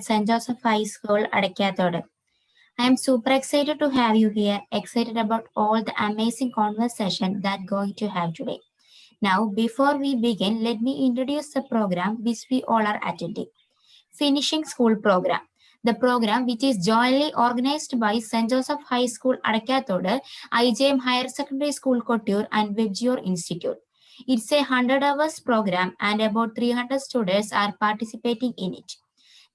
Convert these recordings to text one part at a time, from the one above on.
St. Joseph High School, Adakathoude. I am super excited to have you here, excited about all the amazing conversation that going to have today. Now, before we begin, let me introduce the program which we all are attending. Finishing School Program. The program, which is jointly organized by St. Joseph High School, Adakathoude, IJM Higher Secondary School, Kottayur, and VIBGIOR Institute. It's a 100 hours program and about 300 students are participating in it.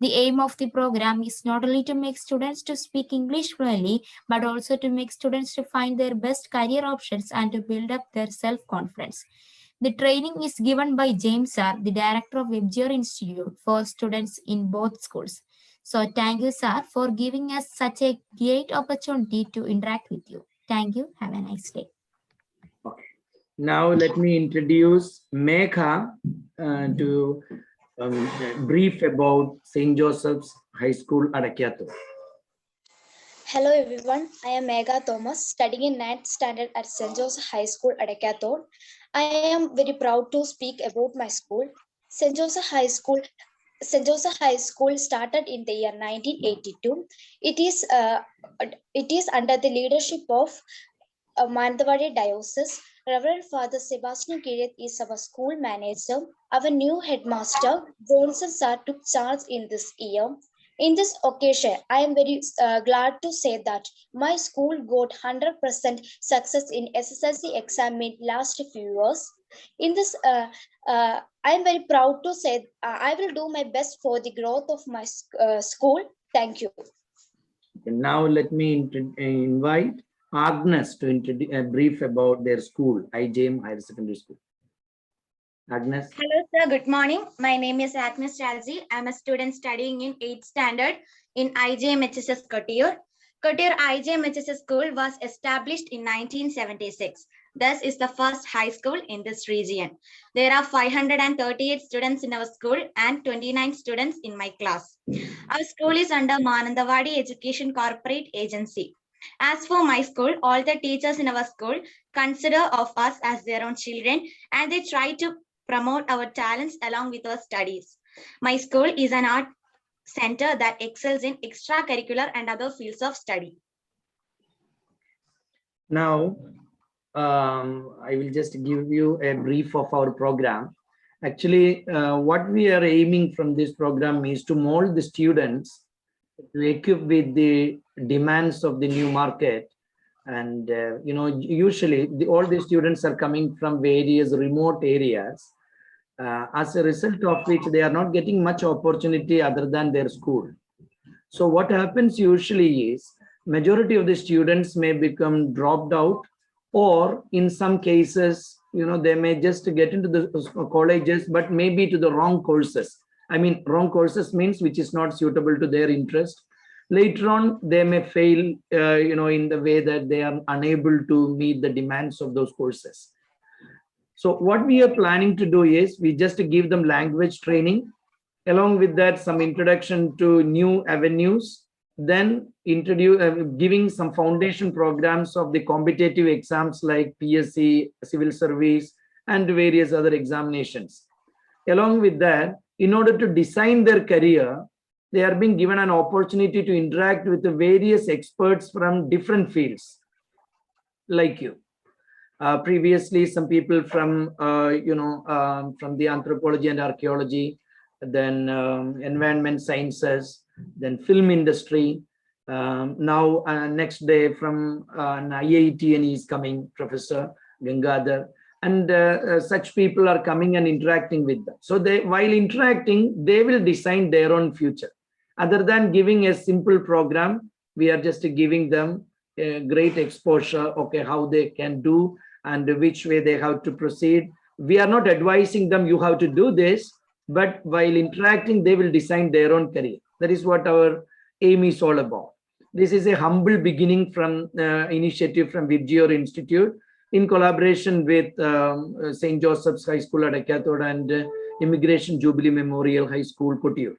The aim of the program is not only to make students to speak English fluently, but also to make students to find their best career options and to build up their self-confidence. The training is given by James Sir, the director of VIBGIOR Institute for students in both schools. So thank you, sir, for giving us such a great opportunity to interact with you. Thank you. Have a nice day. Okay. Now let me introduce Megha to brief about St. Joseph's High School, Adakathoude. Hello everyone, I am Megha Thomas, studying in 9th standard at St. Joseph High School, Adakathoude. I am very proud to speak about my school. St. Joseph High School started in the year 1982. It is under the leadership of Mananthavadi Diocese. Reverend Father Sebastian Kiret is our school manager. Our new headmaster, Johnson Sir, took charge in this year. In this occasion, I am very glad to say that my school got 100% success in SSLC exam in last few years. In this, I am very proud to say I will do my best for the growth of my school. Thank you. Now let me invite Agnes to introduce a brief about their school, IJM Higher Secondary School. Agnes. Hello, sir. Good morning. My name is Agnes Chalzi. I'm a student studying in 8th standard in IJM HSS Kottayur. Kottayur IJM HSS School was established in 1976. Thus is the first high school in this region. There are 538 students in our school and 29 students in my class. Our school is under Mananthavadi Education Corporate Agency. As for my school, all the teachers in our school consider of us as their own children and they try to promote our talents along with our studies. My school is an art center that excels in extracurricular and other fields of study. Now, I will just give you a brief of our program. Actually, what we are aiming from this program is to mold the students to equip with the demands of the new market. And, usually all the students are coming from various remote areas. As a result of which they are not getting much opportunity other than their school. So what happens usually is majority of the students may become dropped out, or in some cases, they may just get into the colleges, but maybe to the wrong courses. I mean, wrong courses means which is not suitable to their interest. Later on, they may fail, in the way that they are unable to meet the demands of those courses. So what we are planning to do is we just give them language training, along with that some introduction to new avenues, then giving some foundation programs of the competitive exams like PSC, civil service, and various other examinations. Along with that, in order to design their career, they are being given an opportunity to interact with the various experts from different fields, like you. Previously, some people from, from the anthropology and archaeology, then environment sciences, then film industry. Now, next day from IIT and he's coming, Professor Gangadhar. And such people are coming and interacting with them. So while interacting, they will design their own future. Other than giving a simple program, we are just giving them a great exposure, okay, how they can do and which way they have to proceed. We are not advising them, you have to do this, but while interacting, they will design their own career. That is what our aim is all about. This is a humble beginning from initiative from VIBGIOR Institute in collaboration with St. Joseph's High School, Adakathoude, and Immigration Jubilee Memorial High School, Kottayur.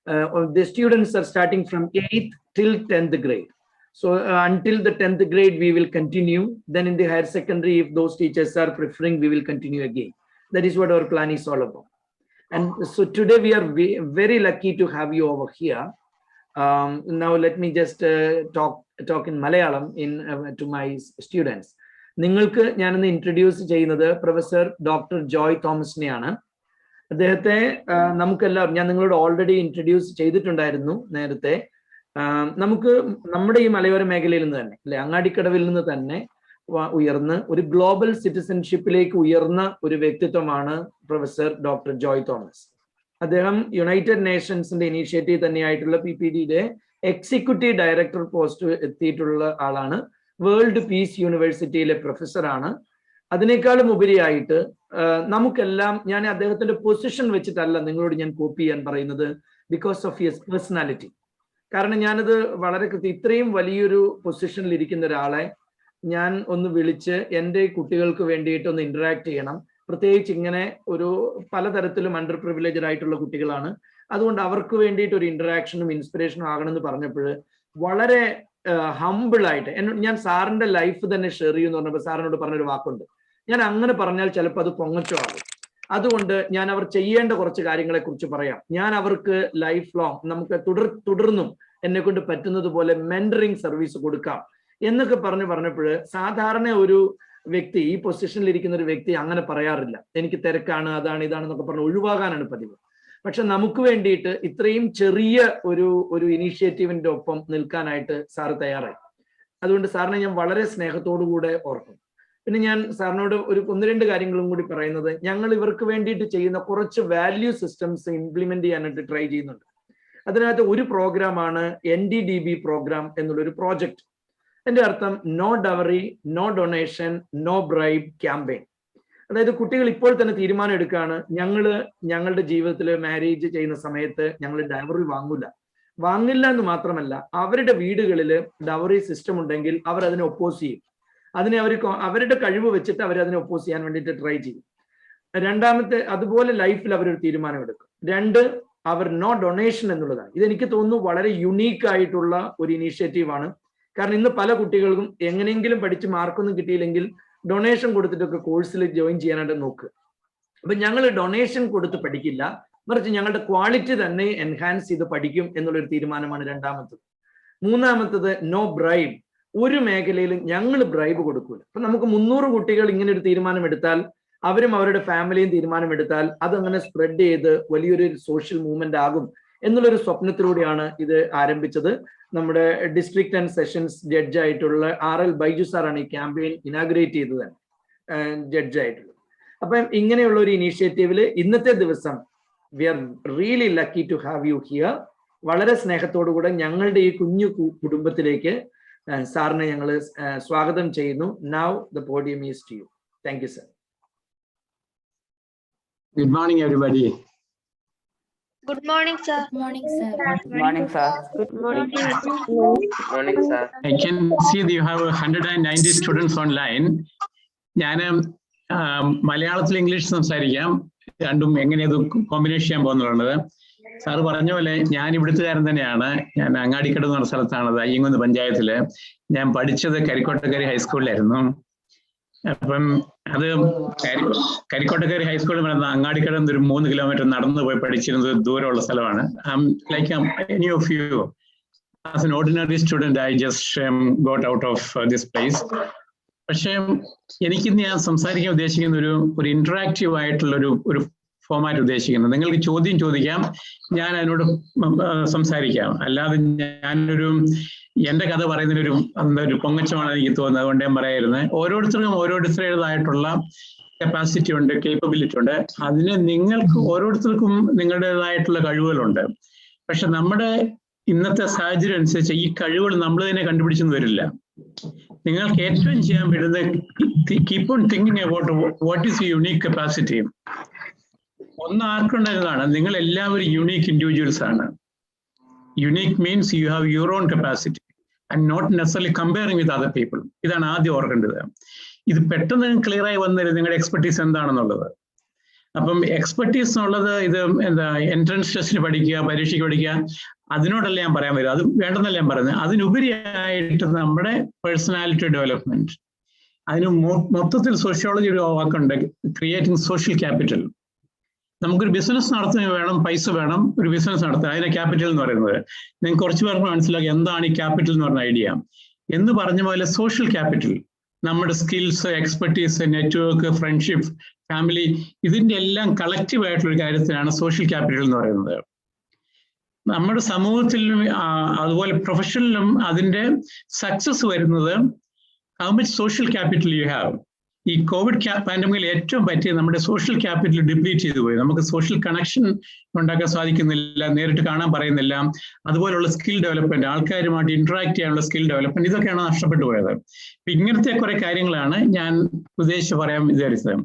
The students are starting from 8th till 10th grade. So until the 10th grade, we will continue. Then in the higher secondary, if those teachers are preferring, we will continue again. That is what our plan is all about. And so today we are very lucky to have you over here. Now let me just talk in Malayalam to my students. നിങ്ങൾക്ക് ഞാനൊന്ന് introduce ചെയ്യുന്നത് professor doctor Joy തോമസിനെയാണ്. അദ്ദേഹത്തെ നമുക്കെല്ലാം ഞാൻ നിങ്ങളോട് already introduce ചെയ്തിട്ടുണ്ടായിരുന്നു നേരത്തെ. നമുക്ക് നമ്മുടെ ഈ മലയോര മേഖലയിൽ നിന്ന് തന്നെ അല്ലെ, അങ്ങാടിക്കടവിൽ നിന്ന് തന്നെ ഉയർന്ന് ഒരു ഗ്ലോബൽ സിറ്റിസൺഷിപ്പിലേക്ക് ഉയർന്ന ഒരു വ്യക്തിത്വമാണ് പ്രൊഫസർ ഡോക്ടർ ജോയ് തോമസ്. അദ്ദേഹം യുണൈറ്റഡ് നേഷൻസിന്റെ ഇനീഷ്യേറ്റീവ് തന്നെയായിട്ടുള്ള PPDയുടെ എക്സിക്യൂട്ടീവ് ഡയറക്ടർ പോസ്റ്റ് എത്തിയിട്ടുള്ള ആളാണ്. വേൾഡ് പീസ് യൂണിവേഴ്സിറ്റിയിലെ പ്രൊഫസറാണ്. അതിനേക്കാളും ഉപരിയായിട്ട് നമുക്കെല്ലാം, ഞാൻ അദ്ദേഹത്തിന്റെ പൊസിഷൻ വെച്ചിട്ടല്ല നിങ്ങളോട് ഞാൻ കോപ്പി ചെയ്യാൻ പറയുന്നത്, ബിക്കോസ് ഓഫ് ഹിസ് പേഴ്സണാലിറ്റി. കാരണം ഞാനത് വളരെ ഇത്രയും വലിയൊരു പൊസിഷനിൽ ഇരിക്കുന്ന ഒരാളെ ഞാൻ ഒന്ന് വിളിച്ച് എൻ്റെ കുട്ടികൾക്ക് വേണ്ടിയിട്ട് ഒന്ന് ഇന്ററാക്ട് ചെയ്യണം. പ്രത്യേകിച്ച് ഇങ്ങനെ ഒരു പലതരത്തിലും അണ്ടർ പ്രിവിലേജഡ് ആയിട്ടുള്ള കുട്ടികളാണ്. അതുകൊണ്ട് അവർക്ക് വേണ്ടിയിട്ട് ഒരു ഇന്ററാക്ഷനും ഇൻസ്പിറേഷനും ആകണമെന്ന് പറഞ്ഞപ്പോൾ വളരെ ഹംബിൾ ആയിട്ട് ഞാൻ സാറിന്റെ ലൈഫ് തന്നെ ഷെയർ ചെയ്യുമെന്ന് പറഞ്ഞപ്പോൾ സാറിനോട് പറഞ്ഞൊരു വാക്കുണ്ട്, ഞാൻ അങ്ങനെ പറഞ്ഞാൽ ചിലപ്പോൾ അത് പൊങ്ങച്ചോ ആകും. അതുകൊണ്ട് ഞാൻ അവർ ചെയ്യേണ്ട കുറച്ച് കാര്യങ്ങളെ കുറിച്ച് പറയാം. ഞാൻ അവർക്ക് ലൈഫ് ലോങ് നമുക്ക് തുടർന്നും എന്നെ കൊണ്ട് പറ്റുന്നത് പോലെ മെന്ററിങ് സർവീസ് കൊടുക്കാം എന്നൊക്കെ പറഞ്ഞപ്പോൾ സാധാരണ ഒരു വ്യക്തി, ഈ പൊസിഷനിൽ ഇരിക്കുന്ന ഒരു വ്യക്തി അങ്ങനെ പറയാറില്ല. എനിക്ക് തിരക്കാണ്, അതാണ് ഇതാണെന്നൊക്കെ പറഞ്ഞ് ഒഴിവാകാനാണ് പതിവ്. പക്ഷെ നമുക്ക് വേണ്ടിയിട്ട് ഇത്രയും ചെറിയ ഒരു ഇനീഷ്യേറ്റീവിന്റെ ഒപ്പം നിൽക്കാനായിട്ട് സാറ് തയ്യാറായി. അതുകൊണ്ട് സാറിനെ ഞാൻ വളരെ സ്നേഹത്തോടുകൂടെ ഓർക്കും. പിന്നെ ഞാൻ സാറിനോട് ഒന്ന് രണ്ട് കാര്യങ്ങളും കൂടി പറയുന്നത്, ഞങ്ങൾ ഇവർക്ക് വേണ്ടിയിട്ട് ചെയ്യുന്ന കുറച്ച് വാല്യൂ സിസ്റ്റംസ് ഇംപ്ലിമെന്റ് ചെയ്യാനായിട്ട് ട്രൈ ചെയ്യുന്നുണ്ട്. അതിനകത്ത് ഒരു പ്രോഗ്രാമാണ് NDDB പ്രോഗ്രാം എന്നുള്ളൊരു പ്രോജക്റ്റ്. എൻ്റെ അർത്ഥം no dowry, no donation, no bribe campaign. അതായത് കുട്ടികൾ ഇപ്പോൾ തന്നെ തീരുമാനം എടുക്കുകയാണ്, ഞങ്ങളുടെ ജീവിതത്തിൽ മാരേജ് ചെയ്യുന്ന സമയത്ത് ഞങ്ങൾ ഡവറി വാങ്ങില്ല എന്ന് മാത്രമല്ല, അവരുടെ വീടുകളിൽ ഡവറി സിസ്റ്റം ഉണ്ടെങ്കിൽ അവർ അതിനെ ഒപ്പോസ് ചെയ്യും. അതിനെ അവരുടെ കഴിവ് വെച്ചിട്ട് അവരതിനെ ഒപ്പോസ് ചെയ്യാൻ വേണ്ടിയിട്ട് ട്രൈ ചെയ്യും. രണ്ടാമത്തെ, അതുപോലെ ലൈഫിൽ അവരൊരു തീരുമാനം എടുക്കും. 2, അവർ നോ ഡൊണേഷൻ എന്നുള്ളതാണ്. ഇതെനിക്ക് തോന്നുന്നു വളരെ യുണീക്ക് ആയിട്ടുള്ള ഒരു ഇനീഷ്യേറ്റീവാണ്. കാരണം ഇന്ന് പല കുട്ടികൾക്കും എങ്ങനെയെങ്കിലും പഠിച്ച് മാർക്കൊന്നും കിട്ടിയില്ലെങ്കിൽ ഡൊണേഷൻ കൊടുത്തിട്ടൊക്കെ കോഴ്സിൽ ജോയിൻ ചെയ്യാനായിട്ട് നോക്കുക. അപ്പൊ ഞങ്ങൾ ഡൊണേഷൻ കൊടുത്ത് പഠിക്കില്ല, മറിച്ച് ഞങ്ങളുടെ ക്വാളിറ്റി തന്നെ എൻഹാൻസ് ചെയ്ത് പഠിക്കും എന്നുള്ളൊരു തീരുമാനമാണ് രണ്ടാമത്തത്. മൂന്നാമത്തത് നോ ബ്രൈബ്. ഒരു മേഖലയിലും ഞങ്ങൾ ബ്രൈബ് കൊടുക്കൂല. അപ്പൊ നമുക്ക് 300 കുട്ടികൾ ഇങ്ങനെ ഒരു തീരുമാനം എടുത്താൽ, അവരും അവരുടെ ഫാമിലിയും തീരുമാനമെടുത്താൽ അതങ്ങനെ സ്പ്രെഡ് ചെയ്ത് വലിയൊരു സോഷ്യൽ മൂവ്മെന്റ് ആകും എന്നുള്ളൊരു സ്വപ്നത്തിലൂടെയാണ് ഇത് ആരംഭിച്ചത്. നമ്മുടെ ഡിസ്ട്രിക്ട് ആൻഡ് സെഷൻസ് ജഡ്ജായിട്ടുള്ള RL ബൈജു സാറാണ് ഈ ക്യാമ്പയിൻ ഇനാഗ്രേറ്റ് ചെയ്തത് ജഡ്ജായിട്ടുള്ളത്. അപ്പം ഇങ്ങനെയുള്ള ഒരു ഇനീഷ്യേറ്റീവില് ഇന്നത്തെ ദിവസം we are really lucky to have you here. വളരെ സ്നേഹത്തോടുകൂടെ ഞങ്ങളുടെ ഈ കുഞ്ഞു കുടുംബത്തിലേക്ക് സാറിനെ ഞങ്ങൾ സ്വാഗതം ചെയ്യുന്നു. Now the podium is to you. Thank you sir. Good morning, everybody. Good morning, sir. Good morning, sir. Good morning, sir. Good morning. Good morning, sir. I can see that you have 190 students online. ഞാൻ മലയാളത്തിൽ English സംസാരിക്കാം, രണ്ടും എങ്ങനെയത് combination ചെയ്യാൻ പോകുന്നുള്ളത്. Sir പറഞ്ഞ പോലെ ഞാൻ ഇവിടുത്തുകാരൻ തന്നെയാണ്. ഞാൻ അങ്ങാടിക്കടവ് എന്ന് പറഞ്ഞ സ്ഥലത്താണ്, അയ്യങ്കുന്ന് പഞ്ചായത്തില്. ഞാൻ പഠിച്ചത് കരിക്കോട്ടക്കരി ഹൈസ്കൂളിലായിരുന്നു. അപ്പം അത് കരിക്കോട്ടക്കരി ഹൈസ്കൂളിൽ പറയുന്ന അങ്ങാടിക്കടന്ന് ഒരു 3 കിലോമീറ്റർ നടന്നു പോയി പഠിച്ചിരുന്നത് ദൂരമുള്ള സ്ഥലമാണ്. Like any of you, as an ordinary student, I just got out of this place. പക്ഷേ എനിക്കിന്ന് ഞാൻ സംസാരിക്കാൻ ഉദ്ദേശിക്കുന്ന ഒരു ഇന്ററാക്റ്റീവ് ആയിട്ടുള്ള ഒരു ഫോമാറ്റ് ഉദ്ദേശിക്കുന്നത്. നിങ്ങൾക്ക് ചോദ്യം ചോദിക്കാം, ഞാൻ അതിനോട് സംസാരിക്കാം. അല്ലാതെ എന്റെ കഥ പറയുന്നതിനൊരു പൊങ്ങച്ചമാണ് എനിക്ക് തോന്നുന്നത്. അതുകൊണ്ട് ഞാൻ പറയായിരുന്നത്, ഓരോരുത്തർക്കും ഓരോരുത്തരുടേതായിട്ടുള്ള കപ്പാസിറ്റി ഉണ്ട്, കേപ്പബിലിറ്റി ഉണ്ട്. അതിന് നിങ്ങൾക്ക് ഓരോരുത്തർക്കും നിങ്ങളുടേതായിട്ടുള്ള കഴിവുകളുണ്ട്. പക്ഷെ നമ്മുടെ ഇന്നത്തെ സാഹചര്യം അനുസരിച്ച് ഈ കഴിവുകൾ നമ്മൾ തന്നെ കണ്ടുപിടിച്ചെന്ന് വരില്ല. നിങ്ങൾക്ക് ഏറ്റവും ചെയ്യാൻ പറ്റുന്നത് keep on thinking about what is unique capacity. ഒന്ന് ആർക്കുണ്ടായിരുന്നതാണ്, നിങ്ങൾ എല്ലാവരും യുണീക്ക് ഇൻഡിവിജ്വൽസ് ആണ്. Unique means you have your own capacity and not necessarily comparing with other people. ഇതാണ് ആദ്യം ഓർക്കേണ്ടത്. ഇത് പെട്ടെന്ന് ക്ലിയർ ആയി വന്നത് നിങ്ങളുടെ എക്സ്പെർട്ടീസ് എന്താണെന്നുള്ളത്. അപ്പം എക്സ്പെർട്ടീസ് എന്നുള്ളത് ഇത് എൻട്രൻസ് ടെസ്റ്റിന് പഠിക്കുക, പരീക്ഷയ്ക്ക് പഠിക്കുക, അതിനോടല്ല ഞാൻ പറയാൻ വരും, അത് വേണ്ടെന്നല്ല ഞാൻ പറയുന്നത്. അതിനുപരിയായിട്ട് നമ്മുടെ പേഴ്സണാലിറ്റി ഡെവലപ്മെന്റ്, അതിന് മൊത്തത്തിൽ സോഷ്യോളജി ഒരു വാക്കുണ്ട്, ക്രിയേറ്റിംഗ് സോഷ്യൽ ക്യാപിറ്റൽ. നമുക്കൊരു ബിസിനസ് നടത്തുന്ന വേണം, പൈസ വേണം, ഒരു ബിസിനസ് നടത്താൻ. അതിനെ ക്യാപിറ്റൽ എന്ന് പറയുന്നത്. നിങ്ങൾക്ക് കുറച്ച് പേർക്ക് മനസ്സിലാക്കി എന്താണ് ഈ ക്യാപിറ്റൽ എന്ന് പറഞ്ഞ ഐഡിയ. എന്ന് പറഞ്ഞ പോലെ സോഷ്യൽ ക്യാപിറ്റൽ, നമ്മുടെ skills, expertise, network, friendship, family, ഇതിൻ്റെ എല്ലാം കളക്റ്റീവ് ആയിട്ടുള്ള ഒരു കാര്യത്തിനാണ് സോഷ്യൽ ക്യാപിറ്റൽ എന്ന് പറയുന്നത്. നമ്മുടെ സമൂഹത്തിലും അതുപോലെ പ്രൊഫഷനിലും അതിൻ്റെ സക്സസ് വരുന്നത് how much social capital you have. ഈ കോവിഡ് പാൻഡമിക്കിൽ ഏറ്റവും പറ്റിയ നമ്മുടെ സോഷ്യൽ ക്യാപിറ്റൽ ഡിപ്ലീറ്റ് ചെയ്തു പോയി. നമുക്ക് സോഷ്യൽ കണക്ഷൻ ഉണ്ടാക്കാൻ സാധിക്കുന്നില്ല, നേരിട്ട് കാണാൻ പറയുന്നില്ല, അതുപോലുള്ള സ്കിൽ ഡെവലപ്മെന്റ്, ആൾക്കാരുമായിട്ട് ഇന്ററാക്ട് ചെയ്യാനുള്ള സ്കിൽ ഡെവലപ്മെന്റ്, ഇതൊക്കെയാണ് നഷ്ടപ്പെട്ടു പോയത്. അപ്പൊ ഇങ്ങനത്തെ കുറെ കാര്യങ്ങളാണ് ഞാൻ ഉദ്ദേശിച്ച് പറയാൻ വിചാരിച്ചത്.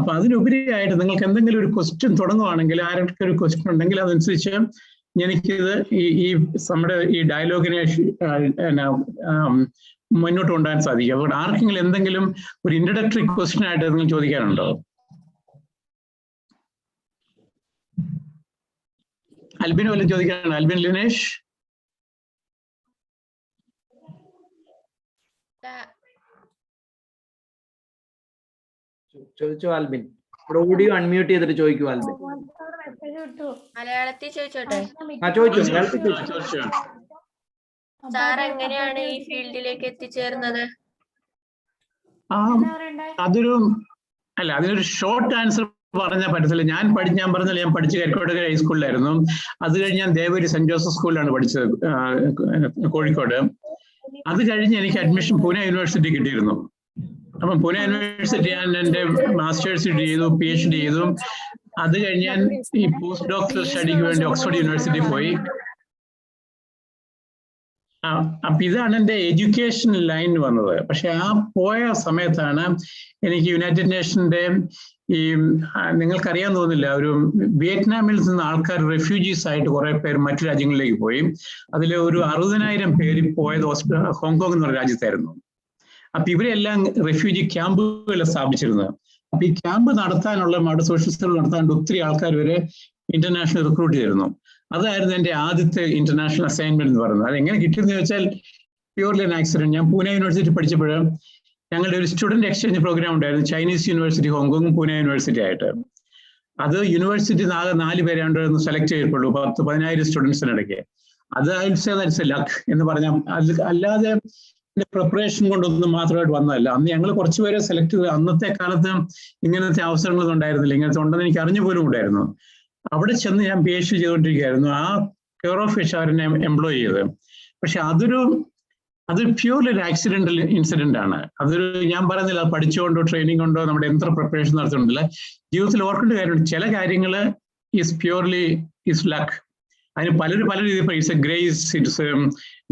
അപ്പൊ അതിനുപരിയായിട്ട് നിങ്ങൾക്ക് എന്തെങ്കിലും ഒരു ക്വസ്റ്റ്യൻ തുടങ്ങുവാണെങ്കിൽ, ആരൊക്കെ ഒരു ക്വസ്റ്റ്യൻ ഉണ്ടെങ്കിൽ അതനുസരിച്ച് എനിക്കിത് ഈ നമ്മുടെ ഈ ഡയലോഗിനെ മുന്നോട്ട് കൊണ്ടുപോകാൻ സാധിക്കും. അപ്പോൾ ആർക്കെങ്കിലും എന്തെങ്കിലും ഒരു ഇൻട്രഡക്ടറി ക്വസ്റ്റ്യൻ ആയിട്ട് എന്തെങ്കിലും ചോദിക്കാനുണ്ടോ? അൽബിന് വല്ലതും ചോദിക്കാനുണ്ടോ? അൽബിൻ ലിനേഷ്? ചോദിച്ചോ ആൽബിൻ. ഇവിടെ ഓഡിയോ അൺമ്യൂട്ട് ചെയ്തിട്ട് ചോദിക്കൂ ആൽബിൻ. മലയാളത്തിൽ ചോദിച്ചോട്ടെ? ചോദിച്ചോ. സാർ എങ്ങനെയാണ് ഈ ഫീൽഡിലേക്ക് എത്തിച്ചേർന്നത്? അതിനൊരു ഷോർട്ട് ആൻസർ പറഞ്ഞാൽ പറ്റത്തില്ല. ഞാൻ പറഞ്ഞില്ല, ഞാൻ പഠിച്ച കരിക്കോട് ഹൈസ്കൂളിലായിരുന്നു. അത് കഴിഞ്ഞ് ഞാൻ ദേവൂര് സെന്റ് ജോസഫ് സ്കൂളിലാണ് പഠിച്ചത്, കോഴിക്കോട്. അത് കഴിഞ്ഞ് എനിക്ക് അഡ്മിഷൻ പൂനെ യൂണിവേഴ്സിറ്റി കിട്ടിയിരുന്നു. അപ്പം പൂനെ യൂണിവേഴ്സിറ്റി ഞാൻ എൻ്റെ മാസ്റ്റേഴ്സ് ചെയ്തു, PhD ചെയ്തു. അത് കഴിഞ്ഞ് ഞാൻ ഈ പോസ്റ്റ് ഡോക്ടറൽ സ്റ്റഡിക്ക് വേണ്ടി ഓക്സ്ഫോർഡ് യൂണിവേഴ്സിറ്റി പോയി. അപ്പൊ ഇതാണ് എൻ്റെ എഡ്യൂക്കേഷൻ ലൈൻ വന്നത്. പക്ഷെ ആ പോയ സമയത്താണ് എനിക്ക് യുണൈറ്റഡ് നേഷന്റെ ഈ നിങ്ങൾക്കറിയാൻ തോന്നില്ല, ഒരു വിയറ്റ്നാമിൽ നിന്ന് ആൾക്കാർ റെഫ്യൂജീസ് ആയിട്ട് കുറെ പേര് മറ്റു രാജ്യങ്ങളിലേക്ക് പോയി. അതിൽ ഒരു 60,000 പേര് പോയത് ഹോങ്കോങ് എന്ന രാജ്യത്തായിരുന്നു. അപ്പൊ ഇവരെല്ലാം റെഫ്യൂജി ക്യാമ്പുകൾ സ്ഥാപിച്ചിരുന്നത്. അപ്പൊ ഈ ക്യാമ്പ് നടത്താനുള്ള അവിടെ സോഷ്യൽ സർവീസ് നടത്താൻ ഒത്തിരി ആൾക്കാർ വരെ ഇന്റർനാഷണൽ റിക്രൂട്ട് ചെയ്തിരുന്നു. അതായിരുന്നു എൻ്റെ ആദ്യത്തെ ഇന്റർനാഷണൽ അസൈൻമെന്റ് എന്ന് പറയുന്നത്. അത് എങ്ങനെ കിട്ടിയെന്ന് വെച്ചാൽ പ്യൂർലി ആൻ ആക്സിഡന്റ്. ഞാൻ പൂനെ യൂണിവേഴ്സിറ്റി പഠിച്ചപ്പോൾ ഞങ്ങളുടെ ഒരു സ്റ്റുഡന്റ് എക്സ്ചേഞ്ച് പ്രോഗ്രാം ഉണ്ടായിരുന്നു, Chinese university Hong Kong Pune university ആയിട്ട്. അത് യൂണിവേഴ്സിറ്റി 4 പേരാണ്ടായിരുന്നു സെലക്ട് ചെയ്യപ്പെടുള്ളൂ 10,000 സ്റ്റുഡൻസിനിടയ്ക്ക്. അത് ദാറ്റ്സ് എ ലക്ക് എന്ന് പറഞ്ഞാൽ, അല്ലാതെ പ്രിപ്പറേഷൻ കൊണ്ടൊന്നും മാത്രമായിട്ട് വന്നതല്ല. അന്ന് ഞങ്ങൾ കുറച്ചുപേരെ സെലക്ട് ചെയ്ത്, അന്നത്തെ കാലത്ത് ഇങ്ങനത്തെ അവസരങ്ങളൊന്നും ഉണ്ടായിരുന്നില്ല, ഇങ്ങനത്തെ ഉണ്ടെന്ന് എനിക്ക് അറിഞ്ഞു പോലും ഉണ്ടായിരുന്നു. അവിടെ ചെന്ന് ഞാൻ PhD ചെയ്തുകൊണ്ടിരിക്കുകയായിരുന്നു. ആ കെയർ ഓഫ് HR-നെ എംപ്ലോയ് ചെയ്ത്. പക്ഷെ അതൊരു പ്യൂർലി ഒരു ആക്സിഡന്റൽ ഇൻസിഡന്റ് ആണ്. ഞാൻ പറയുന്നില്ല പഠിച്ചുകൊണ്ടോ ട്രെയിനിങ് കൊണ്ടോ നമ്മുടെ എത്ര പ്രിപ്പറേഷൻ നടത്തുന്നില്ല. ജീവിതത്തിൽ ഓർക്കേണ്ട കാര്യമുണ്ട്, ചില കാര്യങ്ങൾ ഈസ് പ്യൂർലി ഈസ് ലക്ക്. അതിന് പല രീതിയിൽ it's A grace, it's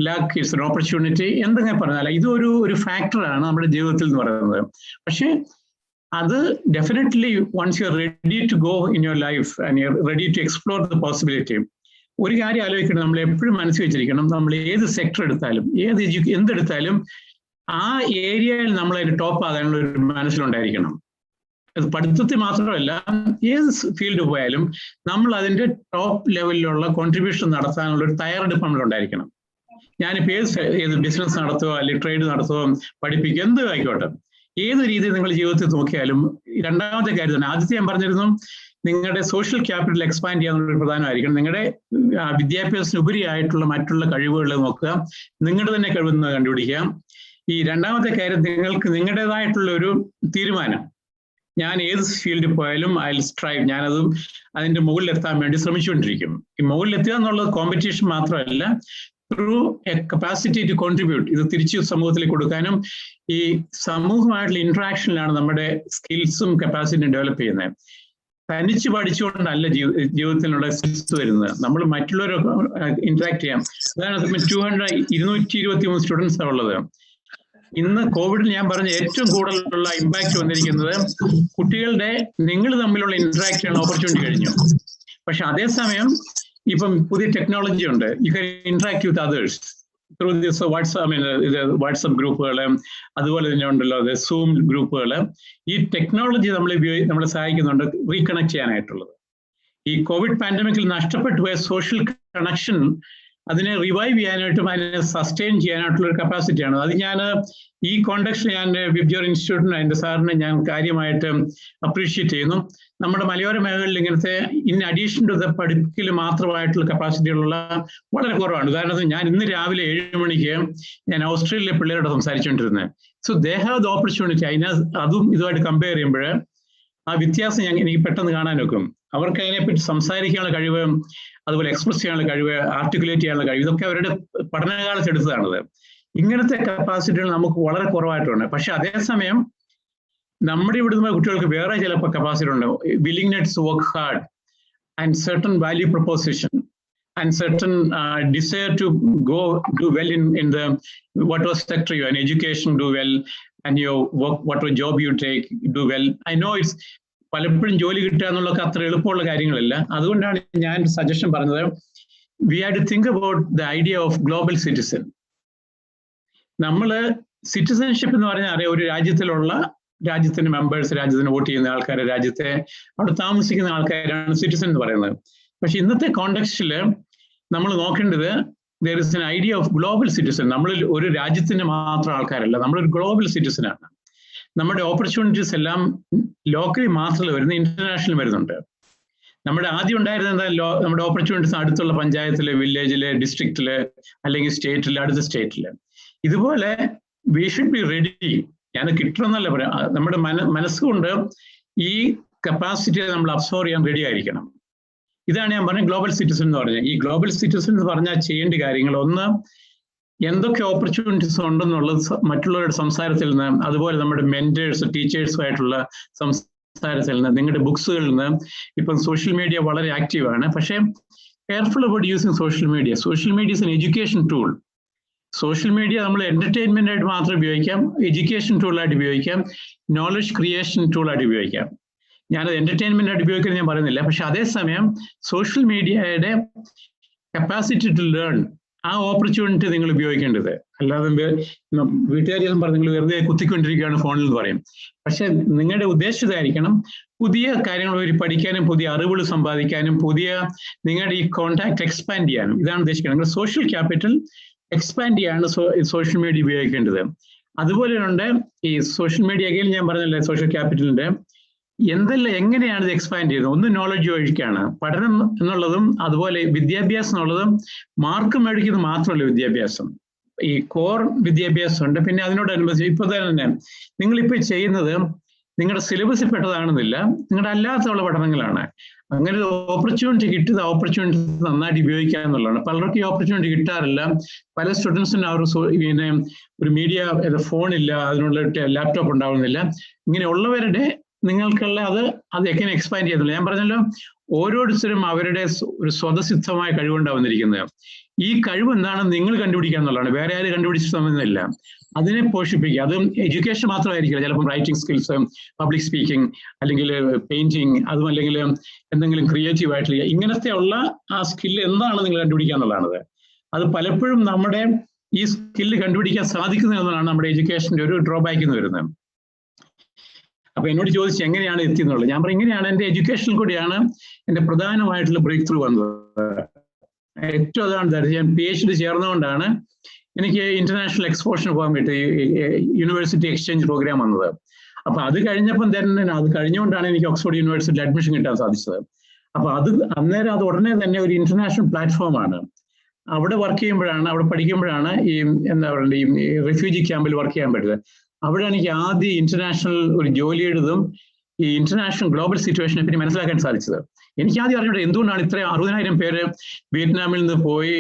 luck, it's an opportunity, എന്തെങ്കിലും പറഞ്ഞാൽ ഇതൊരു ഫാക്ടറാണ് നമ്മുടെ ജീവിതത്തിൽ എന്ന് പറയുന്നത്. പക്ഷേ അത് definitely once you are ready to go in your life and you are ready to explore the possibility. ഒരു കാര്യം ആലോചിക്കണം, നമ്മൾ എപ്പോഴും മനസ്സിൽ വെച്ചിരിക്കണം, നമ്മൾ ഏത് സെക്ടർ എടുത്താലും എന്തെടുത്താലും ആ ഏരിയയിൽ നമ്മൾ അതിന് ടോപ്പ് ആകാനുള്ള ഒരു മനസ്സിലുണ്ടായിരിക്കണം. അത് പഠിത്തത്തിൽ മാത്രമല്ല, ഏത് ഫീൽഡ് പോയാലും നമ്മൾ അതിൻ്റെ ടോപ്പ് ലെവലിലുള്ള കോൺട്രിബ്യൂഷൻ നടത്താനുള്ള ഒരു തയ്യാറെടുപ്പ് നമ്മളുണ്ടായിരിക്കണം. ഞാനിപ്പോൾ ഏത് ബിസിനസ് നടത്തുകയോ അല്ലെങ്കിൽ ട്രേഡ് നടത്തുകയോ പഠിപ്പിക്കുക എന്ത് ആയിക്കോട്ടെ, ഏത് രീതിയിൽ നിങ്ങൾ ജീവിതത്തിൽ നോക്കിയാലും രണ്ടാമത്തെ കാര്യം തന്നെ, ആദ്യത്തെ ഞാൻ പറഞ്ഞിരുന്നു, നിങ്ങളുടെ സോഷ്യൽ ക്യാപിറ്റൽ എക്സ്പാൻഡ് ചെയ്യാന്നുള്ളൊരു പ്രധാനമായിരിക്കണം. നിങ്ങളുടെ വിദ്യാഭ്യാസത്തിന് ഉപരിയായിട്ടുള്ള മറ്റുള്ള കഴിവുകൾ നോക്കുക, നിങ്ങളുടെ തന്നെ കഴിവ് കണ്ടുപിടിക്കുക. ഈ രണ്ടാമത്തെ കാര്യം, നിങ്ങൾക്ക് നിങ്ങളുടേതായിട്ടുള്ള ഒരു തീരുമാനം, ഞാൻ ഏത് ഫീൽഡിൽ പോയാലും ഐ വിൽ സ്ട്രൈവ്, ഞാനതും അതിൻ്റെ മുകളിലെത്താൻ വേണ്ടി ശ്രമിച്ചുകൊണ്ടിരിക്കും. ഈ മുകളിലെത്തുക എന്നുള്ളത് കോമ്പറ്റീഷൻ മാത്രമല്ല, through a capacity to contribute, ഇത് തിരിച്ചു സമൂഹത്തിൽ കൊടുക്കാനും ഈ സമൂഹമായിട്ടുള്ള ഇന്ററാക്ഷനിലാണ് നമ്മുടെ സ്കിൽസും കപ്പാസിറ്റിയും ഡെവലപ്പ് ചെയ്യുന്നത്. തനിച്ച് പഠിച്ചുകൊണ്ടല്ല ജീവിതത്തിലുള്ള സ്കിൽസ് വരുന്നത്, നമ്മൾ മറ്റുള്ളവരൊക്കെ ഇന്ററാക്ട് ചെയ്യാം. അതാണ് 223 സ്റ്റുഡൻസ് ആണ് ഉള്ളത്. ഇന്ന് കോവിഡിൽ ഞാൻ പറഞ്ഞ ഏറ്റവും കൂടുതലുള്ള ഇമ്പാക്ട് വന്നിരിക്കുന്നത് കുട്ടികളുടെ നിങ്ങൾ തമ്മിലുള്ള ഇന്ററാക്ട് ചെയ്യാൻ ഓപ്പർച്യൂണിറ്റി കഴിഞ്ഞു. പക്ഷെ അതേസമയം ഇപ്പം പുതിയ ടെക്നോളജി ഉണ്ട്, you can interact with others through this WhatsApp ഗ്രൂപ്പുകൾ, അതുപോലെ തന്നെ ഉണ്ടല്ലോ സൂം ഗ്രൂപ്പുകൾ. ഈ ടെക്നോളജി നമ്മളെ സഹായിക്കുന്നുണ്ട് റീകണക്ട് ചെയ്യാനായിട്ടുള്ളത്. ഈ കോവിഡ് പാൻഡമിക്കിൽ നഷ്ടപ്പെട്ടു പോയ സോഷ്യൽ കണക്ഷൻ അതിനെ റിവൈവ് ചെയ്യാനായിട്ടും അതിനെ സസ്റ്റെയിൻ ചെയ്യാനായിട്ടുള്ള ഒരു കപ്പാസിറ്റിയാണ്. അത് ഞാൻ ഈ കോണ്ടെക്സ്റ്റിൽ ഞാൻ വിബ്ജിയോർ ഇൻസ്റ്റിറ്റ്യൂട്ടിന് അതിൻ്റെ സാറിനെ ഞാൻ കാര്യമായിട്ട് അപ്രീഷിയേറ്റ് ചെയ്യുന്നു. നമ്മുടെ മലയോര മേഖലയിൽ ഇങ്ങനത്തെ ഇൻ അഡീഷൻ ടു ദ പഠിപ്പിക്കൽ മാത്രമായിട്ടുള്ള കപ്പാസിറ്റികളുള്ള വളരെ കുറവാണ്. ഉദാഹരണത്തിന് ഞാൻ ഇന്ന് രാവിലെ 7 മണിക്ക് ഞാൻ ഓസ്ട്രേലിയയിലെ പിള്ളേരോട് സംസാരിച്ചുകൊണ്ടിരുന്നത്. So they have the opportunity. അതും ഇതുമായിട്ട് കമ്പയർ ചെയ്യുമ്പോൾ ആ വ്യത്യാസം എനിക്ക് പെട്ടെന്ന് കാണാൻ നോക്കും. അവർക്ക് അതിനെപ്പറ്റി സംസാരിക്കാനുള്ള കഴിവ്, അതുപോലെ എക്സ്പ്രസ് ചെയ്യാനുള്ള കഴിവ്, ആർട്ടിക്കുലേറ്റ് ചെയ്യാനുള്ള കഴിവ്, ഇതൊക്കെ അവരുടെ പഠനകാലത്ത് എടുത്തതാണത്. ഇങ്ങനത്തെ കപ്പാസിറ്റികൾ നമുക്ക് വളരെ കുറവായിട്ടുണ്ട്. പക്ഷെ അതേസമയം നമ്മുടെ ഇവിടുന്ന് കുട്ടികൾക്ക് വേറെ ചില കപ്പാസിറ്റി ഉണ്ട്. Willingness to work hard and certain value proposition and certain desire to go do well in the whatever sector you are in, education do well, and your work, whatever job you take, do well. I know it's പലപ്പോഴും ജോലി കിട്ടുക എന്നുള്ളതൊക്കെ അത്ര എളുപ്പമുള്ള കാര്യങ്ങളല്ല. അതുകൊണ്ടാണ് ഞാൻ suggestion പറഞ്ഞത്, we have to think about the idea of global citizen. നമ്മൾ സിറ്റിസൺഷിപ്പ് എന്ന് പറഞ്ഞാൽ അറിയാം, ഒരു രാജ്യത്തിന്റെ മെമ്പേഴ്സ്, രാജ്യത്തിന് വോട്ട് ചെയ്യുന്ന ആൾക്കാർ, രാജ്യത്തെ അവിടെ താമസിക്കുന്ന ആൾക്കാരാണ് സിറ്റിസൺ എന്ന് പറയുന്നത്. പക്ഷെ ഇന്നത്തെ കോണ്ടെക്സ്റ്റിൽ നമ്മൾ നോക്കേണ്ടത് there is an idea of global citizen. നമ്മൾ ഒരു രാജ്യത്തിന്റെ മാത്രം ആൾക്കാരല്ല, നമ്മളൊരു ഗ്ലോബൽ സിറ്റിസൺ ആണ്. നമ്മുടെ ഓപ്പർച്യൂണിറ്റീസ് എല്ലാം ലോക്കലി മാത്രമല്ല വരുന്നത്, ഇന്റർനാഷണൽ വരുന്നുണ്ട്. നമ്മുടെ ആദ്യം ഉണ്ടായിരുന്നത് നമ്മുടെ ഓപ്പർച്യൂണിറ്റീസ് അടുത്തുള്ള പഞ്ചായത്തില്, വില്ലേജില്, ഡിസ്ട്രിക്റ്റില്, അല്ലെങ്കിൽ സ്റ്റേറ്റില്, അടുത്ത സ്റ്റേറ്റില്. ഇതുപോലെ വി ഷുഡ് ബി റെഡി. ഞാൻ കിട്ടണമെന്നല്ല പറയാം, നമ്മുടെ മനസ്സുകൊണ്ട് ഈ കപ്പാസിറ്റി നമ്മൾ അബ്സോർവ് ചെയ്യാൻ റെഡി ആയിരിക്കണം. ഇതാണ് ഞാൻ പറഞ്ഞ ഗ്ലോബൽ സിറ്റിസൺ എന്ന് പറഞ്ഞത്. ഈ ഗ്ലോബൽ സിറ്റിസൺ എന്ന് പറഞ്ഞാൽ ചെയ്യേണ്ട കാര്യങ്ങൾ, ഒന്ന്, എന്തൊക്കെ ഓപ്പർച്യൂണിറ്റീസ് ഉണ്ടെന്നുള്ളത് മറ്റുള്ളവരുടെ സംസാരത്തിൽ നിന്ന്, അതുപോലെ നമ്മുടെ മെന്റേഴ്സ്, ടീച്ചേഴ്സുമായിട്ടുള്ള സംസാരത്തിൽ നിന്ന്, നിങ്ങളുടെ ബുക്സുകളിൽ നിന്ന്. ഇപ്പം സോഷ്യൽ മീഡിയ വളരെ ആക്റ്റീവാണ്, പക്ഷേ careful about using social media. Social media is an education tool. Social media നമ്മൾ എന്റർടൈൻമെന്റ് ആയിട്ട് മാത്രം ഉപയോഗിക്കാം, എഡ്യൂക്കേഷൻ ടൂളായിട്ട് ഉപയോഗിക്കാം, നോളജ് ക്രിയേഷൻ ടൂളായിട്ട് ഉപയോഗിക്കാം. ഞാനത് എന്റർടൈൻമെന്റ് ആയിട്ട് ഉപയോഗിക്കുന്നത് ഞാൻ പറയുന്നില്ല. പക്ഷെ അതേസമയം സോഷ്യൽ മീഡിയയുടെ കപ്പാസിറ്റി ടു ലേൺ, ആ ഓപ്പർച്യൂണിറ്റി നിങ്ങൾ ഉപയോഗിക്കേണ്ടത്. അല്ലാതെ വീട്ടുകാരെല്ലാം പറഞ്ഞ് നിങ്ങൾ വെറുതെ കുത്തിക്കൊണ്ടിരിക്കുകയാണ് ഫോണിൽ എന്ന് പറയും. പക്ഷെ നിങ്ങളുടെ ഉദ്ദേശിച്ചതായിരിക്കണം പുതിയ കാര്യങ്ങൾ പഠിക്കാനും, പുതിയ അറിവുകൾ സമ്പാദിക്കാനും, പുതിയ നിങ്ങളുടെ ഈ കോണ്ടാക്ട് എക്സ്പാൻഡ് ചെയ്യാനും. ഇതാണ് ഉദ്ദേശിക്കുന്നത്. നിങ്ങൾ സോഷ്യൽ ക്യാപിറ്റൽ എക്സ്പാൻഡ് ചെയ്യാണ് സോഷ്യൽ മീഡിയ ഉപയോഗിക്കേണ്ടത്. അതുപോലെ ഉണ്ട് ഈ സോഷ്യൽ മീഡിയ, അഗൈൻ ഞാൻ പറഞ്ഞല്ലേ, സോഷ്യൽ ക്യാപിറ്റലിന്റെ എങ്ങനെയാണ് ഇത് എക്സ്പാൻഡ് ചെയ്യുന്നത്? ഒന്ന് നോളജ് വഴിക്കാണ്. പഠനം എന്നുള്ളതും അതുപോലെ വിദ്യാഭ്യാസം എന്നുള്ളതും മാർക്ക് മേടിക്കുന്നത് മാത്രമല്ല വിദ്യാഭ്യാസം, ഈ കോർ വിദ്യാഭ്യാസം ഉണ്ട്. പിന്നെ അതിനോടനുബന്ധിച്ച് ഇപ്പൊ തന്നെ നിങ്ങളിപ്പോൾ ചെയ്യുന്നത് നിങ്ങളുടെ സിലബസിൽ പെട്ടതാണെന്നില്ല, നിങ്ങളുടെ അല്ലാത്തുള്ള പഠനങ്ങളാണ്. അങ്ങനെ ഒരു ഓപ്പർച്യൂണിറ്റി കിട്ടിയത് ഓപ്പർച്യൂണിറ്റി നന്നായിട്ട് ഉപയോഗിക്കുക എന്നുള്ളതാണ്. പലർക്കും ഈ ഓപ്പർച്യൂണിറ്റി കിട്ടാറില്ല. പല സ്റ്റുഡൻസിന് അവർ പിന്നെ ഒരു മീഡിയ ഫോണില്ല, അതിനുള്ള ലാപ്ടോപ്പ് ഉണ്ടാവുന്നില്ല. ഇങ്ങനെയുള്ളവരുടെ നിങ്ങൾക്കുള്ള അത് എങ്ങനെ എക്സ്പാൻഡ് ചെയ്യുന്നില്ല. ഞാൻ പറഞ്ഞല്ലോ, ഓരോരുത്തരും അവരുടെ ഒരു സ്വതസിദ്ധമായ കഴിവുണ്ടാണ് വന്നിരിക്കുന്നത്. ഈ കഴിവ് എന്താണെന്ന് നിങ്ങൾ കണ്ടുപിടിക്കുക എന്നുള്ളതാണ്, വേറെ ആരും കണ്ടുപിടിച്ച് തന്നില്ല. അതിനെ പോഷിപ്പിക്കുക. അത് എഡ്യൂക്കേഷൻ മാത്രമായിരിക്കില്ല, ചിലപ്പോൾ റൈറ്റിംഗ് സ്കിൽസ്, പബ്ലിക് സ്പീക്കിംഗ്, അല്ലെങ്കിൽ പെയിന്റിങ്, അതും അല്ലെങ്കിൽ എന്തെങ്കിലും ക്രിയേറ്റീവ് ആയിട്ടുള്ള ഇങ്ങനത്തെ ഉള്ള ആ സ്കില്ല് എന്താണ് നിങ്ങൾ കണ്ടുപിടിക്കുക എന്നുള്ളതാണ്. അത് പലപ്പോഴും നമ്മുടെ ഈ സ്കില്ല് കണ്ടുപിടിക്കാൻ സാധിക്കുന്നത് എന്നതാണ് നമ്മുടെ എഡ്യൂക്കേഷൻ്റെ ഒരു ഡ്രോബാക്ക് എന്ന് വരുന്നത്. അപ്പൊ എന്നോട് ചോദിച്ചു എങ്ങനെയാണ് എത്തിയെന്നുള്ളത്. ഞാൻ പറയും, ഇങ്ങനെയാണ് എൻ്റെ എഡ്യൂക്കേഷനിൽ കൂടിയാണ് എൻ്റെ പ്രധാനമായിട്ടുള്ള ബ്രേക്ക് ത്രൂ വന്നത്. ഏറ്റവും അതാണ്, ഞാൻ PhD ചേർന്നുകൊണ്ടാണ് എനിക്ക് ഇന്റർനാഷണൽ എക്സ്പോഷന് പോകാൻ പറ്റി, യൂണിവേഴ്സിറ്റി എക്സ്ചേഞ്ച് പ്രോഗ്രാം വന്നത്. അപ്പൊ അത് കഴിഞ്ഞപ്പം തന്നെ, അത് കഴിഞ്ഞുകൊണ്ടാണ് എനിക്ക് ഓക്സ്ഫോർഡ് യൂണിവേഴ്സിറ്റിയിൽ അഡ്മിഷൻ കിട്ടാൻ സാധിച്ചത്. അപ്പൊ അന്നേരം അത് ഉടനെ തന്നെ ഒരു ഇന്റർനാഷണൽ പ്ലാറ്റ്ഫോമാണ്. അവിടെ വർക്ക് ചെയ്യുമ്പോഴാണ്, അവിടെ പഠിക്കുമ്പോഴാണ് ഈ എന്താ പറയുക, ഈ റെഫ്യൂജി ക്യാമ്പിൽ വർക്ക് ചെയ്യാൻ പറ്റുന്നത്. അവിടെ എനിക്ക് ആദ്യം ഇന്റർനാഷണൽ ഒരു ജോലിയുടേതും ഈ ഇന്റർനാഷണൽ ഗ്ലോബൽ സിറ്റുവേഷനെ പറ്റി മനസ്സിലാക്കാൻ സാധിച്ചത്. എനിക്ക് ആദ്യം അറിഞ്ഞത് എന്തുകൊണ്ടാണ് ഇത്രയും 60,000 പേര് വിയറ്റ്നാമിൽ നിന്ന് പോയി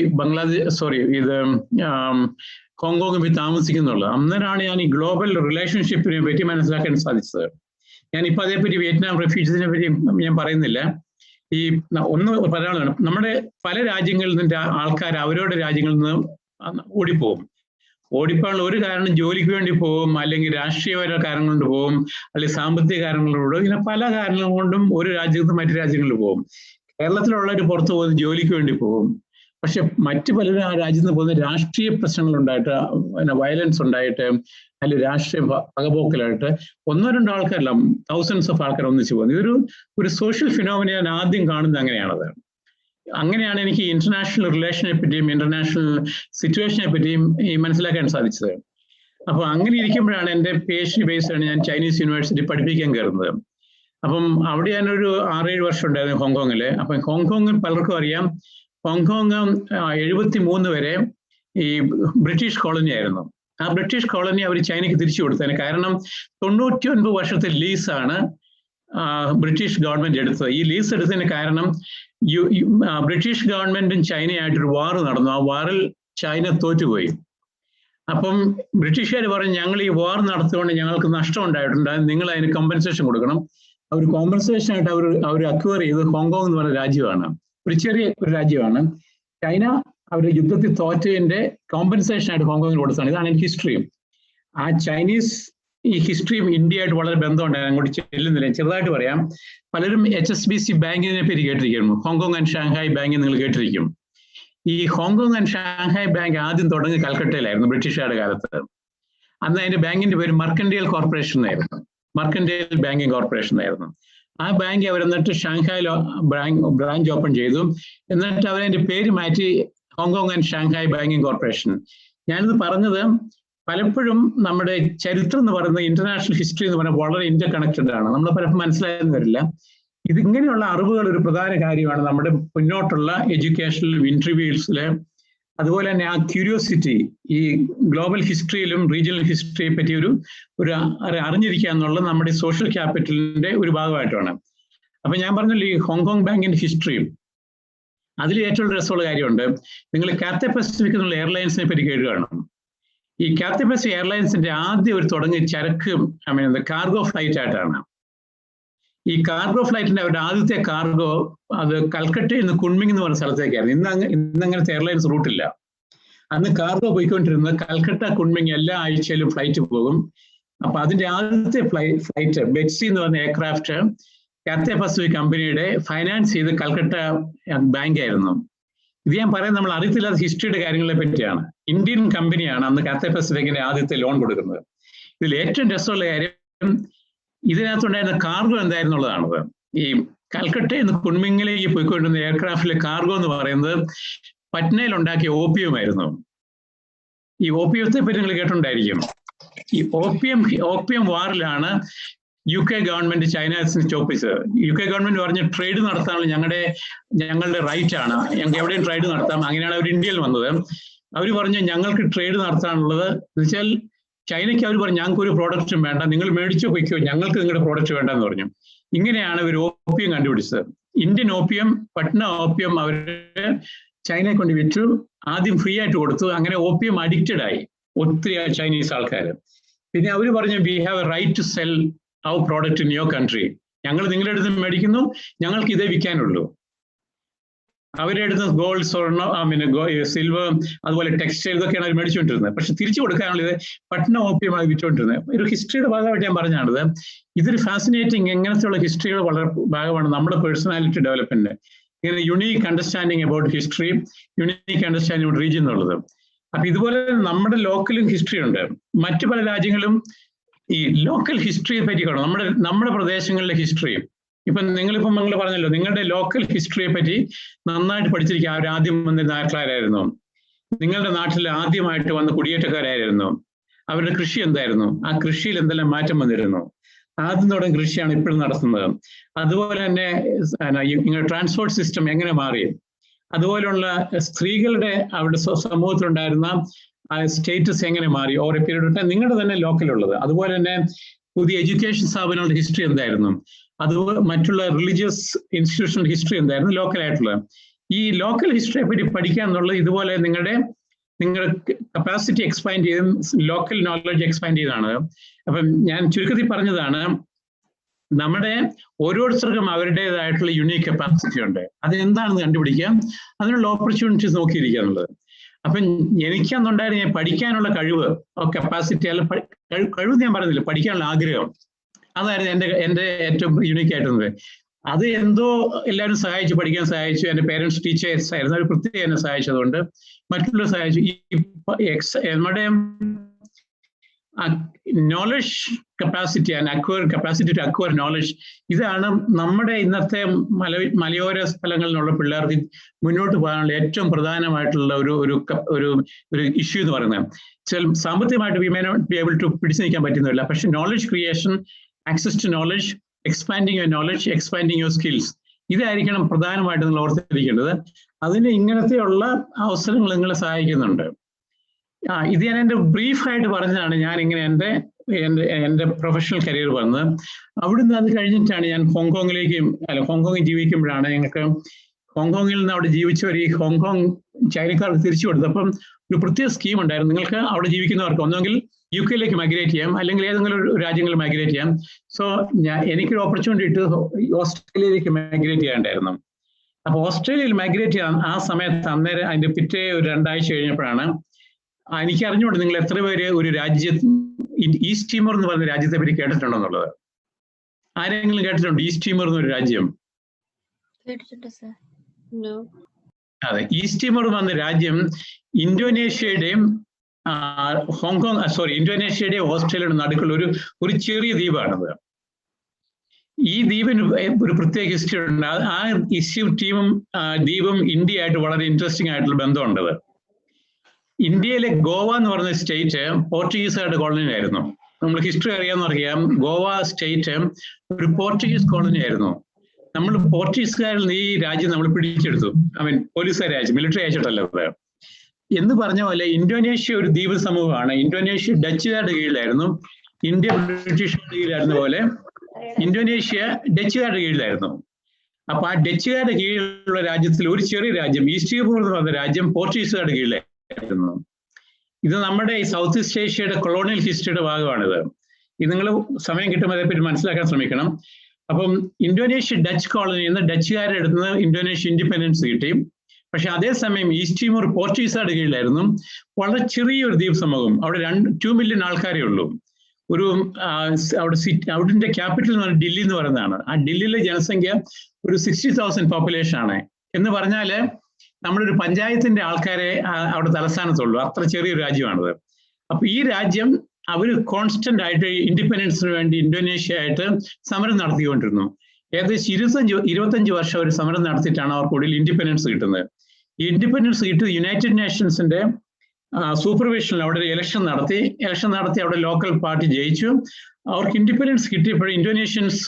കോങ്കോങ്ങിൽ പോയി താമസിക്കുന്നുള്ളത്. അന്നേരമാണ് ഞാൻ ഈ ഗ്ലോബൽ റിലേഷൻഷിപ്പിനെ പറ്റി മനസ്സിലാക്കാൻ സാധിച്ചത്. ഞാനിപ്പോൾ അതേപ്പറ്റി വിയറ്റ്നാം റെഫ്യൂജീസിനെ പറ്റി ഞാൻ പറയുന്നില്ല. ഈ ഒന്ന് പറയാനുള്ളതാണ്, നമ്മുടെ പല രാജ്യങ്ങളിൽ നിന്ന് ആൾക്കാർ അവരുടെ രാജ്യങ്ങളിൽ നിന്ന് ഓടിപ്പോകും. ഓടിപ്പോകാനുള്ള ഒരു കാരണം ജോലിക്ക് വേണ്ടി പോകും, അല്ലെങ്കിൽ രാഷ്ട്രീയപര കാരണങ്ങൾ കൊണ്ട് പോകും, അല്ലെങ്കിൽ സാമ്പത്തിക കാരണങ്ങളോട്, ഇങ്ങനെ പല കാരണങ്ങൾ കൊണ്ടും ഒരു രാജ്യത്ത് മറ്റു രാജ്യങ്ങളിൽ പോകും. കേരളത്തിലുള്ളവർ പുറത്തു പോകുന്നത് ജോലിക്ക് വേണ്ടി പോകും. പക്ഷെ മറ്റു പലരും ആ രാജ്യത്ത് നിന്ന് പോകുന്ന രാഷ്ട്രീയ പ്രശ്നങ്ങൾ ഉണ്ടായിട്ട്, വയലൻസ് ഉണ്ടായിട്ട്, അല്ലെങ്കിൽ രാഷ്ട്രീയ പകപോക്കലായിട്ട് 1-2 ആൾക്കാരല്ല, തൗസൻഡ്സ് ഓഫ് ആൾക്കാർ ഒന്നിച്ച് പോകുന്നത്. ഇതൊരു സോഷ്യൽ ഫിനോമിന ഞാൻ ആദ്യം കാണുന്നത് അങ്ങനെയാണത്. അങ്ങനെയാണ് എനിക്ക് ഇന്റർനാഷണൽ റിലേഷനെ പറ്റിയും ഇന്റർനാഷണൽ സിറ്റുവേഷനെ പറ്റിയും മനസ്സിലാക്കാൻ സാധിച്ചത്. അപ്പോൾ അങ്ങനെ ഇരിക്കുമ്പോഴാണ് എൻ്റെ PhD ബേസിലാണ് ഞാൻ ചൈനീസ് യൂണിവേഴ്സിറ്റി പഠിപ്പിക്കാൻ കയറുന്നത്. അപ്പം അവിടെ ഞാനൊരു 6-7 വർഷം ഉണ്ടായിരുന്നു ഹോങ്കോങ്ങിൽ. അപ്പം ഹോങ്കോങ്ങിൽ പലർക്കും അറിയാം, ഹോങ്കോങ് 73 വരെ ഈ ബ്രിട്ടീഷ് കോളനി ആയിരുന്നു. ആ ബ്രിട്ടീഷ് കോളനി അവർ ചൈനയ്ക്ക് തിരിച്ചു കൊടുത്തതിന് കാരണം 99 വർഷത്തെ ലീസാണ് ബ്രിട്ടീഷ് ഗവൺമെന്റ് എടുത്തത്. ഈ ലീസ് എടുത്തതിന് കാരണം ബ്രിട്ടീഷ് ഗവൺമെന്റും ചൈനയായിട്ടൊരു വാർ നടന്നു. ആ വാറിൽ ചൈന തോറ്റുപോയി. അപ്പം ബ്രിട്ടീഷുകാർ പറഞ്ഞു, ഞങ്ങൾ ഈ വാർ നടത്തിക്കൊണ്ട് ഞങ്ങൾക്ക് നഷ്ടം ഉണ്ടായിട്ടുണ്ട്, നിങ്ങൾ അതിന് കോമ്പൻസേഷൻ കൊടുക്കണം. അവർ കോമ്പൻസേഷൻ ആയിട്ട് അവർ അക്വയർ ചെയ്ത് ഹോങ്കോങ് എന്ന് പറയുന്ന രാജ്യമാണ്, ഒരു ചെറിയ ഒരു രാജ്യമാണ്. ചൈന അവർ യുദ്ധത്തിൽ തോറ്റതിന്റെ കോമ്പൻസേഷൻ ആയിട്ട് ഹോങ്കോങ്ങിന് കൊടുത്തതാണ്. ഇതാണ് എനിക്ക് ഹിസ്റ്ററിയും. ആ ചൈനീസ് ഈ ഹിസ്റ്ററിയും ഇന്ത്യയായിട്ട് വളരെ ബന്ധമുണ്ടായിരുന്നു. അങ്ങോട്ട് ചെല്ലുന്നില്ല, ചെറുതായിട്ട് പറയാം. പലരും HSBC ബാങ്കിനെ പറ്റി കേട്ടിരിക്കുന്നു. ഹോങ്കോങ് ആൻഡ് ഷാങ്ഹായ് ബാങ്ക് നിങ്ങൾ കേട്ടിരിക്കും. ഈ ഹോങ്കോങ് ആൻഡ് ഷാങ്ഹായ് ബാങ്ക് ആദ്യം തുടങ്ങി കൽക്കട്ടയിലായിരുന്നു ബ്രിട്ടീഷുകാരുടെ കാലത്ത്. അന്ന് അതിന്റെ ബാങ്കിന്റെ പേര് മർക്കൻഡൈൽ കോർപ്പറേഷൻ ആയിരുന്നു, മർക്കൻഡൈൽ ബാങ്കിങ് കോർപ്പറേഷൻ ആയിരുന്നു. ആ ബാങ്ക് അവർ എന്നിട്ട് ഷാങ്ഹായിൽ ബ്രാഞ്ച് ഓപ്പൺ ചെയ്തു. എന്നിട്ട് അവരതിന്റെ പേര് മാറ്റി Hong Kong and Shanghai banking corporation. ഞാനിത് പറഞ്ഞത് പലപ്പോഴും നമ്മുടെ ചരിത്രം എന്ന് പറയുന്നത്, ഇന്റർനാഷണൽ ഹിസ്റ്ററി എന്ന് പറയുന്നത് വളരെ ഇന്റർ കണക്റ്റഡ് ആണ്. നമ്മൾ പലപ്പോഴും മനസ്സിലായെന്ന് വരില്ല. ഇതിങ്ങനെയുള്ള അറിവുകൾ ഒരു പ്രധാന കാര്യമാണ് നമ്മുടെ മുന്നോട്ടുള്ള എഡ്യൂക്കേഷനിലും ഇന്റർവ്യൂസിലെ. അതുപോലെ തന്നെ ആ ക്യൂരിയോസിറ്റി ഈ ഗ്ലോബൽ ഹിസ്റ്ററിയിലും റീജിയണൽ ഹിസ്റ്ററിയെ പറ്റി ഒരു അറിഞ്ഞിരിക്കുക എന്നുള്ളത് നമ്മുടെ സോഷ്യൽ ക്യാപിറ്റലിന്റെ ഒരു ഭാഗമായിട്ടാണ്. അപ്പൊ ഞാൻ പറഞ്ഞല്ലോ ഈ ഹോങ്കോങ് ബാങ്കിന്റെ ഹിസ്റ്ററിയും അതിൽ ഏറ്റവും രസമുള്ള കാര്യമുണ്ട്. നിങ്ങൾ കാത്തെ പസഫിക് എന്നുള്ള എയർലൈൻസിനെ പറ്റി കേൾക്കുകയാണ്. ഈ കാത്തെ പസഫിക് എയർലൈൻസിന്റെ ആദ്യം ഒരു തുടങ്ങിയ ചരക്ക് കാർഗോ ഫ്ലൈറ്റ് ആയിട്ടാണ്. ഈ കാർഗോ ഫ്ലൈറ്റിന്റെ അവരുടെ ആദ്യത്തെ കാർഗോ അത് കൽക്കട്ടയിൽ നിന്ന് കുൺമിങ് എന്ന് പറഞ്ഞ സ്ഥലത്തേക്കായിരുന്നു. ഇന്നങ്ങനത്തെ എയർലൈൻസ് റൂട്ടില്ല. അന്ന് കാർഗോ പോയിക്കൊണ്ടിരുന്നത് കൽക്കട്ട കുൺമിങ് എല്ലാ ആഴ്ചയിലും ഫ്ലൈറ്റ് പോകും. അപ്പൊ അതിന്റെ ആദ്യത്തെ ഫ്ലൈറ്റ് ബെറ്റ്സി എന്ന് പറഞ്ഞ എയർക്രാഫ്റ്റ് കാത്തെ പസഫിക് കമ്പനിയുടെ ഫൈനാൻസ് ചെയ്ത് കൽക്കട്ട ബാങ്ക് ആയിരുന്നു. ഇത് ഞാൻ പറയാൻ നമ്മൾ അറിയത്തില്ലാത്ത ഹിസ്റ്ററിയുടെ കാര്യങ്ങളെ പറ്റിയാണ്. ഇന്ത്യൻ കമ്പനിയാണ് അന്ന് കാത്തെ പസഫിക്കിന്റെ ആദ്യത്തെ ലോൺ കൊടുക്കുന്നത്. ഇതിൽ ഏറ്റവും രസമുള്ള കാര്യം ഇതിനകത്തുണ്ടായിരുന്ന കാർഗോ എന്തായിരുന്നുള്ളതാണത്. ഈ കൽക്കട്ടയിൽ നിന്ന് കുൺമിങ്ങിലേക്ക് പോയിക്കൊണ്ടിരുന്ന എയർക്രാഫ്റ്റിലെ കാർഗോ എന്ന് പറയുന്നത് പറ്റ്നയിൽ ഉണ്ടാക്കിയ ഓപ്പിയമായിരുന്നു. ഈ ഓപ്പിയത്തെ പറ്റി നിങ്ങൾ കേട്ടിട്ടുണ്ടായിരിക്കും. ഈ ഓപ്പിയം വാറിലാണ് UK ഗവൺമെന്റ് ചൈനീസിന് ചോപ്പിച്ചത്. UK ഗവൺമെന്റ് പറഞ്ഞ് ട്രേഡ് നടത്താനുള്ള ഞങ്ങളുടെ റൈറ്റ് ആണ്, ഞങ്ങൾക്ക് എവിടെയും ട്രേഡ് നടത്താം. അങ്ങനെയാണ് അവർ ഇന്ത്യയിൽ വന്നത്. അവർ പറഞ്ഞു ഞങ്ങൾക്ക് ട്രേഡ് നടത്താനുള്ളത് എന്ന് വെച്ചാൽ ചൈനയ്ക്ക് അവർ പറഞ്ഞു ഞങ്ങൾക്ക് ഒരു പ്രോഡക്റ്റും വേണ്ട, നിങ്ങൾ മേടിച്ചോ പൊയ്ക്കോ, ഞങ്ങൾക്ക് നിങ്ങളുടെ പ്രോഡക്റ്റ് വേണ്ടെന്ന് പറഞ്ഞു. ഇങ്ങനെയാണ് ഇവർ ഓപ്പിയം കണ്ടുപിടിച്ചത്. ഇന്ത്യൻ ഓപ്പിയം, പട്ന ഓപ്പിയം അവർ ചൈനയെ കൊണ്ട് വിറ്റു. ആദ്യം ഫ്രീ ആയിട്ട് കൊടുത്തു. അങ്ങനെ ഓപ്പിയം അഡിക്റ്റഡ് ആയി ഒത്തിരി ചൈനീസ് ആൾക്കാർ. പിന്നെ അവർ പറഞ്ഞു we have a right to sell our product in your country. ഞങ്ങൾ നിങ്ങളുടെ അടുത്ത് മേടിക്കുന്നു, ഞങ്ങൾക്ക് ഇതേ വിൽക്കാനുള്ളൂ. അവരുടെ അടുത്ത് ഗോൾഡ്, സ്വർണ്ണം, സിൽവർ, അതുപോലെ ടെക്സ്റ്റൈൽ ഇതൊക്കെയാണ് അവർ മേടിച്ചുകൊണ്ടിരുന്നത്. പക്ഷെ തിരിച്ചു കൊടുക്കാനുള്ളത് പട്ന ഓപ്പിയമായി വിറ്റുകൊണ്ടിരുന്നത്. ഒരു ഹിസ്റ്ററിയുടെ ഭാഗമായിട്ട് ഞാൻ പറഞ്ഞാണത്. ഇതൊരു ഫാസിനേറ്റിംഗ് എങ്ങനത്തെയുള്ള ഹിസ്റ്ററിയുടെ വളരെ ഭാഗമാണ് നമ്മുടെ പേഴ്സണാലിറ്റി ഡെവലപ്മെന്റ്. ഇങ്ങനെ unique understanding about history, unique understanding about region എന്നുള്ളത്. അപ്പൊ ഇതുപോലെ നമ്മുടെ ലോക്കലും ഹിസ്റ്ററി ഉണ്ട്. മറ്റു പല രാജ്യങ്ങളും ഈ ലോക്കൽ ഹിസ്റ്ററിയെ പറ്റി കാണും. നമ്മുടെ പ്രദേശങ്ങളിലെ ഹിസ്റ്ററി. നിങ്ങൾ പറഞ്ഞല്ലോ നിങ്ങളുടെ ലോക്കൽ ഹിസ്റ്ററിയെ പറ്റി നന്നായിട്ട് പഠിച്ചിരിക്കുക. അവർ ആദ്യം വന്നിരുന്ന ആൾക്കാരായിരുന്നു, നിങ്ങളുടെ നാട്ടിൽ ആദ്യമായിട്ട് വന്ന കുടിയേറ്റക്കാരായിരുന്നു, അവരുടെ കൃഷി എന്തായിരുന്നു, ആ കൃഷിയിൽ എന്തെല്ലാം മാറ്റം വന്നിരുന്നു, ആദ്യം തുടങ്ങിയ കൃഷിയാണ് ഇപ്പോഴും നടത്തുന്നത്. അതുപോലെ തന്നെ ട്രാൻസ്പോർട്ട് സിസ്റ്റം എങ്ങനെ മാറി, അതുപോലുള്ള സ്ത്രീകളുടെ അവരുടെ സമൂഹത്തിലുണ്ടായിരുന്ന സ്റ്റേറ്റസ് എങ്ങനെ മാറി ഓരോ പീരീഡ് ഓഫ് ടൈം, നിങ്ങളുടെ തന്നെ ലോക്കലുള്ളത്. അതുപോലെ തന്നെ പുതിയ എഡ്യൂക്കേഷൻ സ്ഥാപനങ്ങളുടെ ഹിസ്റ്ററി എന്തായിരുന്നു, അതുപോലെ മറ്റുള്ള റിലീജിയസ് ഇൻസ്റ്റിറ്റ്യൂഷണൽ ഹിസ്റ്ററി എന്തായിരുന്നു ലോക്കലായിട്ടുള്ളത്. ഈ ലോക്കൽ ഹിസ്റ്ററിയെ പറ്റി പഠിക്കുക എന്നുള്ളത് ഇതുപോലെ നിങ്ങളുടെ കപ്പാസിറ്റി എക്സ്പാൻഡ് ചെയ്തും ലോക്കൽ നോളജ് എക്സ്പാൻഡ് ചെയ്താണ്. അപ്പം ഞാൻ ചുരുക്കത്തിൽ പറഞ്ഞതാണ്, നമ്മുടെ ഓരോരുത്തർക്കും അവരുടേതായിട്ടുള്ള യുണീക്ക് കപ്പാസിറ്റി ഉണ്ട്. അതെന്താണെന്ന് കണ്ടുപിടിക്കാം, അതിനുള്ള ഓപ്പർച്യൂണിറ്റീസ് നോക്കിയിരിക്കുക എന്നുള്ളത്. അപ്പം എനിക്കന്നുണ്ടായിരുന്നു പഠിക്കാനുള്ള കഴിവ്, കപ്പാസിറ്റി അല്ല കഴിവ് ഞാൻ പറയുന്നില്ല, പഠിക്കാനുള്ള ആഗ്രഹം. അതായിരുന്നു എൻ്റെ ഏറ്റവും യുണീക്ക് ആയിട്ടുള്ളത്. അത് എന്തോ എല്ലാവരും സഹായിച്ചു, പഠിക്കാൻ സഹായിച്ചു. എൻ്റെ പേരൻസ് ടീച്ചേഴ്സ് ആയിരുന്നു, അവർ പ്രത്യേകം എന്നെ സഹായിച്ചതുകൊണ്ട് മറ്റുള്ളവർ സഹായിച്ചു. ഈ നമ്മുടെ knowledge capacity and capacity to acquire knowledge, ഇതാണ് നമ്മുടെ ഇന്നത്തെ മലയോര സ്ഥലങ്ങളിൽ നിന്നുള്ള പിള്ളേർക്ക് മുന്നോട്ട് പോകാനുള്ള ഏറ്റവും പ്രധാനമായിട്ടുള്ള ഒരു ഇഷ്യൂ എന്ന് പറയുന്നത്. സാമ്പത്തികമായിട്ട് we may not be able to പിടിച്ചു നിൽക്കാൻ പറ്റുന്നില്ല, പക്ഷെ knowledge creation, access to knowledge, expanding your knowledge, expanding your skills, ഇതായിരിക്കണം പ്രധാനമായിട്ട് നിങ്ങൾ ഓർത്തിരിക്കേണ്ടത്. അതിന് ഇങ്ങനത്തെയുള്ള അവസരങ്ങൾ നിങ്ങളെ സഹായിക്കുന്നുണ്ട്. ഇത് ഞാൻ എൻ്റെ ബ്രീഫായിട്ട് പറഞ്ഞതാണ് ഞാൻ ഇങ്ങനെ എൻ്റെ പ്രൊഫഷണൽ കരിയർ വന്നത്. അവിടുന്ന് അത് കഴിഞ്ഞിട്ടാണ് ഞാൻ ഹോങ്കോങ്ങിൽ ജീവിക്കുമ്പോഴാണ് ഞങ്ങൾക്ക് ഹോങ്കോങ്ങിൽ നിന്ന് അവിടെ ജീവിച്ചവർ ഈ ഹോങ്കോങ് ചൈനക്കാർക്ക് തിരിച്ചു കൊടുത്തു. അപ്പം ഒരു പ്രത്യേക സ്കീം ഉണ്ടായിരുന്നു, നിങ്ങൾക്ക് അവിടെ ജീവിക്കുന്നവർക്ക് ഒന്നെങ്കിൽ UK മൈഗ്രേറ്റ് ചെയ്യാം, അല്ലെങ്കിൽ ഏതെങ്കിലും ഒരു രാജ്യങ്ങളിൽ മൈഗ്രേറ്റ് ചെയ്യാം. സോ എനിക്കൊരു ഓപ്പർച്യൂണിറ്റി ഇട്ട് ഓസ്ട്രേലിയയിലേക്ക് മൈഗ്രേറ്റ് ചെയ്യാണ്ടായിരുന്നു. അപ്പൊ ഓസ്ട്രേലിയയിൽ മൈഗ്രേറ്റ് ചെയ്യാൻ ആ സമയത്ത് അന്നേരം അതിന്റെ പിറ്റേ ഒരു 2 ആഴ്ച കഴിഞ്ഞപ്പോഴാണ് എനിക്ക് അറിഞ്ഞുകൊണ്ട് നിങ്ങൾ എത്ര പേര് ഒരു ഈസ്റ്റ് ടീമർ എന്ന് പറഞ്ഞ രാജ്യത്തെ പറ്റി കേട്ടിട്ടുണ്ടെന്നുള്ളത്. ആരെങ്കിലും കേട്ടിട്ടുണ്ടോ ഈസ്റ്റ് ടീമർ എന്നൊരു രാജ്യം? അതെ, ഈസ്റ്റ് ടീമർ എന്ന രാജ്യം ഇന്തോനേഷ്യയുടെയും ഇന്തോനേഷ്യയുടെയും ഓസ്ട്രേലിയയുടെ നടുക്കുള്ള ഒരു ചെറിയ ദ്വീപാണത്. ഈ ദ്വീപിന് ഒരു പ്രത്യേക ഹിസ്റ്ററി ഉണ്ട്. ആ ദ്വീപും ഇന്ത്യയായിട്ട് വളരെ ഇൻട്രസ്റ്റിംഗ് ആയിട്ടുള്ള ബന്ധമുണ്ടത്. ഇന്ത്യയിലെ ഗോവ എന്ന് പറയുന്ന സ്റ്റേറ്റ് പോർച്ചുഗീസുകാരുടെ കോളനി ആയിരുന്നു. നമ്മൾ ഹിസ്റ്ററി അറിയാം. ഗോവ സ്റ്റേറ്റ് ഒരു പോർച്ചുഗീസ് കോളനി ആയിരുന്നു. നമ്മൾ പോർച്ചുഗീസുകാരിൽ നിന്ന് ഈ രാജ്യം നമ്മൾ പിടിച്ചെടുത്തു. പോലീസുകാർ അയച്ചു, മിലിറ്ററി അയച്ചിട്ടല്ല. എന്ന് പറഞ്ഞ പോലെ ഇന്തോനേഷ്യ ഒരു ദ്വീപ് സമൂഹമാണ്. ഇന്തോനേഷ്യ ഡച്ചുകാരുടെ കീഴിലായിരുന്നു, ഇന്ത്യ ബ്രിട്ടീഷുകാരുടെ കീഴിലായിരുന്ന പോലെ ഇന്തോനേഷ്യ ഡച്ചുകാരുടെ കീഴിലായിരുന്നു. അപ്പൊ ആ ഡച്ചുകാരുടെ കീഴിലുള്ള രാജ്യത്തിൽ ഒരു ചെറിയ രാജ്യം ഈസ്റ്റ് ടീമർ എന്ന് പറഞ്ഞ രാജ്യം പോർച്ചുഗീസുകാരുടെ കീഴിലായിരുന്നു. ഇത് നമ്മുടെ ഈ സൗത്ത് ഈസ്റ്റ് ഏഷ്യയുടെ കൊളോണിയൽ ഹിസ്റ്ററിയുടെ ഭാഗമാണിത്. ഇത് നിങ്ങൾ സമയം കിട്ടുമ്പോൾ അതേപ്പറ്റി മനസ്സിലാക്കാൻ ശ്രമിക്കണം. അപ്പം ഇന്തോനേഷ്യ ഡച്ച് കോളനിയിൽ നിന്ന് ഡച്ചുകാരുടെ അടുത്ത് നിന്ന് ഇന്തോനേഷ്യ ഇൻഡിപെൻഡൻസ് കിട്ടി. പക്ഷെ അതേസമയം ഈസ്റ്റ് ടീമർ പോർച്ചുഗീസുകാരുടെ കീഴിലായിരുന്നു. വളരെ ചെറിയൊരു ദ്വീപ് സമൂഹം, അവിടെ 2 മില്യൺ ആൾക്കാരേ ഉള്ളൂ. അവിടെ ക്യാപിറ്റൽ എന്ന് പറഞ്ഞാൽ ഡൽഹി എന്ന് പറയുന്നതാണ്. ആ ഡൽഹിയിലെ ജനസംഖ്യ ഒരു 60,000 പോപ്പുലേഷൻ ആണ്. എന്ന് പറഞ്ഞാല് നമ്മുടെ ഒരു പഞ്ചായത്തിന്റെ ആൾക്കാരെ അവിടെ തലസ്ഥാനത്തുള്ളൂ. അത്ര ചെറിയൊരു രാജ്യമാണത്. അപ്പൊ ഈ രാജ്യം അവർ കോൺസ്റ്റന്റ് ആയിട്ട് ഇൻഡിപെൻഡൻസിന് വേണ്ടി ഇന്തോനേഷ്യ ആയിട്ട് സമരം നടത്തിക്കൊണ്ടിരുന്നു. ഏകദേശം 25 വർഷം അവർ സമരം നടത്തിയിട്ടാണ് അവർക്കൊടുവിൽ ഇൻഡിപെൻഡൻസ് കിട്ടുന്നത്. ഈ ഇൻഡിപെൻഡൻസ് കിട്ടിയത് യുണൈറ്റഡ് നേഷൻസിന്റെ സൂപ്പർവിഷനിൽ അവിടെ ഒരു ഇലക്ഷൻ നടത്തി അവിടെ ലോക്കൽ പാർട്ടി ജയിച്ചു. അവർക്ക് ഇൻഡിപെൻഡൻസ് കിട്ടിയപ്പോൾ ഇന്തോനേഷ്യൻസ്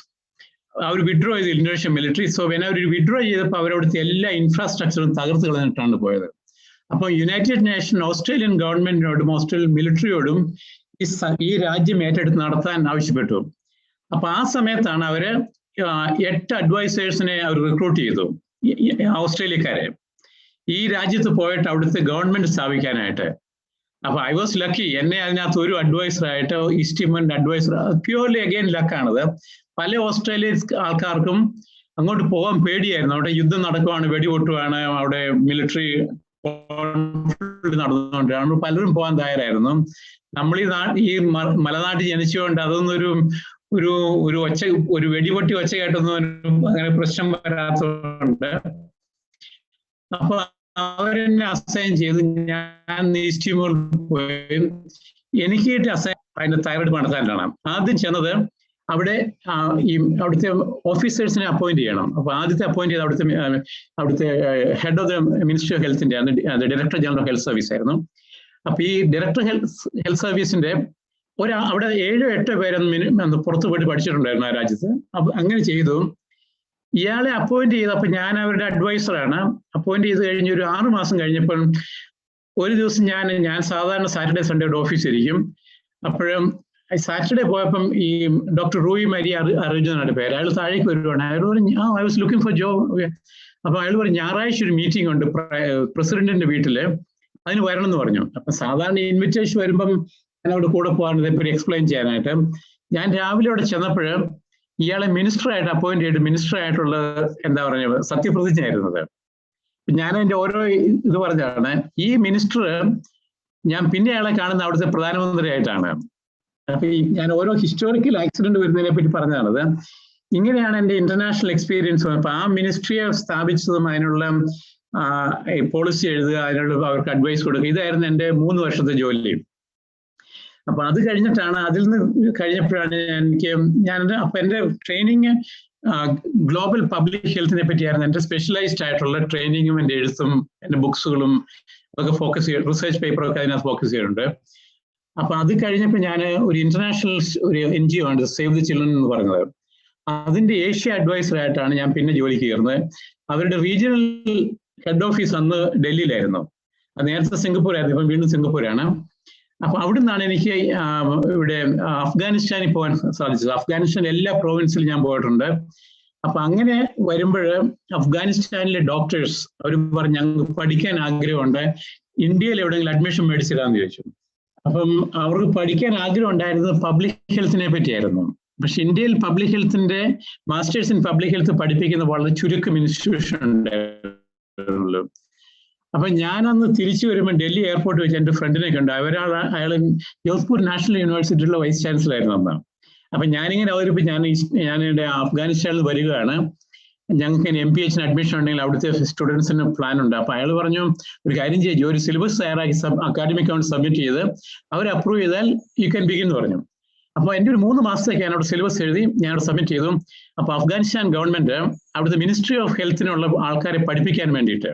അവർ വിഡ്രോ ചെയ്തു, ഇന്തോനേഷ്യൻ മിലിറ്ററി. സോ അവർ വിഡ്രോ ചെയ്തപ്പോൾ അവരവിടുത്തെ എല്ലാ ഇൻഫ്രാസ്ട്രക്ചറും തകർത്ത് കളഞ്ഞിട്ടാണ് പോയത്. അപ്പോൾ യുണൈറ്റഡ് നേഷൻ ഓസ്ട്രേലിയൻ ഗവൺമെന്റിനോടും ഓസ്ട്രേലിയൻ മിലിറ്ററിയോടും ഈ രാജ്യം ഏറ്റെടുത്ത് നടത്താൻ ആവശ്യപ്പെട്ടു. അപ്പൊ ആ സമയത്താണ് അവര് 8 അഡ്വൈസേഴ്സിനെ അവർ റിക്രൂട്ട് ചെയ്തു, ഓസ്ട്രേലിയക്കാരെ, ഈ രാജ്യത്ത് പോയിട്ട് അവിടുത്തെ ഗവൺമെന്റ് സ്ഥാപിക്കാനായിട്ട്. അപ്പൊ ഐ വാസ് ലക്കി, എന്നെ അതിനകത്ത് ഒരു അഡ്വൈസറായിട്ട് ഈസ്റ്റ് ടീമറിന്റെ അഡ്വൈസർ, പ്യൂർലി അഗെയിൻ ലക്കാണത്. പല ഓസ്ട്രേലിയൻ ആൾക്കാർക്കും അങ്ങോട്ട് പോകാൻ പേടിയായിരുന്നു. അവിടെ യുദ്ധം നടക്കുവാണ്, വെടിപൊട്ടുവാണ്, അവിടെ മിലിറ്ററി നടന്നുകൊണ്ടാണ്. പലരും പോകാൻ തയ്യാറായിരുന്നു. നമ്മൾ ഈ മലനാട്ടിൽ ജനിച്ചുകൊണ്ട് അതൊന്നൊരു ഒരു വെടിപൊട്ടി ഒച്ച കേട്ടൊന്നും അങ്ങനെ പ്രശ്നം വരാത്തതുകൊണ്ട് അപ്പൊ അവരെന്നെ അസൈൻ ചെയ്ത് ഞാൻ ഈസ്റ്റ് ടീമറിൽ പോയി. എനിക്ക് അസൈൻ അതിന്റെ തയ്യാറെടുപ്പ് നടത്താനാണ്. ആദ്യം ചെന്നത് അവിടുത്തെ ഓഫീസേഴ്സിനെ അപ്പോയിന്റ് ചെയ്യണം. അപ്പൊ ആദ്യത്തെ അപ്പോയിന്റ് ചെയ്ത് അവിടുത്തെ head of the ministry of ഹെൽത്തിന്റെ director general of health service ആയിരുന്നു. അപ്പൊ ഈ ഡയറക്ടർ ഹെൽത്ത് സർവീസിന്റെ അവിടെ 7-8 പേരൊന്നും പുറത്തു പോയിട്ട് പഠിച്ചിട്ടുണ്ടായിരുന്നു ആ രാജ്യത്ത്. അപ്പൊ അങ്ങനെ ചെയ്തു. ഇയാളെ അപ്പോയിന്റ് ചെയ്തപ്പോൾ ഞാൻ അവരുടെ അഡ്വൈസറാണ്. അപ്പോയിന്റ് ചെയ്ത് കഴിഞ്ഞ് ഒരു 6 മാസം കഴിഞ്ഞപ്പോൾ ഒരു ദിവസം ഞാൻ സാധാരണ സാറ്റർഡേ സൺഡേ ഓഫീസിൽ ഇരിക്കും. അപ്പോഴും സാറ്റർഡേ പോയപ്പം ഈ ഡോക്ടർ റൂയി മരിയ അറിയിച്ചതാണ് പേര്. അയാൾ താഴേക്ക് വരുവാണ്. അയാൾ പറഞ്ഞു I was looking for job. അപ്പൊ അയാൾ പറഞ്ഞു ഞായറാഴ്ച ഒരു മീറ്റിംഗ് ഉണ്ട് പ്രസിഡന്റിന്റെ വീട്ടില്, അതിന് വരണം എന്ന് പറഞ്ഞു. അപ്പൊ സാധാരണ ഇൻവിറ്റേഷൻ വരുമ്പം ഞാൻ അവിടെ കൂടെ പോകാൻ ഇതേപ്പറ്റി എക്സ്പ്ലെയിൻ ചെയ്യാനായിട്ട് ഞാൻ രാവിലെ അവിടെ ചെന്നപ്പോൾ ഇയാളെ മിനിസ്റ്ററായിട്ട് അപ്പോയിന്റ് ചെയ്ത് മിനിസ്റ്ററായിട്ടുള്ള എന്താ പറയുക സത്യപ്രതിജ്ഞ ആയിരുന്നത്. ഞാൻ അതിന്റെ ഓരോ ഇത് പറഞ്ഞാണ് ഈ മിനിസ്റ്റർ ഞാൻ പിന്നെ അയാളെ കാണുന്ന അവിടുത്തെ പ്രധാനമന്ത്രി ആയിട്ടാണ്. അപ്പൊ ഞാൻ ഓരോ ഹിസ്റ്റോറിക്കൽ ആക്സിഡന്റ് വരുന്നതിനെ പറ്റി പറഞ്ഞതാണത്. ഇങ്ങനെയാണ് എൻ്റെ ഇന്റർനാഷണൽ എക്സ്പീരിയൻസ്. അപ്പൊ ആ മിനിസ്ട്രിയെ സ്ഥാപിച്ചതും അതിനുള്ള പോളിസി എഴുതുക, അതിനുള്ള അവർക്ക് അഡ്വൈസ് കൊടുക്കുക, ഇതായിരുന്നു എൻ്റെ 3 വർഷത്തെ ജോലി. അപ്പൊ അത് കഴിഞ്ഞിട്ടാണ്, അതിൽ നിന്ന് കഴിഞ്ഞപ്പോഴാണ് അപ്പൊ എൻ്റെ ട്രെയിനിങ് ഗ്ലോബൽ പബ്ലിക് ഹെൽത്തിനെ പറ്റിയായിരുന്നു. എൻ്റെ സ്പെഷ്യലൈസ്ഡ് ആയിട്ടുള്ള ട്രെയിനിങ്ങും എൻ്റെ എഴുത്തും എൻ്റെ ബുക്സുകളും അതൊക്കെ ഫോക്കസ് ചെയ്ത് റിസർച്ച് പേപ്പറൊക്കെ അതിനകത്ത് ഫോക്കസ് ചെയ്തിട്ടുണ്ട്. അപ്പൊ അത് കഴിഞ്ഞപ്പോൾ ഞാൻ ഒരു ഇന്റർനാഷണൽ ഒരു NGO ആണ് സേവ് ദി ചിൽഡ്രൻ എന്ന് പറയുന്നത്. അതിന്റെ ഏഷ്യ അഡ്വൈസർ ആയിട്ടാണ് ഞാൻ പിന്നെ ജോലിക്ക് കയറുന്നത്. അവരുടെ റീജിയണൽ ഹെഡ് ഓഫീസ് അന്ന് ഡൽഹിയിലായിരുന്നു. അത് നേരത്തെ സിംഗപ്പൂരായിരുന്നു, ഇപ്പം വീണ്ടും സിംഗപ്പൂരാണ്. അപ്പൊ അവിടെ നിന്നാണ് എനിക്ക് ഇവിടെ അഫ്ഗാനിസ്ഥാനിൽ പോകാൻ സാധിച്ചത്. അഫ്ഗാനിസ്ഥാനിലെ എല്ലാ പ്രോവിൻസിലും ഞാൻ പോയിട്ടുണ്ട്. അപ്പൊ അങ്ങനെ വരുമ്പോൾ അഫ്ഗാനിസ്ഥാനിലെ ഡോക്ടേഴ്സ് അവർ പറഞ്ഞു, ഞങ്ങൾക്ക് പഠിക്കാൻ ആഗ്രഹമുണ്ട്, ഇന്ത്യയിൽ എവിടെയെങ്കിലും അഡ്മിഷൻ മേടിച്ചിടാന്ന് ചോദിച്ചു. അപ്പം അവർക്ക് പഠിക്കാൻ ആഗ്രഹം ഉണ്ടായിരുന്നത് പബ്ലിക് ഹെൽത്തിനെ പറ്റിയായിരുന്നു. പക്ഷെ ഇന്ത്യയിൽ പബ്ലിക് ഹെൽത്തിന്റെ മാസ്റ്റേഴ്സ് ഇൻ പബ്ലിക് ഹെൽത്ത് പഠിപ്പിക്കുന്ന വളരെ ചുരുക്കം ഇൻസ്റ്റിറ്റ്യൂഷൻ ഉണ്ടായിരുന്നു. അപ്പൊ ഞാനന്ന് തിരിച്ചു വരുമ്പോൾ ഡൽഹി എയർപോർട്ട് വെച്ച് എൻ്റെ ഫ്രണ്ടിനെ കണ്ടു. അയാൾ ജോധ്പൂർ നാഷണൽ യൂണിവേഴ്സിറ്റിയിലുള്ള വൈസ് ചാൻസലർ ആയിരുന്നു അന്ന്. അപ്പൊ ഞാനിങ്ങനെ ഞാനിവിടെ അഫ്ഗാനിസ്ഥാനിൽ വരികയാണ്, ഞങ്ങൾക്ക് MPH അഡ്മിഷൻ ഉണ്ടെങ്കിൽ അവിടുത്തെ സ്റ്റുഡൻസിന് പ്ലാൻ ഉണ്ട്. അപ്പൊ അയാൾ പറഞ്ഞു, ഒരു കാര്യം ചെയ്യുക, ഒരു സിലബസ് തയ്യാറാക്കി അക്കാഡമിക് അക്കൗണ്ട് സബ്മിറ്റ് ചെയ്ത് അവർ അപ്രൂവ് ചെയ്താൽ യു ക്യാൻ ബിഗിൻ എന്ന് പറഞ്ഞു. അപ്പോൾ എൻ്റെ ഒരു 3 മാസത്തേക്ക് ഞാൻ അവിടെ സിലബസ് എഴുതി ഞാനവിടെ സബ്മിറ്റ് ചെയ്തു. അപ്പോൾ അഫ്ഗാനിസ്ഥാൻ ഗവൺമെന്റ് അവിടുത്തെ മിനിസ്ട്രി ഓഫ് ഹെൽത്തിനുള്ള ആൾക്കാരെ പഠിപ്പിക്കാൻ വേണ്ടിയിട്ട്,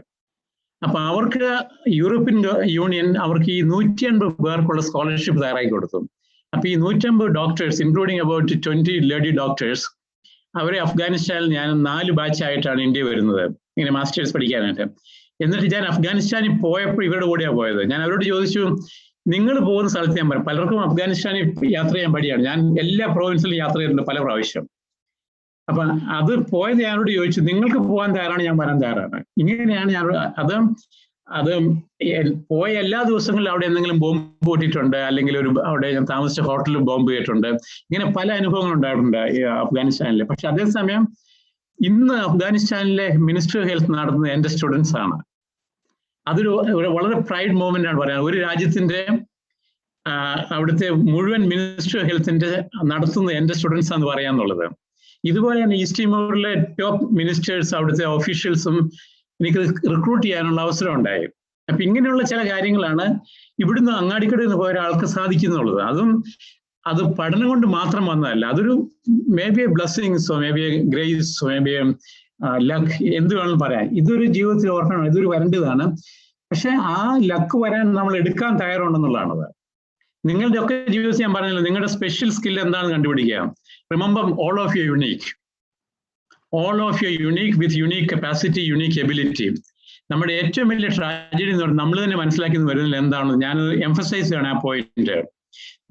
അപ്പൊ അവർക്ക് യൂറോപ്യൻ യൂണിയൻ അവർക്ക് ഈ 150 പേർക്കുള്ള സ്കോളർഷിപ്പ് തയ്യാറാക്കി കൊടുത്തു. അപ്പൊ ഈ 150 doctors including about 20 lady doctors, അവരെ അഫ്ഗാനിസ്ഥാനിൽ ഞാൻ 4 ബാച്ചായിട്ടാണ് ഇന്ത്യ വരുന്നത് ഇങ്ങനെ മാസ്റ്റേഴ്സ് പഠിക്കാനായിട്ട്. എന്നിട്ട് ഞാൻ അഫ്ഗാനിസ്ഥാനിൽ പോയപ്പോൾ ഇവരുടെ കൂടെയാണ് പോയത്. ഞാൻ അവരോട് ചോദിച്ചു, നിങ്ങൾ പോകുന്ന സ്ഥലത്ത് ഞാൻ പറയും, പലർക്കും അഫ്ഗാനിസ്ഥാനിൽ യാത്ര ചെയ്യാൻ പഠിയാണ്. ഞാൻ എല്ലാ പ്രോവിൻസിലും യാത്ര ചെയ്തിട്ടുണ്ട് പല പ്രാവശ്യം. അപ്പൊ അത് പോയത് ഞാനോട് ചോദിച്ചു, നിങ്ങൾക്ക് പോകാൻ തയ്യാറാണ്, ഞാൻ വരാൻ തയ്യാറാണ്. ഇങ്ങനെയാണ് ഞാൻ അത് പോയ എല്ലാ ദിവസങ്ങളിലും അവിടെ എന്തെങ്കിലും ബോംബ് പൊട്ടിയിട്ടുണ്ട്, അല്ലെങ്കിൽ അവിടെ ഞാൻ താമസിച്ച ഹോട്ടലിൽ ബോംബ് ചെയ്തിട്ടുണ്ട്. ഇങ്ങനെ പല അനുഭവങ്ങൾ ഉണ്ടായിട്ടുണ്ട് അഫ്ഗാനിസ്ഥാനിൽ. പക്ഷെ അതേസമയം ഇന്ന് അഫ്ഗാനിസ്ഥാനിലെ മിനിസ്ട്രി ഓഫ് ഹെൽത്ത് നടത്തുന്നത് എൻ്റെ സ്റ്റുഡൻസ് ആണ്. അതൊരു വളരെ പ്രൈഡ് മൂവ്മെന്റ് ആണ് പറയാൻ. ഒരു രാജ്യത്തിന്റെ അവിടുത്തെ മുഴുവൻ മിനിസ്ട്രി ഓഫ് ഹെൽത്തിന്റെ നടത്തുന്നത് എൻ്റെ സ്റ്റുഡൻസ് ആണെന്ന് പറയാന്നുള്ളത്. ഇതുപോലെ തന്നെ ഈസ്റ്റ് തിമോറിലെ ടോപ്പ് മിനിസ്റ്റേഴ്സ്, അവിടുത്തെ ഒഫീഷ്യൽസും എനിക്ക് റിക്രൂട്ട് ചെയ്യാനുള്ള അവസരം ഉണ്ടായി. അപ്പൊ ഇങ്ങനെയുള്ള ചില കാര്യങ്ങളാണ് ഇവിടുന്ന് അങ്ങാടിക്കടയിൽ നിന്ന് പോയ ഒരാൾക്ക് സാധിക്കുന്നുള്ളത്. അത് പഠനം കൊണ്ട് മാത്രം വന്നതല്ല, അതൊരു മേ ബി എ ബ്ലെസ്സിങ്സോ മേ ബി എ ഗ്രേസോ മേ ബി എ ലക്ക്, എന്ത് വേണമെങ്കിലും പറയാം. ഇതൊരു ജീവിതത്തിൽ ഓർക്കണം, ഇതൊരു വരേണ്ടതാണ്. പക്ഷെ ആ ലക്ക് വരാൻ നമ്മൾ എടുക്കാൻ തയ്യാറുണ്ടെന്നുള്ളതാണത്. നിങ്ങളുടെ ഒക്കെ ജീവിതത്തിൽ ഞാൻ പറഞ്ഞല്ലോ, നിങ്ങളുടെ സ്പെഷ്യൽ സ്കിൽ എന്താണെന്ന് കണ്ടുപിടിക്കുക. Remember, all of you unique, all of you unique with unique capacity, unique ability. നമ്മുടെ ഏറ്റവും വലിയ ട്രാജഡി എന്ന് പറഞ്ഞാൽ നമ്മൾ തന്നെ മനസ്സിലാക്കി വരുന്നില്ല എന്താണ്. ഞാനത് എംഫസൈസ് ചെയ്യണം ആ പോയിന്റ്.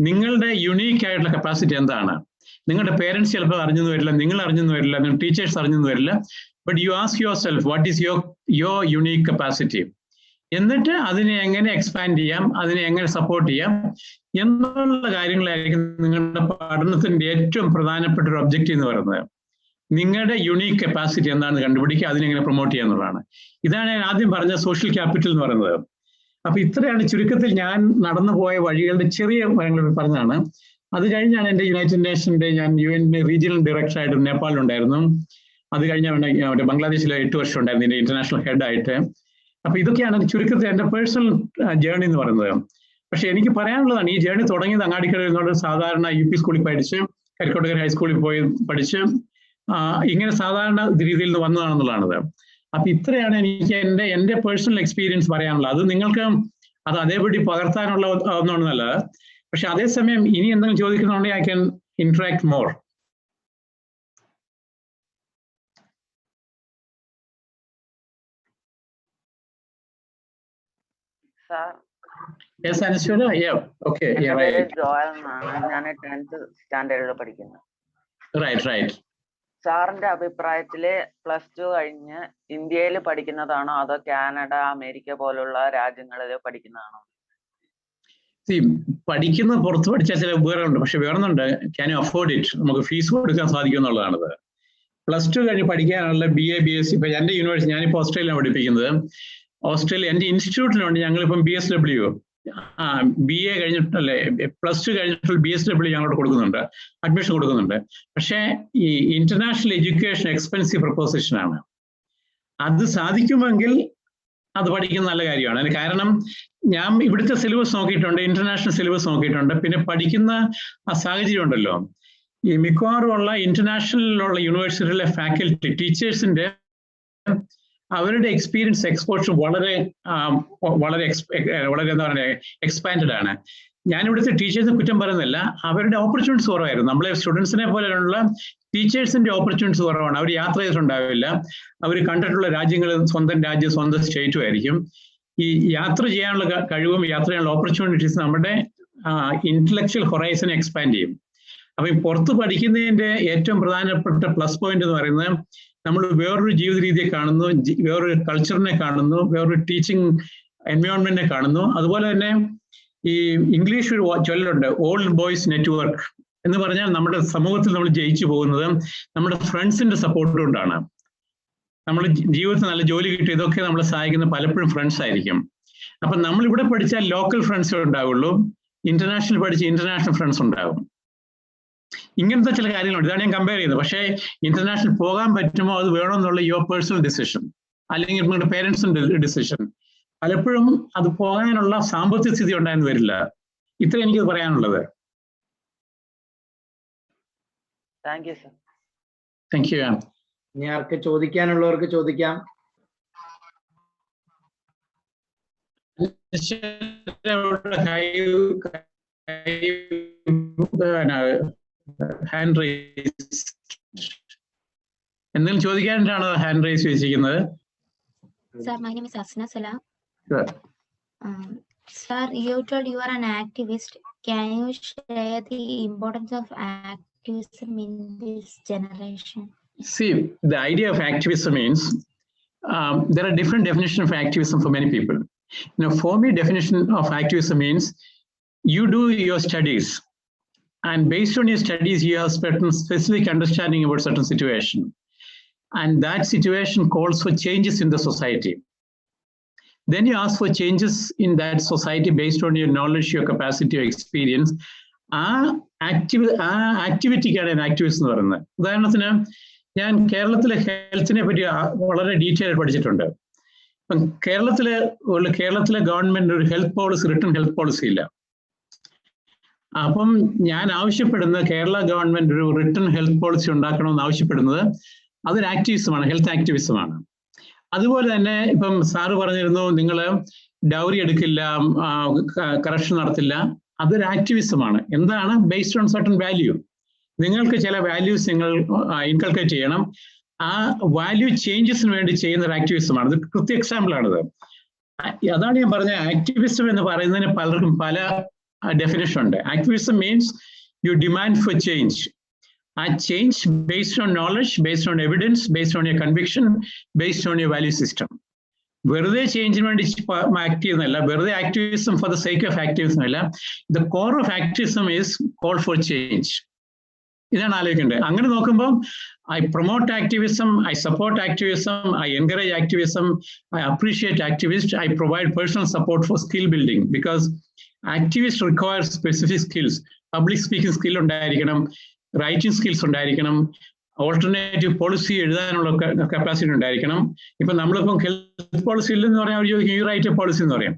നിങ്ങളുടെ യുണീക്ക് ആയിട്ടുള്ള കപ്പാസിറ്റി എന്താണ്? നിങ്ങളുടെ പേരൻസ് ചിലപ്പോൾ അറിഞ്ഞെന്ന് വരില്ല, നിങ്ങൾ അറിഞ്ഞെന്ന് വരില്ല, നിങ്ങളുടെ ടീച്ചേഴ്സ് അറിഞ്ഞെന്ന് വരില്ല. But you ask your self, what is your unique capacity? എന്നിട്ട് അതിനെ എങ്ങനെ എക്സ്പാൻഡ് ചെയ്യാം, അതിനെ എങ്ങനെ സപ്പോർട്ട് ചെയ്യാം എന്നുള്ള കാര്യങ്ങളായിരിക്കും നിങ്ങളുടെ പഠനത്തിന്റെ ഏറ്റവും പ്രധാനപ്പെട്ട ഒരു ഒബ്ജക്റ്റീവ് എന്ന് പറയുന്നത്. നിങ്ങളുടെ യുണീക്ക് കപ്പാസിറ്റി എന്താണെന്ന് കണ്ടുപിടിക്കുക, അതിനെങ്ങനെ പ്രൊമോട്ട് ചെയ്യുക എന്നുള്ളതാണ്. ഇതാണ് ഞാൻ ആദ്യം പറഞ്ഞ സോഷ്യൽ ക്യാപിറ്റൽ എന്ന് പറയുന്നത്. അപ്പൊ ഇത്രയാണ് ചുരുക്കത്തിൽ ഞാൻ നടന്നു പോയ വഴികളുടെ ചെറിയ കാര്യങ്ങൾ പറഞ്ഞതാണ്. അത് കഴിഞ്ഞാണ് എൻ്റെ യുണൈറ്റഡ് നേഷൻ്റെ, ഞാൻ UN റീജിയണൽ ഡയറക്ടറായിട്ട് നേപ്പാളിലുണ്ടായിരുന്നു. അത് കഴിഞ്ഞാണ് ബംഗ്ലാദേശിലെ 8 വർഷം ഉണ്ടായിരുന്നു എൻ്റെ ഇന്റർനാഷണൽ ഹെഡായിട്ട്. അപ്പൊ ഇതൊക്കെയാണ് ചുരുക്കത്തിൽ എൻ്റെ പേഴ്സണൽ ജേർണി എന്ന് പറയുന്നത്. പക്ഷെ എനിക്ക് പറയാനുള്ളതാണ്, ഈ ജേർണി തുടങ്ങിയത് അങ്ങാടിക്കടയിൽ നിന്നുള്ള സാധാരണ UP സ്കൂളിൽ പഠിച്ച്, കരിക്കോട്ടക്കര ഹൈസ്കൂളിൽ പോയി പഠിച്ച്, ഇങ്ങനെ സാധാരണ രീതിയിൽ നിന്ന് വന്നതാണെന്നുള്ളതാണത്. അപ്പൊ ഇത്രയാണ് എനിക്ക് എൻ്റെ പേഴ്സണൽ എക്സ്പീരിയൻസ് പറയാനുള്ളത്. അത് നിങ്ങൾക്ക് അത് അതേപടി പകർത്താനുള്ള ഒന്നൊന്നുമല്ല. പക്ഷെ അതേസമയം ഇനി എന്തെങ്കിലും ചോദിക്കുന്നുണ്ടെങ്കിൽ I can interact more. Yes, Anishwara. Yeah. Okay. Yeah, right. ഞാൻ 10th സ്റ്റാൻഡേർഡിൽ പഠിക്കുന്നത്. Right. സാറിന്റെ അഭിപ്രായത്തില് +2 കഴിഞ്ഞ് ഇന്ത്യയിൽ പഠിക്കുന്നതാണോ അതോ കാനഡ, അമേരിക്ക പോലുള്ള രാജ്യങ്ങളിൽ പഠിക്കുന്നതാണോ? പഠിക്കുന്ന പുറത്ത് പഠിച്ചാൽ ചില ഉപകാരമുണ്ട്. പക്ഷെ വേണമെന്നുണ്ട്, ക്യാൻ യു അഫോർഡ് ഇറ്റ്, നമുക്ക് ഫീസ് കൊടുക്കാൻ സാധിക്കും എന്നുള്ളതാണത്. +2 കഴിഞ്ഞ് പഠിക്കാനുള്ള BA BSc, ഇപ്പൊ എൻ്റെ യൂണിവേഴ്സിറ്റി, ഞാനിപ്പോൾ ഓസ്ട്രേലിയയിലാണ് പഠിപ്പിക്കുന്നത്. ഓസ്ട്രേലിയ എൻ്റെ ഇൻസ്റ്റിറ്റ്യൂട്ടിലുണ്ട്. ഞങ്ങളിപ്പം BSW BA കഴിഞ്ഞിട്ടല്ലേ, +2 കഴിഞ്ഞിട്ടുള്ള BSW ഞങ്ങളോട് കൊടുക്കുന്നുണ്ട്, അഡ്മിഷൻ കൊടുക്കുന്നുണ്ട്. പക്ഷേ ഈ ഇന്റർനാഷണൽ എഡ്യൂക്കേഷൻ എക്സ്പെൻസീവ് പ്രൊപ്പോസിഷൻ ആണ്. അത് സാധിക്കുമെങ്കിൽ അത് പഠിക്കുന്ന നല്ല കാര്യമാണ്. അതിന് കാരണം ഞാൻ ഇവിടുത്തെ സിലബസ് നോക്കിയിട്ടുണ്ട്, ഇന്റർനാഷണൽ സിലബസ് നോക്കിയിട്ടുണ്ട്. പിന്നെ പഠിക്കുന്ന ആ സാഹചര്യം ഉണ്ടല്ലോ, ഈ മിക്കവാറും ഉള്ള ഇന്റർനാഷണലിലുള്ള യൂണിവേഴ്സിറ്റിയിലെ ഫാക്കൽറ്റി ടീച്ചേഴ്സിന്റെ അവരുടെ എക്സ്പീരിയൻസ് എക്സ്പോഷർ വളരെ എന്താ പറയുക എക്സ്പാൻഡഡ് ആണ്. ഞാൻ ഇവിടുത്തെ ടീച്ചേഴ്സിനെ കുറ്റം പറയുന്നില്ല, അവരുടെ ഓപ്പർച്യൂണിറ്റീസ് കുറവായിരുന്നു. നമ്മളെ സ്റ്റുഡൻസിനെ പോലെയുള്ള ടീച്ചേഴ്സിന്റെ ഓപ്പർച്യൂണിറ്റീസ് കുറവാണ്. അവർ യാത്ര ചെയ്തിട്ടുണ്ടാവില്ല, അവർ കണ്ടിട്ടുള്ള രാജ്യങ്ങൾ സ്വന്തം രാജ്യം സ്വന്തം സ്റ്റേറ്റും ആയിരിക്കും. ഈ യാത്ര ചെയ്യാനുള്ള കഴിവും യാത്ര ചെയ്യാനുള്ള ഓപ്പർച്യൂണിറ്റീസ് നമ്മുടെ ഇന്റലക്ച്വൽ ഹൊറൈസനെ എക്സ്പാൻഡ് ചെയ്യും. അപ്പൊ ഈ പുറത്ത് പഠിക്കുന്നതിന്റെ ഏറ്റവും പ്രധാനപ്പെട്ട പ്ലസ് പോയിന്റ് എന്ന് പറയുന്നത് നമ്മൾ വേറൊരു ജീവിത രീതിയെ കാണുന്നു, വേറൊരു കൾച്ചറിനെ കാണുന്നു, വേറൊരു ടീച്ചിങ് എൻവയോൺമെന്റിനെ കാണുന്നു. അതുപോലെ തന്നെ ഈ ഇംഗ്ലീഷ് ഒരു ചൊല്ലുണ്ട്, ഓൾഡ് ബോയ്സ് നെറ്റ്വർക്ക് എന്ന് പറഞ്ഞാൽ നമ്മുടെ സമൂഹത്തിൽ നമ്മൾ ജയിച്ചു പോകുന്നത് നമ്മുടെ ഫ്രണ്ട്സിന്റെ സപ്പോർട്ട് കൊണ്ടാണ്. നമ്മൾ ജീവിതത്തിൽ നല്ല ജോലി കിട്ടി, ഇതൊക്കെ നമ്മളെ സഹായിക്കുന്ന പലപ്പോഴും ഫ്രണ്ട്സ് ആയിരിക്കും. അപ്പൊ നമ്മൾ ഇവിടെ പഠിച്ചാൽ ലോക്കൽ ഫ്രണ്ട്സ് ഉണ്ടാവുള്ളൂ, ഇന്റർനാഷണൽ പഠിച്ച് ഇന്റർനാഷണൽ ഫ്രണ്ട്സ് ഉണ്ടാവും. ഇങ്ങനത്തെ ചില കാര്യങ്ങളുണ്ട്, ഇതാണ് ഞാൻ കമ്പയർ ചെയ്യുന്നത്. പക്ഷേ ഇന്റർനാഷണൽ പോകാൻ പറ്റുമോ അത് വേണമെന്നുള്ള യുവർ പേഴ്സണൽ ഡിസിഷൻ, അല്ലെങ്കിൽ നിങ്ങളുടെ പേരൻസിന്റെ ഡിസിഷൻ. പലപ്പോഴും അത് പോകാനുള്ള സാമ്പത്തിക സ്ഥിതി ഉണ്ടായെന്ന് വരില്ല. ഇത്ര എനിക്ക് പറയാനുള്ളത്. Thank you sir. Thank you. ഇനി ആർക്ക് ചോദിക്കാനുള്ളവർക്ക് ചോദിക്കാം. ഹാൻഡ് റൈസ് എന്തെങ്കിലും ചോദിക്കാനായിട്ടാണ് ഹാൻഡ് റൈസ് വെച്ചിരിക്കുന്നത്? Sir, my name is Asna Salam. Sure. Sir, you told you are an activist. Can you share the importance of activism in this generation? See, the idea of activism means there are different definitions of activism for many people. For me, definition of activism means you do your studies, and based on your studies, you have certain specific understanding about certain situation, and that situation calls for changes in the society. Then you ask for changes in that society based on your knowledge, your capacity, your experience. ആക്ടിവിറ്റിക്കാണ് ഞാൻ activist എന്ന് പറയുന്നത്. ഉദാഹരണത്തിന് ഞാൻ കേരളത്തിലെ ഹെൽത്തിനെ പറ്റി വളരെ detail ആയിട്ട് പഠിച്ചിട്ടുണ്ട്. ഇപ്പം കേരളത്തിലെ ഗവൺമെന്റ് ഒരു health policy, written health policy ഇല്ല. അപ്പം ഞാൻ ആവശ്യപ്പെടുന്നത് കേരള ഗവൺമെന്റ് ഒരു റിട്ടൺ ഹെൽത്ത് പോളിസി ഉണ്ടാക്കണമെന്ന് ആവശ്യപ്പെടുന്നത് അതൊരു ആക്ടിവിസമാണ്, ഹെൽത്ത് ആക്ടിവിസമാണ്. അതുപോലെ തന്നെ ഇപ്പം സാറ് പറഞ്ഞിരുന്നു നിങ്ങൾ ഡൗറി എടുക്കില്ല, കറപ്ഷൻ നടത്തില്ല, അതൊരു ആക്ടിവിസമാണ്. എന്താണ്? Based on certain value. നിങ്ങൾക്ക് ചില വാല്യൂസ് നിങ്ങൾ ഇൻകൾക്കേറ്റ് ചെയ്യണം. ആ വാല്യൂ ചേഞ്ചസിന് വേണ്ടി ചെയ്യുന്ന ഒരു ആക്ടിവിസമാണ്. ഇത് കൃത്യ എക്സാമ്പിൾ ആണിത്. അതാണ് ഞാൻ പറഞ്ഞ ആക്ടിവിസം എന്ന് പറയുന്നതിന് പലർക്കും പല ഡെഫിനേഷൻ ഉണ്ട്. Activism means you demand for change. A change based on knowledge, based on evidence, based on your conviction, based on your value system. വെറുതെ ചേഞ്ചിന് വേണ്ടി ആക്ട് ചെയ്യുന്നതല്ല, വെറുതെ activism for the sake of activism അല്ല. The core of activism is call for change. ഇതാണ് ആലോചിക്കേണ്ടത്. അങ്ങനെ നോക്കുമ്പോൾ I promote activism, I support activism, I encourage activism, I appreciate activist, I provide personal support for skill building. Because activist require specific skills. Public speaking skill ഉണ്ടായിരിക്കണം, writing skills ഉണ്ടായിരിക്കണം, alternative policy എഴുതാനുള്ള capacity ഉണ്ടായിരിക്കണം. ഇപ്പം നമ്മളിപ്പം health policy ഇല്ലെന്ന് പറയാൻ ചോദിക്കും, U write a policy എന്ന് പറയാം.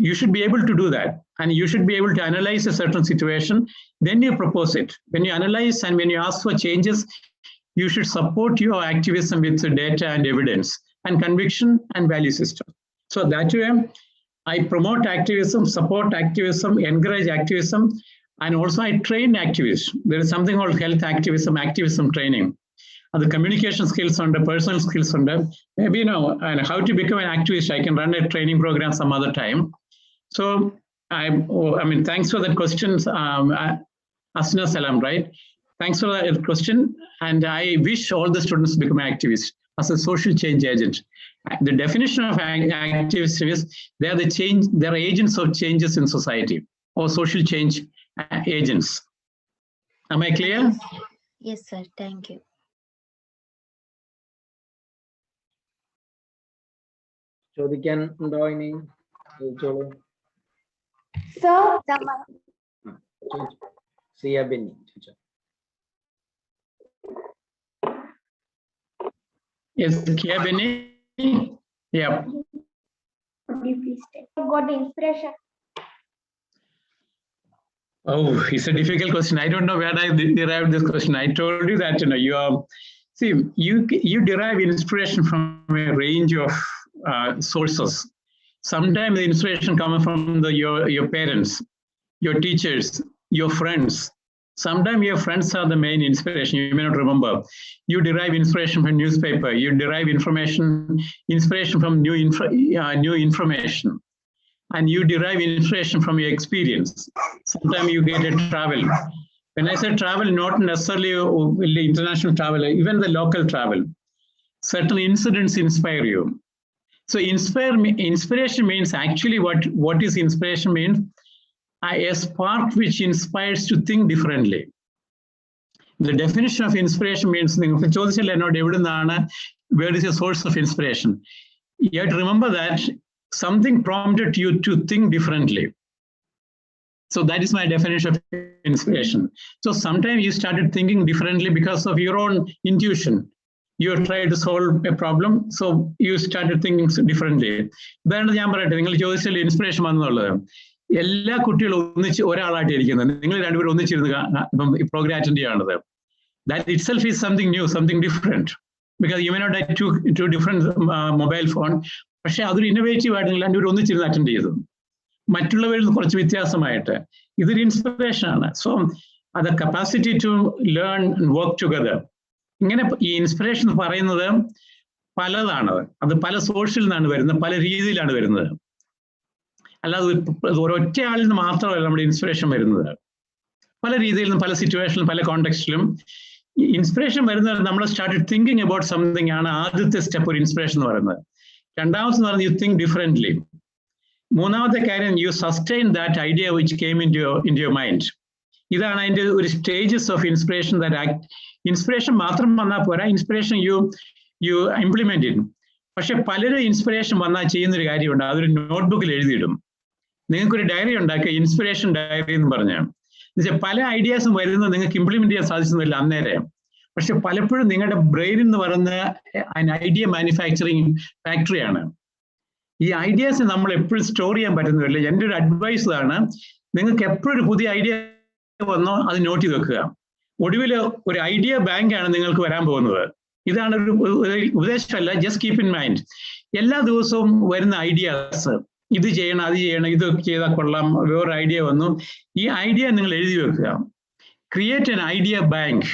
You should be able to do that, and you should be able to analyze a certain situation, then you propose it. When you analyze and when you ask for changes, you should support your activism with data and evidence and conviction and value system. So that way, I promote activism, support activism, encourage activism, and also I train activists. There is something called health activism training. The communication skills on the personal skills on the, maybe and how to become an activist. I can run a training program some other time. So I mean, thanks for that question, Asna Salam, right? Thanks for that question. And I wish all the students become activists as a social change agent. The definition of activism is they are agents of changes in society or social change agents. Am I clear? Yes, sir. Thank you. ചോദിക്കാൻ ഉണ്ടോ? ഇനി ചോദിച്ചോളൂ. സിയ ബെന്നി ചോദിച്ചോ. Yes, Kia Benny. Yeah. Could you please tell? You got the inspiration? Oh, it's a difficult question. I don't know where I derived this question. I told you that you derive inspiration from a range of sources. Sometimes the inspiration comes from your parents, your teachers, your friends. Sometimes your friends are the main inspiration. You may not remember. You derive inspiration from newspaper. You derive inspiration from new information. And you derive inspiration from your experience. Sometimes you get a travel. When I say travel, not necessarily international travel, even the local travel. Certain incidents inspire you. So inspiration means actually what is inspiration means? A spark which inspires to think differently. The definition of inspiration means where is the source of inspiration? You have to remember that something prompted you to think differently. So that is my definition of inspiration. So sometimes you started thinking differently because of your own intuition. You have tried to solve a problem, so you started thinking differently. Then inspiration എല്ലാ കുട്ടികളും ഒന്നിച്ച് ഒരാളായിട്ടിരിക്കുന്നത് നിങ്ങൾ രണ്ടുപേരും ഒന്നിച്ചിരുന്ന് program attend ചെയ്യാണത്. That itself is something new, something different. Because you may not have two different mobile phone. പക്ഷെ അതൊരു innovative ആയിട്ട് നിങ്ങൾ രണ്ടുപേരും ഒന്നിച്ചിരുന്ന് അറ്റൻഡ് ചെയ്തു. മറ്റുള്ളവരിൽ നിന്ന് കുറച്ച് വ്യത്യാസമായിട്ട് ഇതൊരു ഇൻസ്പിറേഷൻ ആണ്. സോ അത് capacity to learn work together. ഇങ്ങനെ ഈ ഇൻസ്പിറേഷൻ പറയുന്നത് പലതാണ്. അത് പല സോഴ്സിൽ നിന്നാണ് വരുന്നത്, പല രീതിയിലാണ് വരുന്നത്. അല്ലാതെ ഒരൊറ്റ ആളിൽ നിന്ന് മാത്രമല്ല നമ്മുടെ ഇൻസ്പിറേഷൻ വരുന്നത്. പല രീതിയിൽ നിന്നും പല സിറ്റുവേഷനിലും പല കോണ്ടെക്സ്റ്റിലും ഇൻസ്പിറേഷൻ വരുന്നത് നമ്മൾ സ്റ്റാർട്ടഡ് തിങ്കിങ് അബൌട്ട് സംതിങ് ആണ് ആദ്യത്തെ സ്റ്റെപ്പ് ഒരു ഇൻസ്പിറേഷൻ എന്ന് പറയുന്നത്. രണ്ടാമത്തെ പറഞ്ഞാൽ യു തിങ്ക് ഡിഫറെന്റ്ലി. മൂന്നാമത്തെ കാര്യം you sustain that idea which came in your mind. ഇതാണ് അതിൻ്റെ ഒരു സ്റ്റേജസ് ഓഫ് ഇൻസ്പിറേഷൻ. ഇൻസ്പിറേഷൻ മാത്രം വന്നാൽ പോരാ, ഇൻസ്പിറേഷൻ യു ഇംപ്ലിമെന്റ് ചെയ്യും. പക്ഷെ പലരും ഇൻസ്പിറേഷൻ വന്നാൽ ചെയ്യുന്നൊരു കാര്യമുണ്ട്, അതൊരു നോട്ട്ബുക്കിൽ എഴുതിയിടും. നിങ്ങൾക്കൊരു ഡയറി ഉണ്ടാക്കുക, ഇൻസ്പിറേഷൻ ഡയറി എന്ന് പറഞ്ഞാൽ പല ഐഡിയാസും വരുന്നത് നിങ്ങൾക്ക് ഇംപ്ലിമെന്റ് ചെയ്യാൻ സാധിക്കുന്നില്ല അന്നേരം. പക്ഷെ പലപ്പോഴും നിങ്ങളുടെ ബ്രെയിൻ എന്ന് പറയുന്ന ഐഡിയ മാനുഫാക്ചറിങ് ഫാക്ടറിയാണ്. ഈ ഐഡിയാസ് നമ്മൾ എപ്പോഴും സ്റ്റോർ ചെയ്യാൻ പറ്റുന്നില്ല. എൻ്റെ ഒരു അഡ്വൈസ് ആണ്, നിങ്ങൾക്ക് എപ്പോഴും ഒരു പുതിയ ഐഡിയ വന്നോ അത് നോട്ട് ചെയ്ത് വെക്കുക. ഒടുവിൽ ഒരു ഐഡിയ ബാങ്കാണ് നിങ്ങൾക്ക് വരാൻ പോകുന്നത്. ഇതാണ് ഒരു ഉപദേശമല്ല, ജസ്റ്റ് കീപ്പ് ഇൻ മൈൻഡ്. എല്ലാ ദിവസവും വരുന്ന ഐഡിയാസ്, ഇത് ചെയ്യണം, അത് ചെയ്യണം, ഇതൊക്കെ ചെയ്താൽ കൊള്ളാം, വേറൊരു ഐഡിയ വന്നു, ഈ ഐഡിയ നിങ്ങൾ എഴുതി വെക്കുക. Create an idea bank.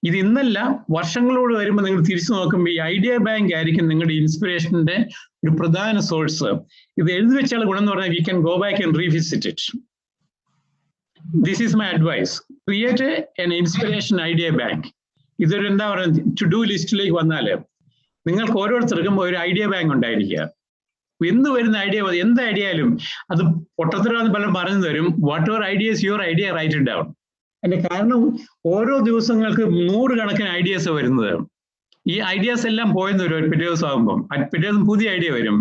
ഇത് ഇന്നല്ല, വർഷങ്ങളോട് വരുമ്പോൾ നിങ്ങൾ തിരിച്ചു നോക്കുമ്പോൾ ഈ ഐഡിയ ബാങ്ക് ആയിരിക്കും നിങ്ങളുടെ ഇൻസ്പിറേഷന്റെ ഒരു പ്രധാന സോഴ്സ്. ഇത് എഴുതി വെച്ചാൽ ഗുണം എന്ന് പറഞ്ഞാൽ we can go back and revisit it. This is my advice. Create an inspiration idea bank. ഇതൊരു എന്താ പറയുക, ടു ഡു ലിസ്റ്റിലേക്ക് വന്നാൽ നിങ്ങൾക്ക് ഓരോരുത്തർക്കും ഒരു ഐഡിയ ബാങ്ക് ഉണ്ടായിരിക്കുക. എന്ന് വരുന്ന ഐഡിയ മതി, എന്ത് ഐഡിയയിലും അത് പൊട്ടത്തരാന്ന് പലരും പറഞ്ഞു തരും. Whatever ideas your idea, write it down. അതിന്റെ കാരണം ഓരോ ദിവസങ്ങൾക്ക് 100 കണക്കിന് ഐഡിയാസ് വരുന്നത്. ഈ ഐഡിയാസ് എല്ലാം പോയെന്ന് വരും പിറ്റേ ദിവസം ആകുമ്പം. പിറ്റേ ദിവസം പുതിയ ഐഡിയ വരും.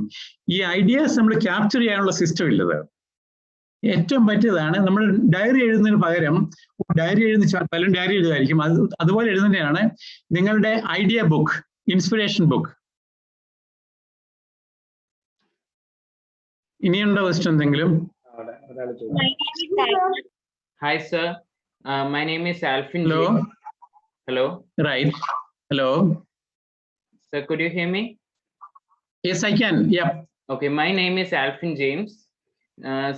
ഈ ഐഡിയാസ് നമ്മൾ ക്യാപ്ചർ ചെയ്യാനുള്ള സിസ്റ്റം ഇല്ലത്. ഏറ്റവും പറ്റിയതാണ് നമ്മൾ ഡയറി എഴുതുന്നതിന് പകരം ഡയറി പലരും ഡയറി എഴുതായിരിക്കും, അതുപോലെ എഴുതുന്നതാണ് നിങ്ങളുടെ ഐഡിയ ബുക്ക്, ഇൻസ്പിറേഷൻ ബുക്ക്. ഇനിയുണ്ടോ ക്വസ്റ്റ്യൻ എന്തെങ്കിലും? Hi sir, my name is Alvin. Hello. Hello. Right. Hello. Sir, could you hear me? Yes, I can. Yeah. Okay, my name is Alvin James.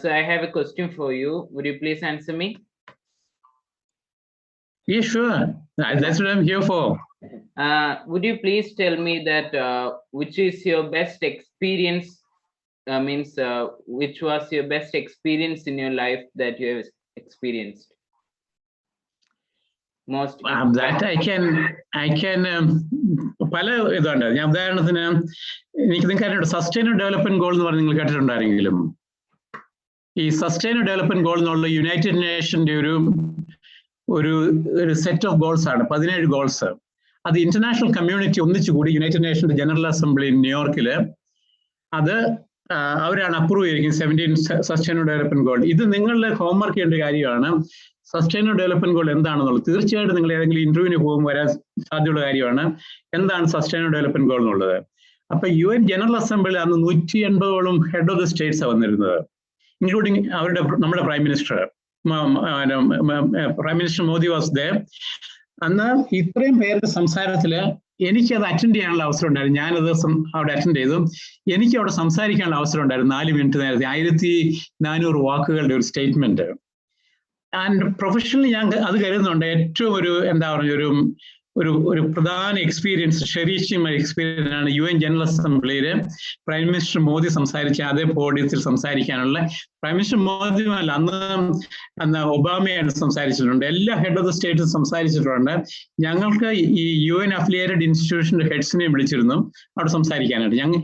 So I have a question for you. Would you please answer me? Yeah, sure. That's what I'm here for. Would you please tell me that which is your best experience? Which was your best experience in your life that you have experienced? Most that I can പല ഇതുണ്ട്. ഞാൻ ഉദാഹരണത്തിന് എനിക്ക് നിങ്ങൾക്ക് sustainable development goal എന്ന് പറഞ്ഞ് നിങ്ങൾ കേട്ടിട്ടുണ്ടായിരുന്നെങ്കിലും, ഈ സസ്റ്റൈനബിൾ ഡെവലപ്മെന്റ് ഗോൾ എന്നുള്ള യുണൈറ്റഡ് നേഷന്റെ ഒരു സെറ്റ് ഓഫ് ഗോൾസ് ആണ്, 17 ഗോൾസ്. അത് ഇന്റർനാഷണൽ കമ്മ്യൂണിറ്റി ഒന്നിച്ചുകൂടി യുണൈറ്റഡ് നേഷന്റെ ജനറൽ അസംബ്ലി ന്യൂയോർക്കില് അത് അവരാണ് അപ്രൂവ് ചെയ്തിരിക്കുന്നത് 17 സസ്റ്റൈനബിൾ ഡെവലപ്മെന്റ് ഗോൾ. ഇത് നിങ്ങളുടെ ഹോംവർക്ക് ചെയ്യേണ്ട കാര്യമാണ്. സസ്റ്റൈനബിൾ ഡെവലപ്മെന്റ് ഗോൾ എന്താണെന്നുള്ളത് തീർച്ചയായിട്ടും നിങ്ങൾ ഏതെങ്കിലും ഇന്റർവ്യൂവിന് പോകുമ്പോൾ വരാൻ സാധ്യതയുള്ള കാര്യമാണ്. എന്താണ് സസ്റ്റൈനബിൾ ഡെവലപ്മെന്റ് ഗോൾ എന്നുള്ളത്? അപ്പൊ UN ജനറൽ അസംബ്ലി അന്ന് 180ഓളം ഹെഡ് ഓഫ് ദി സ്റ്റേറ്റ്സ് വന്നിരുന്നത്, ഇൻക്ലൂഡിങ് നമ്മുടെ prime minister Modi was there. അന്ന് ഇത്രയും പേരുടെ സംസാരത്തില് എനിക്കത് അറ്റൻഡ് ചെയ്യാനുള്ള അവസരം ഉണ്ടായിരുന്നു. ഞാനത് അവിടെ അറ്റൻഡ് ചെയ്തു. എനിക്ക് അവിടെ സംസാരിക്കാനുള്ള അവസരം ഉണ്ടായിരുന്നു 4 മിനിറ്റ് നേരത്തെ, 1400 വാക്കുകളുടെ ഒരു സ്റ്റേറ്റ്മെന്റ്. ആൻഡ് പ്രൊഫഷണലി ഞാൻ അത് കരുതുന്നുണ്ട് ഏറ്റവും ഒരു എന്താ പറയുക ഒരു പ്രധാന എക്സ്പീരിയൻസ്, ഷെരീഷിമായ എക്സ്പീരിയൻസ് ആണ് UN ജനറൽ അസംബ്ലിയിൽ പ്രൈം മിനിസ്റ്റർ മോദി സംസാരിച്ച അതേ പോഡിയത്തിൽ സംസാരിക്കാനുള്ള. പ്രൈം മിനിസ്റ്റർ മോദി അല്ല, അന്ന് ഒബാമയാണ് സംസാരിച്ചിട്ടുണ്ട്. എല്ലാ ഹെഡ് ഓഫ് ദി സ്റ്റേറ്റ് സംസാരിച്ചിട്ടുണ്ട്. ഞങ്ങൾക്ക് ഈ UN അഫിലിയേറ്റഡ് ഇൻസ്റ്റിറ്റ്യൂഷന്റെ ഹെഡ്സിനെ വിളിച്ചിരുന്നു അവിടെ സംസാരിക്കാനായിട്ട്.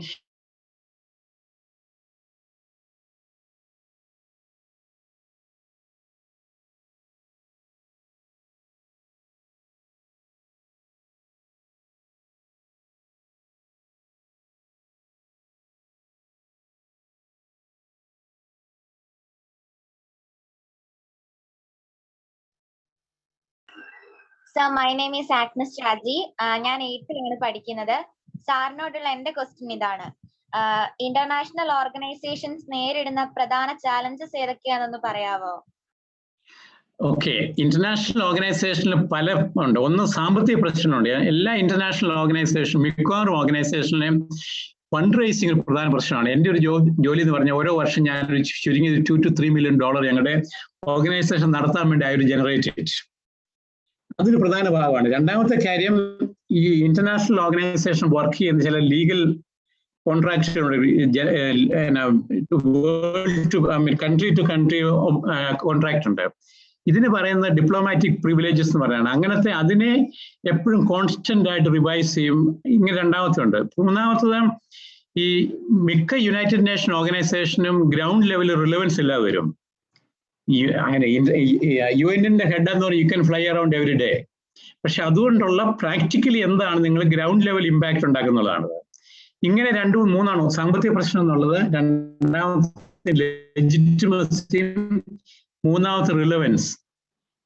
Sir, my name is Agnes Raji. ഞാൻ 8th പഠിക്കുന്നത്. സാറിനോടുള്ള എന്റെ ക്വസ്റ്റ്യൻ ഇതാണ്. ഇന്റർനാഷണൽ ഓർഗനൈസേഷൻസ് നേരിടുന്ന പ്രധാന ചാലഞ്ചസ് ഏതൊക്കെയാണെന്ന് പറയാവോ? ഓക്കെ, ഇന്റർനാഷണൽ ഓർഗനൈസേഷനിൽ പല ഉണ്ട്. ഒന്ന് സാമ്പത്തിക പ്രശ്നമുണ്ട്. എല്ലാ ഇന്റർനാഷണൽ ഓർഗനൈസേഷൻ, മിക്കവാറും ഓർഗനൈസേഷനിലെയും ഫണ്ട് റേസിംഗ് ഒരു പ്രധാന പ്രശ്നമാണ്. എൻ്റെ ഒരു ജോലി എന്ന് പറഞ്ഞാൽ ഓരോ വർഷം ഞാൻ ചുരുങ്ങി $2 to $3 million ഞങ്ങളുടെ ഓർഗനൈസേഷൻ നടത്താൻ വേണ്ടി ആയിരുന്നു ജനറേറ്റ്. അതൊരു പ്രധാന ഭാഗമാണ്. രണ്ടാമത്തെ കാര്യം, ഈ ഇന്റർനാഷണൽ ഓർഗനൈസേഷൻ വർക്ക് ചെയ്യുന്ന ചില ലീഗൽ കോൺട്രാക്റ്റുകളുണ്ട്. കൺട്രി ടു കൺട്രി കോൺട്രാക്ട് ഉണ്ട്. ഇതിന് പറയുന്ന ഡിപ്ലോമാറ്റിക് പ്രിവിലേജസ് എന്ന് പറയുന്നത്. അങ്ങനത്തെ അതിനെ എപ്പോഴും കോൺസ്റ്റന്റ് ആയിട്ട് റിവൈസ് ചെയ്യും. ഇങ്ങനെ രണ്ടാമത്തെ ഉണ്ട്. മൂന്നാമത്തത്, ഈ മിക്ക യുണൈറ്റഡ് നേഷൻ ഓർഗനൈസേഷനും ഗ്രൗണ്ട് ലെവലിൽ റിലവൻസ് ഇല്ലാതെ വരും. UN-ന്റെ ഹെഡ് എന്ന് പറഞ്ഞാൽ you can fly around every day. പക്ഷെ അതുകൊണ്ടുള്ള പ്രാക്ടിക്കലി എന്താണ് നിങ്ങൾ ഗ്രൗണ്ട് ലെവൽ ഇമ്പാക്ട് ഉണ്ടാക്കുന്നതാണ്. ഇങ്ങനെ 2 3 സാമ്പത്തിക പ്രശ്നം എന്നുള്ളത്, രണ്ടാമത്തെ ലെജിറ്റിമസിയും, മൂന്നാമത്തെ റിലവൻസ്.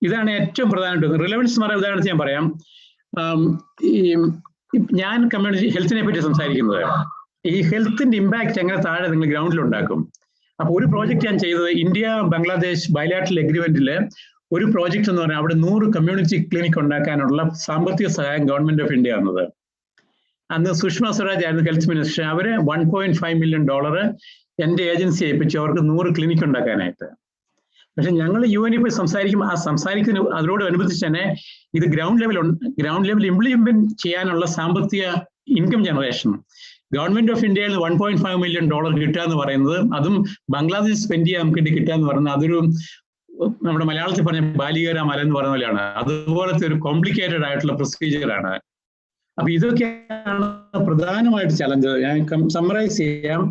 ഇതാണ് ഏറ്റവും പ്രധാനപ്പെട്ടത്. റിലവൻസ് എന്ന് പറയുന്ന ഉദാഹരണത്തിന് ഞാൻ പറയാം. ഞാൻ കമ്മ്യൂണിറ്റി ഹെൽത്തിനെ പറ്റി സംസാരിക്കുന്നത്. ഈ ഹെൽത്തിന്റെ ഇമ്പാക്ട് എങ്ങനെ താഴെ നിങ്ങൾ ഗ്രൗണ്ടിൽ ഉണ്ടാക്കും. അപ്പൊ ഒരു പ്രോജക്റ്റ് ഞാൻ ചെയ്തത് ഇന്ത്യ ബംഗ്ലാദേശ് ബയലാറ്ററൽ എഗ്രിമെന്റിൽ ഒരു പ്രോജക്റ്റ് എന്ന് പറഞ്ഞാൽ അവിടെ 100 കമ്മ്യൂണിറ്റി ക്ലിനിക് ഉണ്ടാക്കാനുള്ള സാമ്പത്തിക സഹായം ഗവൺമെന്റ് ഓഫ് ഇന്ത്യ ആണത്. അന്ന് സുഷമ സ്വരാജ് ആയിരുന്നു ഹെൽത്ത് മിനിസ്റ്റർ. അവര് $1.5 million എൻ്റെ ഏജൻസി ഏൽപ്പിച്ചു അവർക്ക് 100 ക്ലിനിക് ഉണ്ടാക്കാനായിട്ട്. പക്ഷെ ഞങ്ങൾ UN പോയി സംസാരിക്കുന്ന അതിനോടനുബന്ധിച്ച് തന്നെ ഇത് ഗ്രൗണ്ട് ലെവൽ ഇംപ്ലിമെന്റ് ചെയ്യാനുള്ള സാമ്പത്തിക ഇൻകം ജനറേഷൻ ഗവൺമെന്റ് ഓഫ് ഇന്ത്യയിൽ $1.5 million കിട്ടുക എന്ന് പറയുന്നത്, അതും ബംഗ്ലാദേശ് സ്പെൻഡ് ചെയ്യാൻ നമുക്ക് കിട്ടുക എന്ന് പറയുന്നത്, അതൊരു നമ്മുടെ മലയാളത്തിൽ പറഞ്ഞ ബാലികേര മല എന്ന് പറയുന്ന പോലെയാണ്. അതുപോലത്തെ ഒരു കോംപ്ലിക്കേറ്റഡ് ആയിട്ടുള്ള പ്രൊസീജിയറാണ്. അപ്പൊ ഇതൊക്കെയാണ് പ്രധാനമായിട്ട് ചലഞ്ച്. ഞാൻ സമ്മറൈസ് ചെയ്യാം.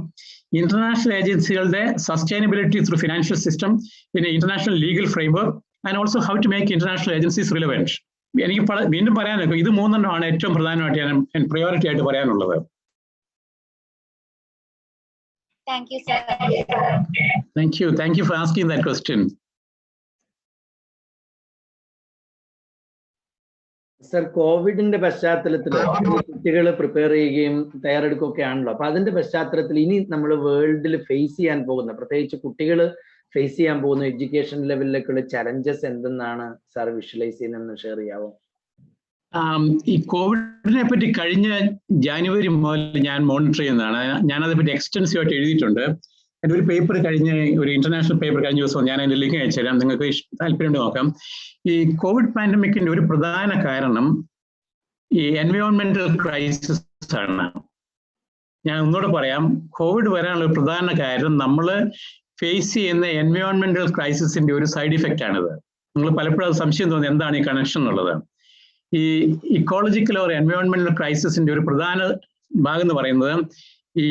ഇന്റർനാഷണൽ ഏജൻസികളുടെ സസ്റ്റൈനബിലിറ്റി ത്രൂ ഫിനാൻഷ്യൽ സിസ്റ്റം, പിന്നെ international legal framework, and also how to make international agencies relevant. എനിക്ക് വീണ്ടും പറയാനൊക്കെ ഇത് 3 ഏറ്റവും പ്രധാനമായിട്ട് ഞാൻ പ്രയോറിറ്റി ആയിട്ട് പറയാനുള്ളത്. Thank you, sir. Thank you for asking that question. Sir, കോവിഡിന്റെ പശ്ചാത്തലത്തിൽ കുട്ടികൾ പ്രിപ്പയർ ചെയ്യുകയും തയ്യാറെടുക്കുകയൊക്കെ ആണല്ലോ. അപ്പൊ അതിന്റെ പശ്ചാത്തലത്തിൽ ഇനി നമ്മൾ വേൾഡിൽ ഫേസ് ചെയ്യാൻ പോകുന്ന, പ്രത്യേകിച്ച് കുട്ടികൾ ഫേസ് ചെയ്യാൻ പോകുന്ന എഡ്യൂക്കേഷൻ ലെവലിലേക്കുള്ള ചലഞ്ചസ് എന്തെന്നാണ് സാർ വിഷ്വലൈസ് ചെയ്യുന്നതെന്ന് ഷെയർ ചെയ്യാവോ? ഈ കോവിഡിനെ പറ്റി കഴിഞ്ഞ ജാനുവരി മുതൽ ഞാൻ മോണിറ്റർ ചെയ്യുന്നതാണ്. ഞാനതിനെപ്പറ്റി എക്സ്റ്റൻസീവ് ആയിട്ട് എഴുതിയിട്ടുണ്ട്. എൻ്റെ ഒരു പേപ്പർ ഒരു ഇന്റർനാഷണൽ പേപ്പർ കഴിഞ്ഞ ദിവസം ഞാൻ അതിൻ്റെ ലിങ്ക് അയച്ചു തരാം, നിങ്ങൾക്ക് താല്പര്യം നോക്കാം. ഈ കോവിഡ് പാൻഡമിക്കിന്റെ ഒരു പ്രധാന കാരണം ഈ എൻവയോൺമെന്റൽ ക്രൈസിസ് ആണ്. ഞാൻ ഒന്നുകൂടെ പറയാം, കോവിഡ് വരാനുള്ള ഒരു പ്രധാന കാര്യം നമ്മൾ ഫേസ് ചെയ്യുന്ന എൻവയോൺമെന്റൽ ക്രൈസിസിന്റെ ഒരു സൈഡ് ഇഫക്റ്റ് ആണിത്. നിങ്ങൾ പലപ്പോഴും അത് സംശയം തോന്നി എന്താണ് ഈ കണക്ഷൻ എന്നുള്ളത്. ഈ ഇക്കോളജിക്കൽ ഓർ എൻവയോൺമെന്റൽ ക്രൈസിസിന്റെ ഒരു പ്രധാന ഭാഗം എന്ന് പറയുന്നത് ഈ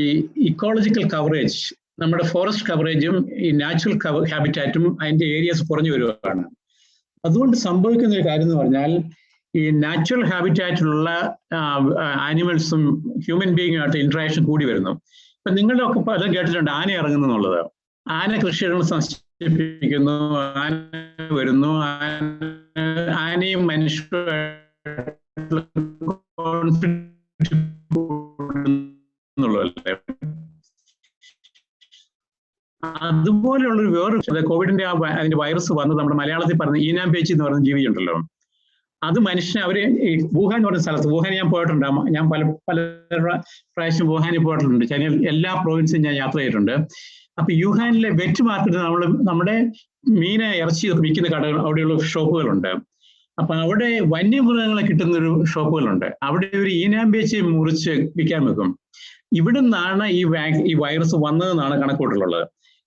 ഇക്കോളജിക്കൽ കവറേജ്, നമ്മുടെ ഫോറസ്റ്റ് കവറേജും ഈ നാച്ചുറൽ ഹാബിറ്റാറ്റും അതിന്റെ ഏരിയസ് കുറഞ്ഞു വരുവാണ്. അതുകൊണ്ട് സംഭവിക്കുന്ന ഒരു കാര്യം എന്ന് പറഞ്ഞാൽ ഈ നാച്ചുറൽ ഹാബിറ്റാറ്റിലുള്ള ആനിമൽസും ഹ്യൂമൻ ബീയിങ്ങുമായിട്ട് ഇന്ററാക്ഷൻ കൂടി വരുന്നു. ഇപ്പൊ നിങ്ങളുടെ ഒക്കെ പലരും കേട്ടിട്ടുണ്ട് ആന ഇറങ്ങുന്നു എന്നുള്ളത്. ആന കൃഷിയിടങ്ങൾ നശിപ്പിക്കുന്നു, ആന വരുന്നു, ആനയും മനുഷ്യരും എന്നുള്ളതല്ലേ. അതുപോലെയുള്ളൊരു വേറൊരു കോവിഡിന്റെ അതിന്റെ വൈറസ് വന്നത് നമ്മുടെ മലയാളത്തിൽ പറഞ്ഞ ഈനാമ്പേച്ചി എന്ന് പറയുന്ന ജീവിയുണ്ടല്ലോ. അത് മനുഷ്യനെ അവര് ഈ വുഹാൻ എന്ന് പറയുന്ന സ്ഥലത്ത്, വുഹാൻ ഞാൻ പോയിട്ടുണ്ട്, ഞാൻ പല പ്രാവശ്യം വുഹാനിൽ പോയിട്ടുണ്ട്. എല്ലാ പ്രോവിൻസും ഞാൻ യാത്ര ചെയ്തിട്ടുണ്ട്. അപ്പൊ വുഹാനിലെ വെറ്റ് മാർക്കറ്റ് നമ്മുടെ മീനെ ഇറച്ചി വിൽക്കുന്ന കടകൾ, അവിടെയുള്ള ഷോപ്പുകളുണ്ട്. അപ്പൊ അവിടെ വന്യമൃഗങ്ങളെ കിട്ടുന്നൊരു ഷോപ്പുകളുണ്ട്. അവിടെ ഒരു ഈനാമ്പേച്ചി മുറിച്ച് വിൽക്കാൻ വെക്കും. ഇവിടെ നിന്നാണ് ഈ വൈറസ് വന്നതെന്നാണ് കണക്കൂട്ടലുള്ളത്.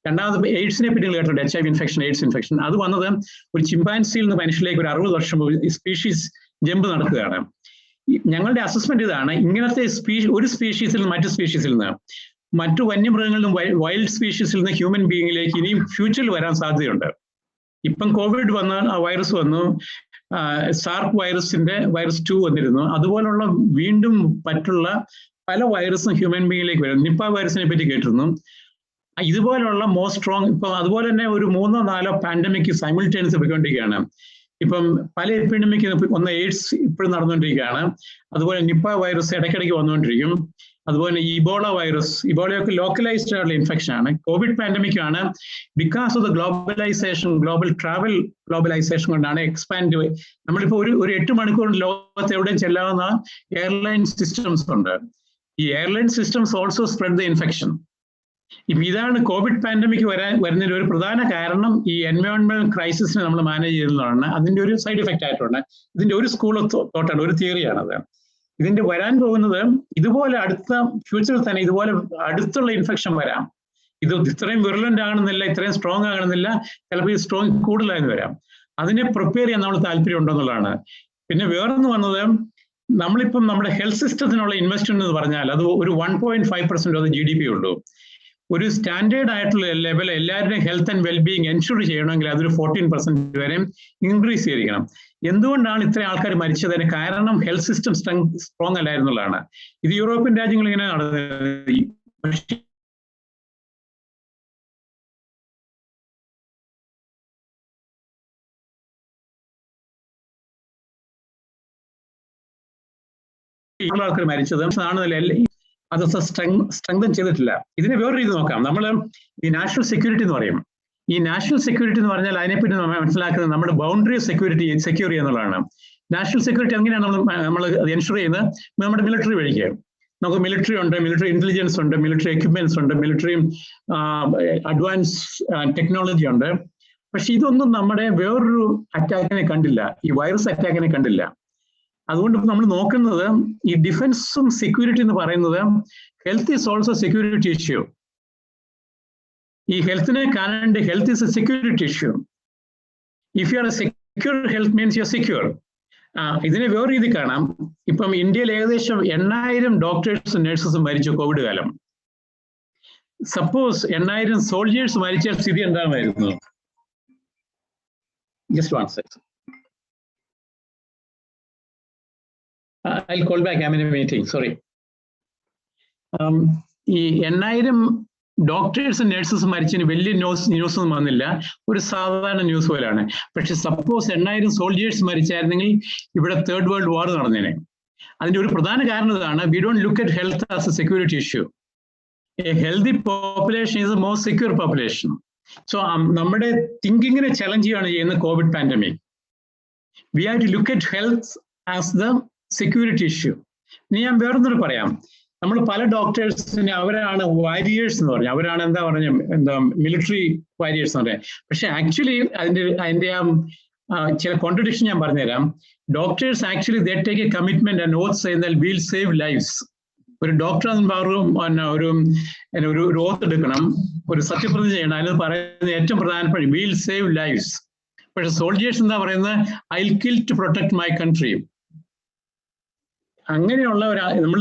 രണ്ടാമത് എയ്ഡ്സിനെ പറ്റി കേട്ടിട്ടുണ്ട്, HIV ഇൻഫെക്ഷൻ, എയ്ഡ്സ് ഇൻഫെക്ഷൻ. അത് വന്നത് ഒരു ചിമ്പാൻസിയിൽ നിന്ന് മനുഷ്യരിലേക്ക് ഒരു 60 വർഷം സ്പീഷീസ് ജമ്പ് നടക്കുകയാണ്. ഞങ്ങളുടെ അസസ്മെന്റ് ഇതാണ്, ഇങ്ങനത്തെ ഒരു സ്പീഷീസിൽ നിന്ന് മറ്റു സ്പീഷീസിൽ നിന്ന്, മറ്റു വന്യമൃഗങ്ങളിൽ നിന്നും വൈൽഡ് സ്പീഷീസിൽ നിന്ന് ഹ്യൂമൻ ബീയിങ്ങിലേക്ക് ഇനിയും ഫ്യൂച്ചറിൽ വരാൻ സാധ്യതയുണ്ട്. ഇപ്പം കോവിഡ് വന്ന് ആ വൈറസ് വന്നു, സാർക്ക് വൈറസ് 2 വന്നിരുന്നു. അതുപോലുള്ള വീണ്ടും മറ്റുള്ള പല വൈറസും ഹ്യൂമൻ ബീയിങ്ങിലേക്ക് വരും. നിപ്പ വൈറസിനെ പറ്റി കേട്ടിരുന്നു. ഇതുപോലുള്ള മോസ്റ്റ് സ്ട്രോങ്, ഇപ്പൊ അതുപോലെ തന്നെ ഒരു 3-4 പാൻഡമിക് സൈമിൾട്ടേനിയസ് പോയിക്കൊണ്ടിരിക്കുകയാണ്. ഇപ്പം പല എപ്പിഡമിക്, ഒന്ന് എയ്ഡ്സ് ഇപ്പോഴും നടന്നുകൊണ്ടിരിക്കുകയാണ്. അതുപോലെ നിപ്പ വൈറസ് ഇടയ്ക്കിടയ്ക്ക് വന്നുകൊണ്ടിരിക്കും. അതുപോലെ ഇബോള വൈറസ്, ഇബോളയൊക്കെ ലോക്കലൈസ്ഡ് ആയിട്ടുള്ള ഇൻഫെക്ഷൻ ആണ്. കോവിഡ് പാൻഡമിക് ആണ് because of the globalisation, travel globalisation കൊണ്ടാണ് എക്സ്പാൻഡ്. നമ്മളിപ്പോൾ ഒരു 8 മണിക്കൂർ ലോകത്ത് എവിടെയും ചെല്ലാവുന്ന എയർലൈൻ സിസ്റ്റംസ് ഉണ്ട്. ഈ airline systems also spread the infection. ഇപ്പൊ ഇതാണ് കോവിഡ് പാൻഡമിക് വരുന്നതിന്റെ ഒരു പ്രധാന കാരണം. ഈ എൻവയോൺമെന്റൽ ക്രൈസിസിനെ നമ്മൾ മാനേജ് ചെയ്യുന്നതാണ് അതിന്റെ ഒരു സൈഡ് എഫക്റ്റ് ആയിട്ടുണ്ട്. ഇതിന്റെ ഒരു സ്കൂൾ ഓഫ് തോട്ടാണ്, ഒരു തിയറിയാണത്. ഇതിന്റെ വരാൻ പോകുന്നത് ഇതുപോലെ അടുത്ത ഫ്യൂച്ചറിൽ തന്നെ ഇതുപോലെ അടുത്തുള്ള ഇൻഫെക്ഷൻ വരാം. ഇത് ഇത്രയും വിറുലന്റ് ആകണമെന്നില്ല, ഇത്രയും സ്ട്രോങ് ആകണമെന്നില്ല, ചിലപ്പോൾ ഈ സ്ട്രോങ് കൂടുതലായെന്ന് വരാം. അതിനെ പ്രിപ്പയർ ചെയ്യാൻ നമ്മൾ താല്പര്യം ഉണ്ടെന്നുള്ളതാണ്. പിന്നെ വേറൊന്ന് വന്നത്, നമ്മളിപ്പം നമ്മുടെ ഹെൽത്ത് സിസ്റ്റത്തിനുള്ള ഇൻവെസ്റ്റ്മെന്റ് എന്ന് പറഞ്ഞാൽ അത് ഒരു 1.5% of GDP ഉള്ളൂ. ഒരു സ്റ്റാൻഡേർഡ് ആയിട്ടുള്ള ലെവൽ എല്ലാവരുടെയും ഹെൽത്ത് ആൻഡ് വെൽബീയിങ് എൻഷുർ ചെയ്യണമെങ്കിൽ അതൊരു 14% വരെ ഇൻക്രീസ് ചെയ്തിരിക്കണം. എന്തുകൊണ്ടാണ് ഇത്രയും ആൾക്കാർ മരിച്ചത്? അതിന് കാരണം ഹെൽത്ത് സിസ്റ്റം സ്ട്രോങ് അല്ലായിരുന്നുള്ളതാണ്. ഇത് യൂറോപ്യൻ രാജ്യങ്ങൾ ഇങ്ങനെ നടന്നത്. ആൾക്കാർ മരിച്ചത് അത് സ്ട്രെങ്തൻ ചെയ്തിട്ടില്ല. ഇതിനെ വേറെ രീതി നോക്കാം. നമ്മൾ ഈ നാഷണൽ സെക്യൂരിറ്റി എന്ന് പറയും. ഈ നാഷണൽ സെക്യൂരിറ്റി എന്ന് പറഞ്ഞാൽ അതിനെപ്പറ്റി മനസ്സിലാക്കുന്നത് നമ്മുടെ ബൗണ്ടറി സെക്യൂർ ചെയ്യുക എന്നുള്ളതാണ്. നാഷണൽ സെക്യൂരിറ്റി എങ്ങനെയാണ് നമ്മൾ എൻഷുർ ചെയ്യുന്നത്? നമ്മുടെ മിലിറ്ററി വഴിക്ക്. നമുക്ക് മിലിറ്ററി ഉണ്ട്, മിലിറ്ററി ഇന്റലിജൻസ് ഉണ്ട്, മിലിറ്ററി എക്യുപ്മെന്റ്സ് ഉണ്ട്, മിലിറ്ററി അഡ്വാൻസ് ടെക്നോളജി ഉണ്ട്. പക്ഷെ ഇതൊന്നും നമ്മുടെ വേറൊരു അറ്റാക്കിനെ കണ്ടില്ല, ഈ വൈറസ് അറ്റാക്കിനെ കണ്ടില്ല. അതുകൊണ്ട് നമ്മൾ നോക്കുന്നത് ഈ ഡിഫൻസും സെക്യൂരിറ്റി എന്ന് പറയുന്നത് health is also security issue. ഈ ഹെൽത്തിനെ കാണേണ്ട health is A security issue. If you are A secure health means you are secure. ഇതിനെ വേറെ രീതി കാണാം. ഇപ്പം ഇന്ത്യയിൽ ഏകദേശം 8,000 ഡോക്ടേഴ്സും നഴ്സസും മരിച്ചു കോവിഡ് കാലം. സപ്പോസ് 8,000 സോൾജേഴ്സ് മരിച്ച സ്ഥിതി എന്താകുമായിരുന്നു? Just 1 second. I'll call back. I'm in a meeting. Sorry. ഈ 8,000 ഡോക്ടേഴ്സും നഴ്സസും മരിച്ചതിന് വലിയ ന്യൂസ് ഒന്നും വന്നില്ല, ഒരു സാധാരണ ന്യൂസ് പോലെയാണ്. പക്ഷെ സപ്പോസ് 8,000 സോൾജേഴ്സ് മരിച്ചായിരുന്നെങ്കിൽ ഇവിടെ തേർഡ് വേൾഡ് വാർ നടന്നേനെ. അതിന്റെ ഒരു പ്രധാന കാരണം ഇതാണ്, we don't look at health as a security issue. A healthy population is a most secure population. So നമ്മുടെ തിങ്കിങ്ങിനെ ചലഞ്ച് ചെയ്യുകയാണ് ചെയ്യുന്നത് Covid pandemic. We have to look at health as the security issue. ഇനി ഞാൻ വേറൊന്നും പറയാം. നമ്മൾ പല ഡോക്ടേഴ്സിനെ അവരാണ് വാരിയേഴ്സ് എന്ന് പറഞ്ഞു, അവരാണ് എന്താ മിലിറ്ററി വാരിയേഴ്സ് എന്ന് പറയാം. പക്ഷെ ആക്ച്വലി അതിന്റെ ചില കോൺട്രഡിക്ഷൻ ഞാൻ പറഞ്ഞുതരാം. Doctors actually they take a commitment and oath say will save lives. ഒരു ഡോക്ടർ ഒരു ഓത്ത് എടുക്കണം, ഒരു സത്യപ്രതിജ്ഞ ചെയ്യണം. അതിന് പറയുന്നത് ഏറ്റവും പ്രധാനപ്പെട്ട വിൽ സേവ് ലൈഫ്സ്. പക്ഷെ സോൾജേഴ്സ് എന്താ പറയുന്നത്? I will kill to protect my country. അങ്ങനെയുള്ള നമ്മൾ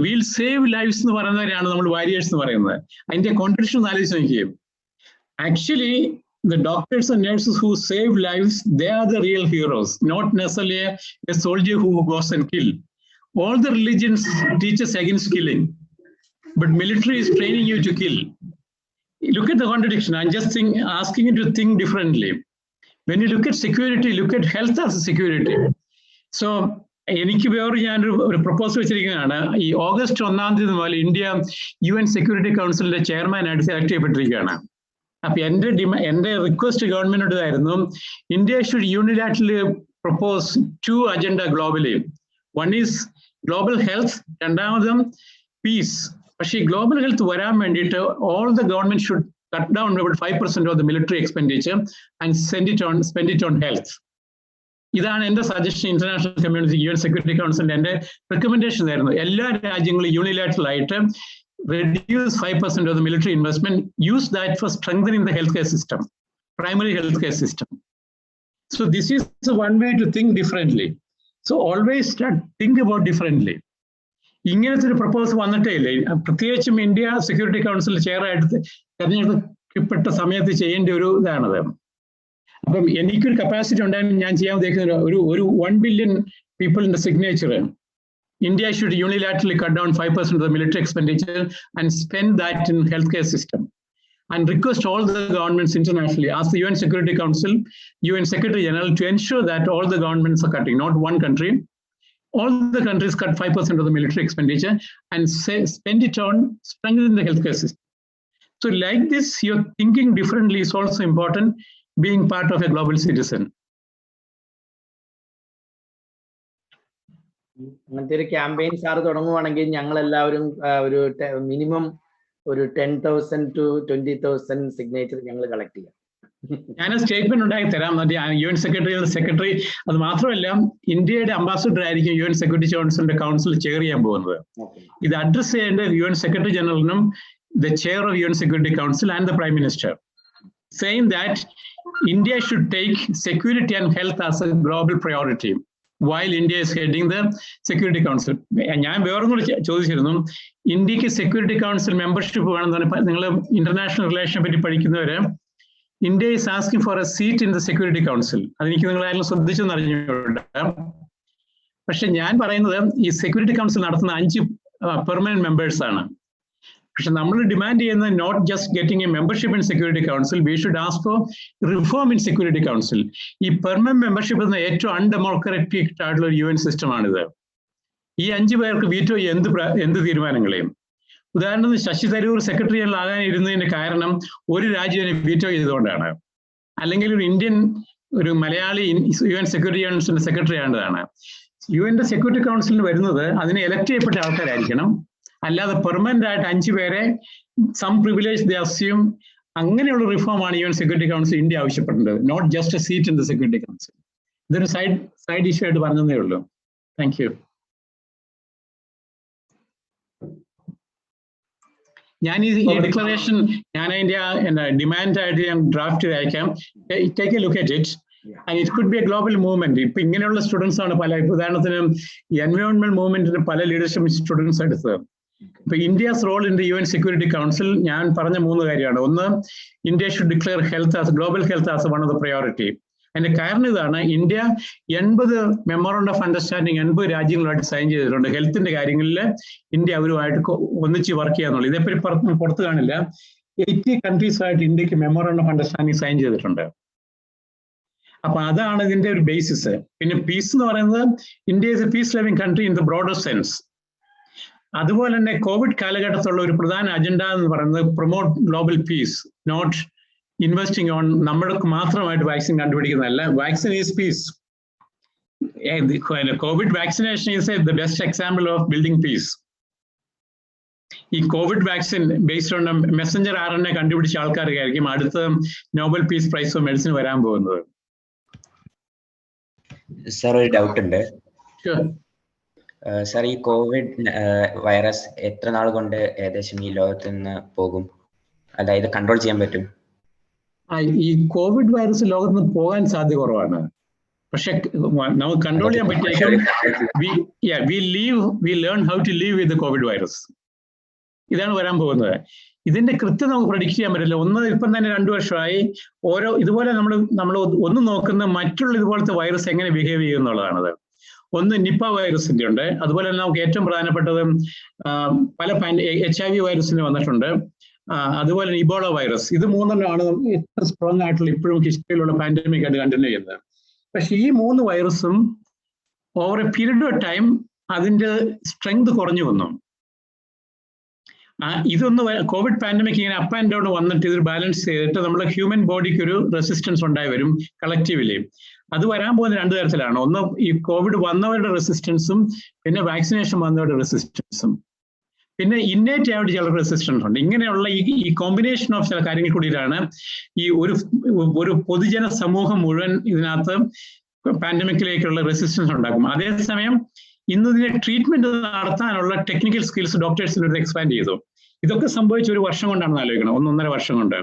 വിൽ സേവ് ലൈഫ്സ് എന്ന് പറയുന്നവരാണ് നമ്മൾ വാരിയേഴ്സ് എന്ന് പറയുന്നത്. അതിന്റെ കോൺട്രഡിക്ഷൻ ഒന്ന് ആലോചിച്ച് നോക്കിയേ. Actually the doctors and nurses who save lives, they are the real heroes, not necessarily a soldier who goes and kill. All the religions teach us against killing, but military is training you to kill. Look at the contradiction. I'm just asking you to think differently. When you look at security, look at health as a security. So എനിക്ക് ഞാനൊരു proposal വെച്ചിരിക്കുന്നതാണ്. ഈ August 1 മുതൽ India UN security കൗൺസിലിന്റെ ചെയർമാനായിട്ട് select ചെയ്യപ്പെട്ടിരിക്കുകയാണ്. അപ്പൊ എന്റെ request ഗവൺമെന്റിനോട് ആയിരുന്നു, India should unilaterally propose 2 agenda globally. One is global health, രണ്ടാമതും peace. പക്ഷേ ഈ ഗ്ലോബൽ ഹെൽത്ത് വരാൻ വേണ്ടിയിട്ട് all the government should cut down about 5% of the military expenditure and spend it on health. ഇതാണ് എൻ്റെ suggestion. International community UN security കൗൺസിലിന്റെ എൻ്റെ recommendation ആയിരുന്നു. എല്ലാ രാജ്യങ്ങളും യൂണിലാറ്ററൽ ആയിട്ട് reduce 5% of the military investment, use that for strengthening the healthcare system, primary healthcare system. So this is one way to think differently. So always think about differently. ഇങ്ങനത്തെ ഒരു proposal വന്നിട്ടേ ഇല്ല. പ്രത്യേകിച്ചും India security council ചെയറായിട്ട് തെരഞ്ഞെടുക്കപ്പെട്ട സമയത്ത് ചെയ്യേണ്ട ഒരു ഇതാണത്. അപ്പം എനിക്കൊരു കപ്പാസിറ്റി ഉണ്ടായിരുന്നു, ഞാൻ ചെയ്യാൻ ഉദ്ദേശിക്കുന്ന ഒരു 1 billion പീപ്പിളിന്റെ signature. India should unilaterally cut down 5% of the military expenditure and spend that in healthcare system. And request all the governments internationally, ask the UN Security Council, UN Secretary General to ensure that all the governments are cutting, not one country. All the countries cut 5% of the military expenditure and spend it on strengthening the healthcare system. So like this, your thinking differently is also important, being part of a global citizen. അങ്ങനത്തെ ഒരു campaign sir തുടങ്ങുവാണെങ്കിൽ ഞങ്ങൾ എല്ലാവരും ഒരു minimum ഒരു 10,000 to 20,000 signature ഞങ്ങൾ collect ചെയ്യാം. ഞാൻ statement ഉണ്ടാക്കി തരാം. UN സെക്രട്ടറി അത് മാത്രമല്ല, ഇന്ത്യയുടെ അംബാസിഡർ ആയിരിക്കും UN സെക്യൂരിറ്റി കൗൺസിൽ ചെയർ ചെയ്യാൻ പോകുന്നത്. ഇത് അഡ്രസ് ചെയ്യേണ്ടത് UN സെക്രട്ടറി ജനറലിനും the chair of UN Security Council and the Prime Minister, saying that India should take security and health as a global priority while India is heading the Security Council. ഞാൻ വേറൊന്നും ചോദിച്ചിരുന്നു, ഇന്ത്യക്ക് security council membership വേണമെന്ന്. നിങ്ങൾ international റിലേഷനെ പറ്റി പഠിക്കുന്നവര്, India is asking for a seat in the security council. അതെനിക്ക് നിങ്ങൾ ആരെങ്കിലും ശ്രദ്ധിച്ചെന്ന് അറിഞ്ഞുകൊണ്ട്. പക്ഷെ ഞാൻ പറയുന്നത് ഈ സെക്യൂരിറ്റി കൗൺസിൽ നടത്തുന്ന 5 പെർമനന്റ് മെമ്പേഴ്സ് ആണ്. പക്ഷെ നമ്മൾ ഡിമാൻഡ് ചെയ്യുന്നത് not just getting a membership in security council, we should ask for reform in security council. ഈ പെർമനന്റ് മെമ്പർഷിപ്പ് എന്ന ഏറ്റവും അൺഡെമോക്രാറ്റിക് ആയിട്ടുള്ള ഒരു UN സിസ്റ്റമാണിത്. ഈ 5 പേർക്ക് വീറ്റോ എന്ത് തീരുമാനങ്ങളെയും. ഉദാഹരണത്തിന് ശശി തരൂർ സെക്രട്ടറി ജനറൽ ആകാൻ ഇരുന്നതിന്റെ കാരണം ഒരു രാജ്യം വീറ്റോ ചെയ്തുകൊണ്ടാണ്. അല്ലെങ്കിൽ ഒരു മലയാളി UN സെക്യൂരിറ്റി കൗൺസിലിന്റെ സെക്രട്ടറി ആണ്ടതാണ്. UN സെക്യൂരിറ്റി കൗൺസിലിന് വരുന്നത് അതിനെ എലക്ട് ചെയ്യപ്പെട്ട ആൾക്കാരായിരിക്കണം, അല്ലാതെ പെർമനന്റ് ആയിട്ട് 5 പേരെ സം പ്രിവിലേജ് ദേ അസ്യൂം. അങ്ങനെയുള്ള റിഫോമാണ് UN സെക്യൂരിറ്റി കൗൺസിൽ ഇന്ത്യ ആവശ്യപ്പെടുന്നത്, not just a seat in the security council. ഇതൊരു സൈഡ് ഇഷ്യൂ ആയിട്ട് പറഞ്ഞതേ ഉള്ളൂ. Thank you. ഞാൻ ഈ ഡിക്ലറേഷൻ ഞാൻ അതിന്റെ ഡിമാൻഡ് ആയിട്ട് ഞാൻ ഡ്രാഫ്റ്റ് അയക്കാം. Take A look at it. And it could be a global movement. ഇപ്പൊ ഇങ്ങനെയുള്ള സ്റ്റുഡൻസ് ആണ് ഉദാഹരണത്തിന് എൻവയോൺമെന്റ് മൂവ്മെന്റിന് പല ലീഡർഷിപ്പ് സ്റ്റുഡൻസ് എടുത്തത്. ഇപ്പൊ India's role in the UN security council ഞാൻ പറഞ്ഞ 3 കാര്യമാണ്. ഒന്ന്, India should declare health as global health as one of the priority. അതിന്റെ കാരണം ഇതാണ്, ഇന്ത്യ 80 മെമ്മോറണ്ടം ഓഫ് അണ്ടർസ്റ്റാൻഡിങ് 80 രാജ്യങ്ങളുമായിട്ട് സൈൻ ചെയ്തിട്ടുണ്ട്. ഹെൽത്തിന്റെ കാര്യങ്ങളിൽ ഇന്ത്യ അവരുമായിട്ട് ഒന്നിച്ച് വർക്ക് ചെയ്യാന്നുള്ളൂ. ഇതേപ്പറ്റി പുറത്ത് കാണില്ല. 80 കൺട്രീസുമായിട്ട് ഇന്ത്യക്ക് മെമ്മോറണ്ടം ഓഫ് അണ്ടർസ്റ്റാൻഡിങ് സൈൻ ചെയ്തിട്ടുണ്ട്. അപ്പൊ അതാണ് ഇതിന്റെ ഒരു ബേസിസ്. പിന്നെ പീസ് എന്ന് പറയുന്നത്, India is a peace loving country in the broader sense. അതുപോലെ തന്നെ കോവിഡ് കാലഘട്ടത്തുള്ള ഒരു പ്രധാന അജണ്ട എന്ന് പറയുന്നത് promote global peace, not investing on നമ്മൾക്ക് മാത്രമായിട്ട് വാക്സിൻ കണ്ടുപിടിക്കുന്നതല്ല. Vaccine is peace. Covid vaccination is the best example of building peace. ഈ covid vaccine based on messenger RNA കണ്ടുപിടിച്ച ആൾക്കാർക്കായിരിക്കും അടുത്ത Nobel peace prize of medicine വരാൻ പോകുന്നത്. സാർ, ഒരു ഡൗട്ട് ഉണ്ട്. സാർ, ഈ കോവിഡ് വൈറസ് എത്ര നാൾ കൊണ്ട് ഏകദേശം ഈ ലോകത്ത് നിന്ന് പോകും? അതായത് കൺട്രോൾ ചെയ്യാൻ പറ്റും? ഈ കോവിഡ് വൈറസ് ലോകത്ത് നിന്ന് പോകാൻ സാധ്യത കുറവാണ്. പക്ഷെ നമുക്ക് കൺട്രോൾ ചെയ്യാൻ പറ്റിയേക്കും. We learn how to leave with covid virus. ഇതാണ് വരാൻ പോകുന്നത്. ഇതിന്റെ കൃത്യം നമുക്ക് പ്രഡിക്റ്റ് ചെയ്യാൻ പറ്റില്ല. ഒന്ന്, ഇപ്പം തന്നെ 2 വർഷമായി ഓരോ ഇതുപോലെ നമ്മൾ ഒന്ന് നോക്കുന്ന മറ്റുള്ള ഇതുപോലത്തെ വൈറസ് എങ്ങനെ ബിഹേവ് ചെയ്യും എന്നുള്ളതാണത്. ഒന്ന് നിപ്പ വൈറസിന്റെ ഉണ്ട്. അതുപോലെ തന്നെ നമുക്ക് ഏറ്റവും പ്രധാനപ്പെട്ടത് പല HIV വൈറസിന് വന്നിട്ടുണ്ട്. അതുപോലെ ഇബോള വൈറസ്. ഇത് 3 ഏറ്റവും സ്ട്രോങ് ആയിട്ടുള്ള ഇപ്പോഴും ഹിസ്റ്ററിയിലുള്ള പാൻഡമിക് ആയിട്ട് കണ്ടിന്യൂ ചെയ്യുന്നത്. പക്ഷെ ഈ 3 വൈറസും over a period of time അതിൻ്റെ സ്ട്രെങ്ത് കുറഞ്ഞു വന്നു. ഇതൊന്ന് കോവിഡ് പാൻഡമിക് ഇങ്ങനെ അപ്പ് ആൻഡ് ഡൗൺ വന്നിട്ട് ഇത് ബാലൻസ് ചെയ്തിട്ട് നമ്മുടെ ഹ്യൂമൻ ബോഡിക്ക് ഒരു റെസിസ്റ്റൻസ് ഉണ്ടായി വരും കളക്റ്റീവ്ലി. അത് വരാൻ പോകുന്ന രണ്ട് തരത്തിലാണ്. ഒന്ന് ഈ കോവിഡ് വന്നവരുടെ റെസിസ്റ്റൻസും പിന്നെ വാക്സിനേഷൻ വന്നവരുടെ റെസിസ്റ്റൻസും, പിന്നെ ഇന്നേറ്റ് ആയിട്ട് ചില റെസിസ്റ്റൻസ് ഉണ്ട്. ഇങ്ങനെയുള്ള ഈ കോമ്പിനേഷൻ ഓഫ് ചില കാര്യങ്ങൾ കൂടിയിട്ടാണ് ഈ ഒരു പൊതുജന സമൂഹം മുഴുവൻ ഇതിനകത്ത് പാൻഡമിക്കിലേക്കുള്ള റെസിസ്റ്റൻസ് ഉണ്ടാക്കും. അതേസമയം ഇന്ന് ഇതിനെ ട്രീറ്റ്മെന്റ് നടത്താനുള്ള ടെക്നിക്കൽ സ്കിൽസ് ഡോക്ടേഴ്സിന് എക്സ്പാൻഡ് ചെയ്തു. ഇതൊക്കെ സംഭവിച്ച ഒരു വർഷം കൊണ്ടാണെന്ന് ആലോചിക്കണം, 1.5 വർഷം കൊണ്ട്.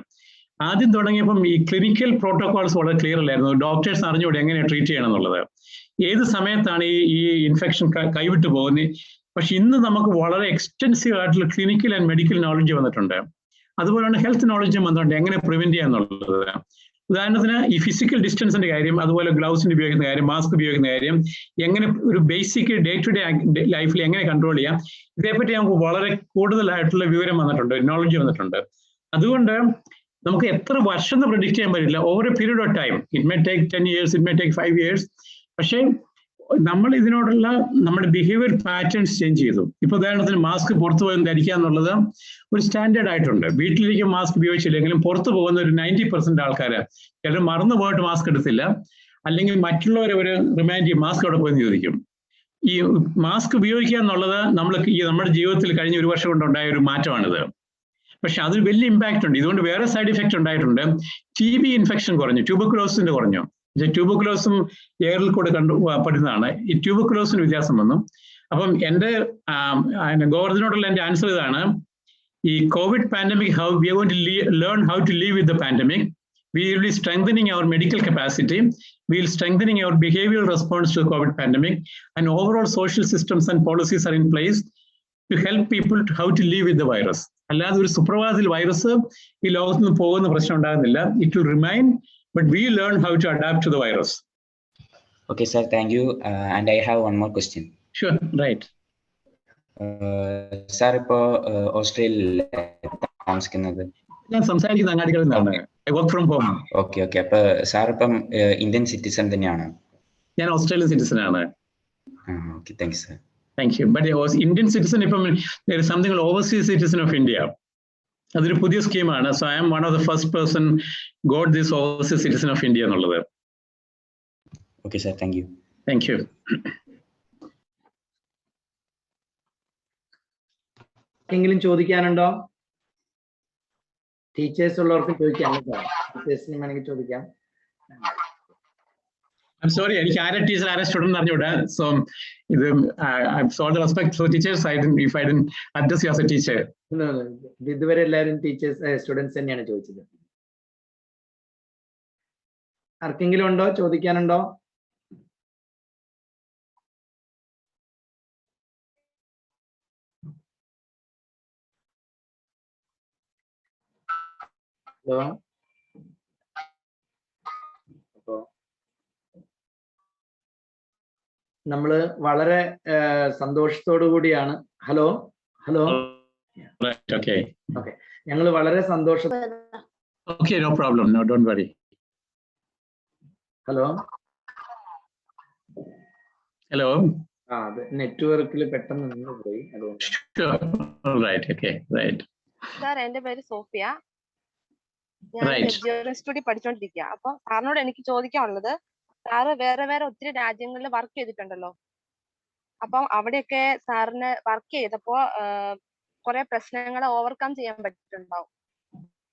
ആദ്യം തുടങ്ങിയപ്പം ഈ ക്ലിനിക്കൽ പ്രോട്ടോകോൾസ് വളരെ ക്ലിയർ അല്ലായിരുന്നു. ഡോക്ടേഴ്സ് അറിഞ്ഞുകൂടെ എങ്ങനെ ട്രീറ്റ് ചെയ്യണം എന്നുള്ളത്, ഏത് സമയത്താണ് ഈ ഇൻഫെക്ഷൻ കൈവിട്ടു പോകുന്നത്. പക്ഷെ ഇന്ന് നമുക്ക് വളരെ എക്സ്റ്റെൻസീവ് ആയിട്ടുള്ള ക്ലിനിക്കൽ ആൻഡ് മെഡിക്കൽ നോളജ് വന്നിട്ടുണ്ട്. അതുപോലെയാണ് ഹെൽത്ത് നോളജും വന്നിട്ടുണ്ട്, എങ്ങനെ പ്രിവെന്റ് ചെയ്യാന്നുള്ളത്. ഉദാഹരണത്തിന് ഈ ഫിസിക്കൽ ഡിസ്റ്റൻസിന്റെ കാര്യം, അതുപോലെ ഗ്ലൗസിന് ഉപയോഗിക്കുന്ന കാര്യം, മാസ്ക് ഉപയോഗിക്കുന്ന കാര്യം, എങ്ങനെ ഒരു ബേസിക് ഡേ ടു ഡേ ലൈഫിൽ എങ്ങനെ കൺട്രോൾ ചെയ്യാം, ഇതേപ്പറ്റി നമുക്ക് വളരെ കൂടുതലായിട്ടുള്ള വിവരം വന്നിട്ടുണ്ട്, നോളജ് വന്നിട്ടുണ്ട്. അതുകൊണ്ട് നമുക്ക് എത്ര വർഷം എന്ന് പ്രെഡിക്റ്റ് ചെയ്യാൻ പറ്റില്ല. Over a period of time, it may take 10 years, it may take 5 years. പക്ഷേ നമ്മൾ ഇതിനോടുള്ള നമ്മുടെ ബിഹേവിയർ പാറ്റേൺസ് ചേഞ്ച് ചെയ്തു. ഇപ്പൊ ഉദാഹരണത്തിന് മാസ്ക് പുറത്തു പോയി ധരിക്കുക എന്നുള്ളത് ഒരു സ്റ്റാൻഡേർഡ് ആയിട്ടുണ്ട്. വീട്ടിലേക്ക് മാസ്ക് ഉപയോഗിച്ചില്ലെങ്കിലും പുറത്തു പോകുന്ന ഒരു 90% ആൾക്കാർ ചിലർ മറന്നു പോയിട്ട് മാസ്ക് എടുത്തില്ല, അല്ലെങ്കിൽ മറ്റുള്ളവരെ ഒരു റിമൈൻഡ് ചെയ്യും മാസ്ക് അവിടെ പോയി ചോദിക്കും. ഈ മാസ്ക് ഉപയോഗിക്കുക എന്നുള്ളത് നമ്മുടെ ജീവിതത്തിൽ കഴിഞ്ഞ 1 വർഷം കൊണ്ടുണ്ടായ ഒരു മാറ്റമാണിത്. പക്ഷെ അതിൽ വലിയ ഇമ്പാക്റ്റ് ഉണ്ട്. ഇതുകൊണ്ട് വേറെ സൈഡ് ഇഫക്റ്റ് ഉണ്ടായിട്ടുണ്ട്. TB ഇൻഫെക്ഷൻ കുറഞ്ഞു, ട്യൂബർകുലോസിന്റെ കുറഞ്ഞു. ട്യൂബർകുലോസും എയറിൽ കൂടെ പെടുന്നതാണ്. ഈ ട്യൂബർകുലോസിന് വ്യത്യാസം വന്നു. അപ്പം എൻ്റെ ഗോവർദ്ധനോടുള്ള എൻ്റെ ആൻസർ ഇതാണ്: ഈ Covid pandemic, how we are going to learn how to leave with the pandemic. We will be strengthening our medical capacity. We will strengthening our behavioral response to the COVID pandemic, and overall social systems and policies are in place to help people to how to live with the virus. അല്ലാതെ ഒരു സുപ്രഭാതത്തിൽ virus ഈ ലോകത്ത് നിന്ന് പോകുന്ന പ്രശ്നം ഉണ്ടാകുന്നില്ല. It will remain, but we learn how to adapt to the virus. Okay, sir. Thank you. And I have one more question. Sure. Right. Sir, ഇപ്പോ ഓസ്ട്രേലിയയിൽ താമസിക്കുന്നത്. ഞാൻ സംസാരിക്കുന്ന അങ്ങാടികളിൽ നിന്നാണ്. I work from home. Okay. അപ്പൊ സാർ ഇപ്പം Indian citizen തന്നെയാണ്? ഞാൻ ഓസ്ട്രേലിയൻ സിറ്റിസൺ ആണ്. Okay, thank you, sir. Thank you. But Indian citizen, there is something called overseas citizen of India. അതൊരു പുതിയ സ്കീമാണ്. So I am one of the first person got this overseas citizen of India എന്നുള്ളത്. Okay, sir. Thank you. Thank you. എങ്കിലും ചോദിക്കാനുണ്ടോ? Teachers ഉള്ളവർക്ക് ചോദിക്കാം കേട്ടോ. ടീച്ചേഴ്സിന് വേണമെങ്കിൽ ചോദിക്കാം. I'm sorry, എനിക്ക് ആരെ ടീച്ചർ ആരെ സ്റ്റുഡന്റ് അറിഞ്ഞൂടാ. So ഇത് I saw the respect for teachers. If I didn't address you as a teacher. No. ഇതുവരെ എല്ലാവരും ടീച്ചേഴ്സ് സ്റ്റുഡൻസ് തന്നെയാണ് ചോദിച്ചത്. ആർക്കെങ്കിലും ഉണ്ടോ? ചോദിക്കാനുണ്ടോ? ഹലോ. അപ്പോ നമ്മള് വളരെ സന്തോഷത്തോടു കൂടിയാണ്. ഹലോ. Okay. ഞങ്ങൾ വളരെ സന്തോഷം. Okay, no problem. No, don't worry. Hello. അത് നെറ്റ്വർക്കിൽ പെട്ടെന്ന് നിന്ന് പോയി. Right. സാർ, എന്റെ പേര് സോഫിയ. ഞാൻ VIBGIOR ഇൻസ്റ്റിറ്റ്യൂട്ടിൽ പഠിച്ചോണ്ടിരിക്കുക. അപ്പൊ സാറിനോട് എനിക്ക് ചോദിക്കാനുള്ളത്, സാറ് വേറെ ഒത്തിരി രാജ്യങ്ങളിൽ വർക്ക് ചെയ്തിട്ടുണ്ടല്ലോ. അപ്പം അവിടെയൊക്കെ സാറിന് വർക്ക് ചെയ്തപ്പോ കുറെ പ്രശ്നങ്ങളെ ഓവർകം ചെയ്യാൻ പറ്റിയിട്ടുണ്ടാവും.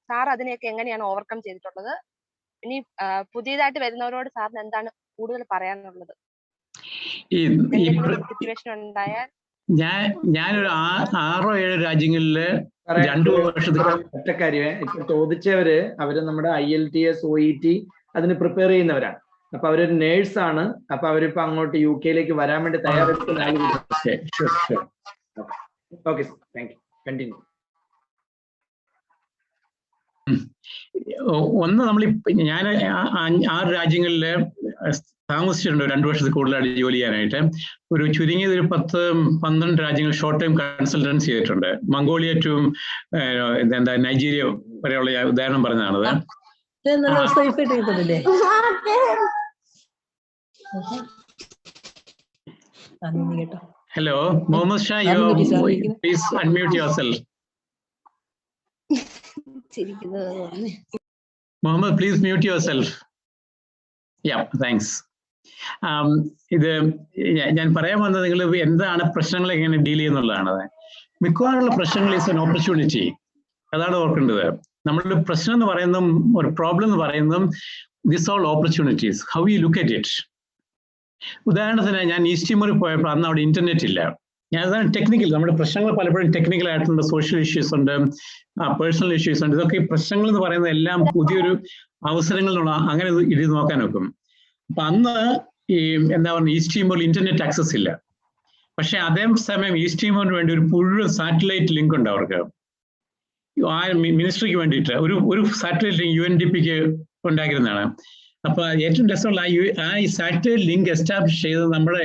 സാർ അതിനെയൊക്കെ എങ്ങനെയാണ് ഓവർകം ചെയ്തിട്ടുള്ളത്? ഇനി പുതിയതായിട്ട് വരുന്നവരോട് സാറിന് എന്താണ് കൂടുതൽ പറയാനുള്ളത്? സിറ്റുവേഷൻ ഉണ്ടായാൽ ഞാനൊരു 6 or 7 രാജ്യങ്ങളില് 2 വർഷത്തിൽ ഒറ്റ കാര്യമേ ഇപ്പൊ ചോദിച്ചവര് അവര് നമ്മുടെ IELTS OET അതിന് പ്രിപ്പയർ ചെയ്യുന്നവരാണ്. അപ്പൊ അവരൊരു നേഴ്സാണ്. അപ്പൊ അവരിപ്പോ അങ്ങോട്ട് UK വരാൻ വേണ്ടി തയ്യാറെടുക്കുന്ന ഓക്കെ, താങ്ക് യു. കണ്ടിന്യൂ. ഒന്ന് ഞാൻ 6 രാജ്യങ്ങളില് താമസിച്ചിട്ടുണ്ട്. 2 വർഷത്തിൽ കൂടുതലായിട്ട് ജോലി ചെയ്യാനായിട്ട്. ഒരു ചുരുങ്ങിയത് ഒരു 10-12 രാജ്യങ്ങൾ ഷോർട്ട് ടൈം കൺസൾട്ടൻസി ചെയ്തിട്ടുണ്ട്. മംഗോളിയ ടു നൈജീരിയ വരെയുള്ള ഉദാഹരണം പറഞ്ഞതാണത്. Hello, Mohammed Shah, please unmute yourself. Mohammed, please mute yourself. Yeah, thanks. ഇത് ഞാൻ പറയാൻ വന്നത് നിങ്ങൾ എന്താണ് പ്രശ്നങ്ങൾ എങ്ങനെ ഡീൽ ചെയ്യുന്നുള്ളതാണ്. മിക്കവാറുള്ള പ്രശ്നങ്ങൾ ഈസ് എൻ ഓപ്പർച്യൂണിറ്റി. അതാണ് ഓർക്കേണ്ടത്. നമ്മളുടെ പ്രശ്നം എന്ന് പറയുന്നതും ഒരു പ്രോബ്ലം എന്ന് പറയുന്നതും this all opportunities, how you look at it. ഉദാഹരണത്തിന് ഞാൻ ഈസ്റ്റ് തിമോറിൽ പോയപ്പോൾ അന്ന് അവിടെ ഇന്റർനെറ്റ് ഇല്ല. ഞാൻ അതാണ് ടെക്നിക്കൽ, നമ്മുടെ പ്രശ്നങ്ങൾ പലപ്പോഴും ടെക്നിക്കൽ ആയിട്ടുണ്ട്, സോഷ്യൽ ഇഷ്യൂസ് ഉണ്ട്, പേഴ്സണൽ ഇഷ്യൂസ് ഉണ്ട്. ഇതൊക്കെ ഈ പ്രശ്നങ്ങൾ എന്ന് പറയുന്നത് എല്ലാം പുതിയൊരു അവസരങ്ങളിലുള്ള അങ്ങനെ ഇത് നോക്കാൻ വെക്കും. അപ്പൊ അന്ന് ഈ എന്താ പറയുക, ഈസ്റ്റ് തിമോറിൽ ഇന്റർനെറ്റ് ആക്സസ് ഇല്ല. പക്ഷെ അതേ സമയം ഈസ്റ്റ് തിമോറിന് വേണ്ടി ഒരു മുഴുവൻ സാറ്റലൈറ്റ് ലിങ്ക് ഉണ്ട് അവർക്ക്. ആ മിനിസ്ട്രിക്ക് വേണ്ടിയിട്ട് ഒരു സാറ്റലൈറ്റ് ലിങ്ക് UNDPക്ക് ഉണ്ടാക്കിയിരുന്നതാണ്. അപ്പൊ ഏറ്റവും രസമുള്ള ആ ഈ സാറ്റലൈറ്റ് ലിങ്ക് എസ്റ്റാബ്ലിഷ് ചെയ്തത് നമ്മുടെ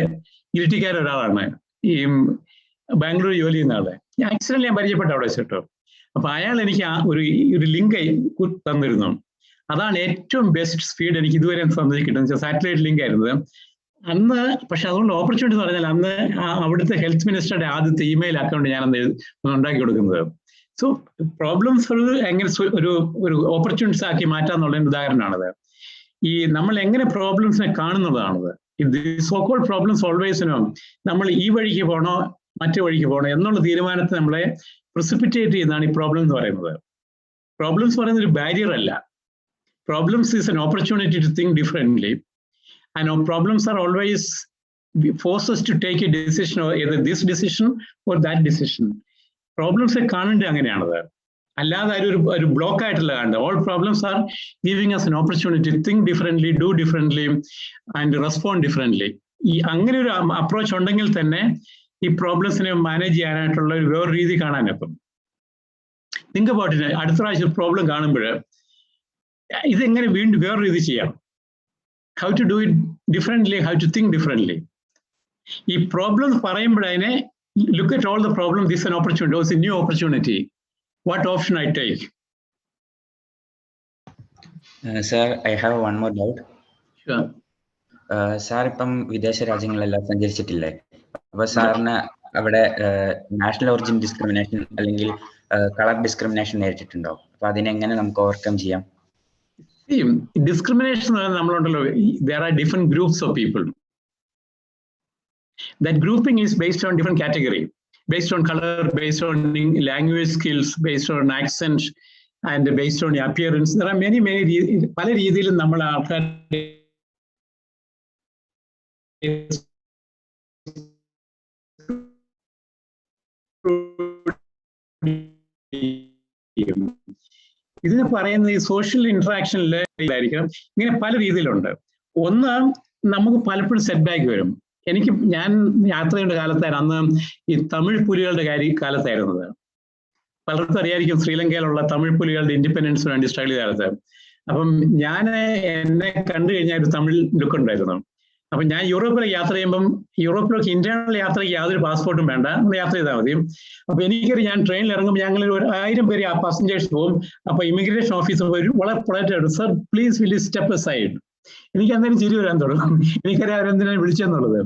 ഇരിട്ടിക്കാരൊരാളാണ്, ഈ ബാംഗ്ലൂർ ജോലി ചെയ്യുന്ന ആളെ. ഞാൻ ആക്സിഡന്റ് ഞാൻ പരിചയപ്പെട്ട അവിടെ വെച്ചിട്ടോ. അപ്പൊ അയാൾ എനിക്ക് ആ ഒരു ലിങ്ക് തന്നിരുന്നു. അതാണ് ഏറ്റവും ബെസ്റ്റ് സ്പീഡ് എനിക്ക് ഇതുവരെ കിട്ടുന്നത്, സാറ്റലൈറ്റ് ലിങ്ക് ആയിരുന്നത് അന്ന്. പക്ഷെ അതുകൊണ്ട് ഓപ്പർച്യൂണിറ്റി എന്ന് പറഞ്ഞാൽ അന്ന് അവിടുത്തെ ഹെൽത്ത് മിനിസ്റ്ററുടെ ആദ്യത്തെ ഇമെയിൽ അക്കൗണ്ട് ഞാൻ അന്ന് ഉണ്ടാക്കി കൊടുക്കുന്നത്. സോ പ്രോബ്ലംസ് എങ്ങനെ ഒരു ഓപ്പർച്യൂണിറ്റീസ് ആക്കി മാറ്റാന്നുള്ളതിന്റെ ഉദാഹരണമാണത്. ഈ നമ്മൾ എങ്ങനെ പ്രോബ്ലംസിനെ കാണുന്നതാണത്. സോ കോൾഡ് പ്രോബ്ലംസ് ഓൾവേസ് നമ്മൾ ഈ വഴിക്ക് പോകണോ മറ്റു വഴിക്ക് പോകണോ എന്നുള്ള തീരുമാനത്തെ നമ്മളെ പ്രിസിപ്പിറ്റേറ്റ് ചെയ്യുന്നതാണ് ഈ പ്രോബ്ലം എന്ന് പറയുന്നത്. പ്രോബ്ലംസ് പറയുന്നത് ഒരു ബാരിയർ അല്ല. Problems is an opportunity to think differently, and our problems are always force us to take a decision, or either this decision or that decision. Problems are കാണേണ്ടത് അങ്ങനെയാണത്, അല്ലാതെ ഒരു ബ്ലോക്ക് ആയിട്ടുള്ള കാണുന്നത്. All problems are giving us an opportunity to think differently, do differently and respond differently. ഈ അങ്ങനെ ഒരു approach ഉണ്ടെങ്കിൽ തന്നെ ഈ പ്രോബ്ലംസിനെ മാനേജ് ചെയ്യാനായിട്ടുള്ള ഒരു വേറെ രീതി കാണാനപ്പം. Think about it. അടുത്ത പ്രാവശ്യം പ്രോബ്ലം കാണുമ്പോൾ ഇതെങ്ങനെ വീണ്ടും വേറെ രീതി ചെയ്യാം, how to do it differently, how to think differently. ഈ പ്രോബ്ലം പറയുമ്പോഴതിനെ look at all the problem, this an opportunity, also new opportunity, what option I take. Sir, I have one more doubt. Sir ഇപ്പം വിദേശ രാജ്യങ്ങളെല്ലാം സഞ്ചരിച്ചിട്ടില്ലേ? അപ്പൊ സാറിന് അവിടെ national origin discrimination അല്ലെങ്കിൽ കളർ ഡിസ്ക്രിമിനേഷൻ നേരിട്ടിട്ടുണ്ടോ? അപ്പൊ അതിനെങ്ങനെ നമുക്ക് ഓവർകം ചെയ്യാം? Discrimination നമ്മളുണ്ടല്ലോ, there are different groups of people. That grouping is based on different category, based on color, based on language skills, based on accent and based on appearance. There are many പല രീതിയിലും നമ്മൾ ആൾക്കാർ ഇതിന് പറയുന്നത് ഈ social ഇന്ററാക്ഷനിലായിരിക്കണം. ഇങ്ങനെ പല രീതിയിലുണ്ട്. ഒന്ന്, നമുക്ക് പലപ്പോഴും സെറ്റ് ബാക്ക് വരും. ഞാൻ യാത്ര ചെയ്യേണ്ട കാലത്തായിരുന്നു അന്ന് ഈ തമിഴ് പുലികളുടെ കാലത്തായിരുന്നത്. പലർക്കും അറിയായിരിക്കും ശ്രീലങ്കയിലുള്ള തമിഴ് പുലികളുടെ ഇൻഡിപെൻഡൻസിന് വേണ്ടി സ്ട്രഗിൾ ചെയ്ത കാലത്ത്. അപ്പം എന്നെ കണ്ടു കഴിഞ്ഞാൽ ഒരു തമിഴ് ലുക്ക് ഉണ്ടായിരുന്നു. അപ്പൊ ഞാൻ യൂറോപ്പിൽ യാത്ര ചെയ്യുമ്പം, യൂറോപ്പിലൊക്കെ ഇന്റേണൽ യാത്രയ്ക്ക് യാതൊരു പാസ്പോർട്ടും വേണ്ട, നമ്മൾ യാത്ര ചെയ്താൽ മതി. അപ്പൊ എനിക്കൊരു ഞാൻ ട്രെയിനിൽ ഇറങ്ങുമ്പോൾ ഞങ്ങൾ ഒരു 1000 പേര് ആ പാസഞ്ചേഴ്സ് പോകും. അപ്പൊ ഇമിഗ്രേഷൻ ഓഫീസർ വളരെ പൊളൈറ്റ് ആയിട്ട്, sir please will you step aside. എനിക്ക് അന്നേരം ചിരി വരാൻ തുടങ്ങും. എനിക്കറിയാം അവരെന്തിനാണ് വിളിച്ചെന്നുള്ളത്.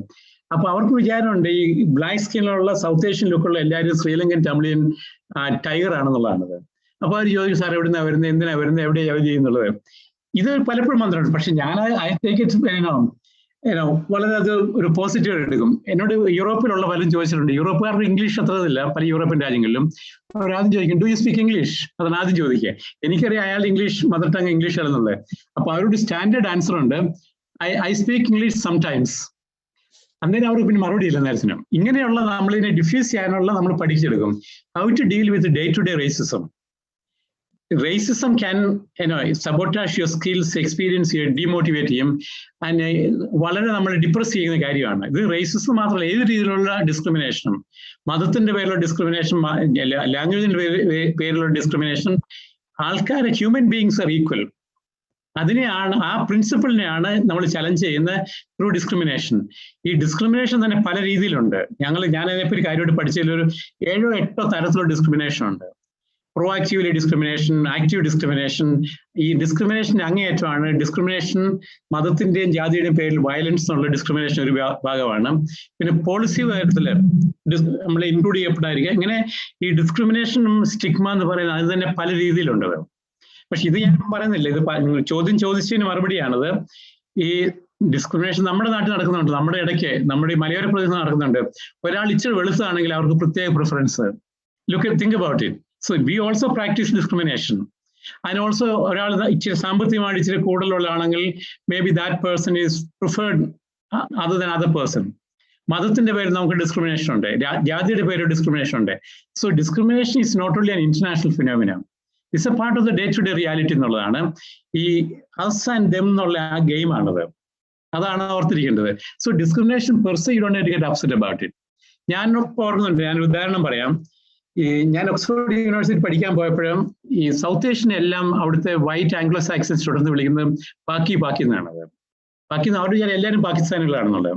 അപ്പൊ അവർക്ക് വിചാരമുണ്ട് ഈ ബ്ലാക്ക് സ്കിന്നിലുള്ള സൗത്ത് ഏഷ്യൻ ലുക്കുള്ള എല്ലാവരും ശ്രീലങ്കൻ തമിഴിയൻ ടൈഗർ ആണെന്നുള്ളതാണത്. അപ്പൊ അവർ ചോദിക്കും, സാർ എവിടുന്നാ വരുന്നത്, എന്തിനാ വരുന്നത്, എവിടെയാ ജോലി ചെയ്യുന്നുള്ളത്. ഇത് പലപ്പോഴും മന്ത്രമാണ്. പക്ഷെ ഞാൻ ഐ ടേക്ക് ഇറ്റ് വളരെ അത് ഒരു പോസിറ്റീവ് എടുക്കും. എന്നോട് യൂറോപ്പിലുള്ള പലരും ചോദിച്ചിട്ടുണ്ട്. യൂറോപ്പുകാരുടെ ഇംഗ്ലീഷ് അത്ര ഇല്ല പല യൂറോപ്യൻ രാജ്യങ്ങളിലും. അവരാദ്യം ചോദിക്കും, ഡു യു സ്പീക്ക് ഇംഗ്ലീഷ്? അതാണ് ആദ്യം ചോദിക്കുക. എനിക്കറിയാം അയാൾ ഇംഗ്ലീഷ് മദർ ടങ് ഇംഗ്ലീഷ് ആണെന്നുള്ളത്. അപ്പൊ അവരുടെ സ്റ്റാൻഡേർഡ് ആൻസർ ഉണ്ട്, ഐ സ്പീക്ക് ഇംഗ്ലീഷ് സംടൈംസ്. അന്നേരം അവർക്ക് പിന്നെ മറുപടി ഇല്ല നേരത്തിനും. ഇങ്ങനെയുള്ള നമ്മളിതിനെ ഡിഫ്യൂസ് ചെയ്യാനുള്ള നമ്മൾ പഠിച്ചെടുക്കും. How to deal with day to day racism. Racism can sabotage your skills, experience you, demotivate ചെയ്യും, and വളരെ നമ്മൾ ഡിപ്രസ് ചെയ്യുന്ന കാര്യമാണ്. ഇത് റേസിസം മാത്രമല്ല, ഏത് രീതിയിലുള്ള ഡിസ്ക്രിമിനേഷനും, മതത്തിന്റെ പേരിലുള്ള ഡിസ്ക്രിമിനേഷൻ, ലാംഗ്വേജിന്റെ പേരിലുള്ള ഡിസ്ക്രിമിനേഷൻ, ആൾക്കാർ ഹ്യൂമൻ ബീയിങ്സ് ആർ ഈക്വൽ. അതിനെയാണ്, ആ പ്രിൻസിപ്പിളിനെയാണ് നമ്മൾ ചലഞ്ച് ചെയ്യുന്നത് ത്രൂ ഡിസ്ക്രിമിനേഷൻ. ഈ ഡിസ്ക്രിമിനേഷൻ തന്നെ പല രീതിയിലുണ്ട്. ഞാൻ അതിനെപ്പറ്റി കാര്യമായിട്ട് പഠിച്ചതിൽ ഒരു 7 or 8 തരത്തിലുള്ള ഡിസ്ക്രിമിനേഷൻ ഉണ്ട്. proactively discrimination, active discrimination. ഈ ഡിസ്ക്രിമിനേഷൻ അങ്ങേയറ്റമാണ്. ഡിസ്ക്രിമിനേഷൻ മതത്തിന്റെയും ജാതിയുടെയും പേരിൽ വയലൻസ് എന്നുള്ള ഡിസ്ക്രിമിനേഷൻ ഒരു ഭാഗമാണ്. പിന്നെ പോളിസി കാര്യത്തിൽ നമ്മൾ ഇൻക്ലൂഡ് ചെയ്യപ്പെടാതിരിക്കുക. ഇങ്ങനെ ഈ ഡിസ്ക്രിമിനേഷനും സ്റ്റിഗ്മ എന്ന് പറയുന്നത് അത് തന്നെ പല രീതിയിലുണ്ട്. പക്ഷെ ഇത് ഞാൻ പറയുന്നില്ല, ഇത് ചോദ്യം ചോദിച്ചതിന് മറുപടിയാണത്. ഈ ഡിസ്ക്രിമിനേഷൻ നമ്മുടെ നാട്ടിൽ നടക്കുന്നുണ്ട്, നമ്മുടെ ഇടയ്ക്ക് നമ്മുടെ ഈ മലയോര പ്രദേശത്ത് നടക്കുന്നുണ്ട്. ഒരാൾ ഇച്ചിരി വെളുത്താണെങ്കിൽ അവർക്ക് പ്രത്യേക preference. think about it. So we also practice discrimination. And also ഒരാൾ ഇച്ചിരി സാമ്പത്തികമായിട്ട് ഇച്ചിരി കൂടുതലുള്ളതാണെങ്കിൽ maybe that person is preferred other than other person. മതത്തിന്റെ പേരിൽ നമുക്ക് ഡിസ്ക്രിമിനേഷൻ ഉണ്ട്, ജാതിയുടെ പേരിൽ ഡിസ്ക്രിമിനേഷൻ ഉണ്ട്. So discrimination is not only an international phenomena, it's a part of the day to day reality എന്നുള്ളതാണ്. ഈ us and them എന്നുള്ള ആ ഗെയിമാണത്, അതാണ് ഓർത്തിരിക്കേണ്ടത്. So discrimination per se you don't get upset about it. ഞാൻ ഓർക്കുന്നുണ്ട്, ഞാനൊരു ഉദാഹരണം പറയാം. ഞാൻ ഓക്സ്ഫോർഡ് യൂണിവേഴ്സിറ്റി പഠിക്കാൻ പോയപ്പോഴും ഈ സൗത്ത് ഏഷ്യൻ എല്ലാം അവിടുത്തെ വൈറ്റ് ആംഗ്ലോ സാക്സൺ സ്റ്റുഡൻസ് വിളിക്കുന്നത് പാക്കി എന്നാണ്. പാക്കി അവിടെ ഞാൻ എല്ലാവരും പാകിസ്ഥാനികളാണെന്നുള്ളത്.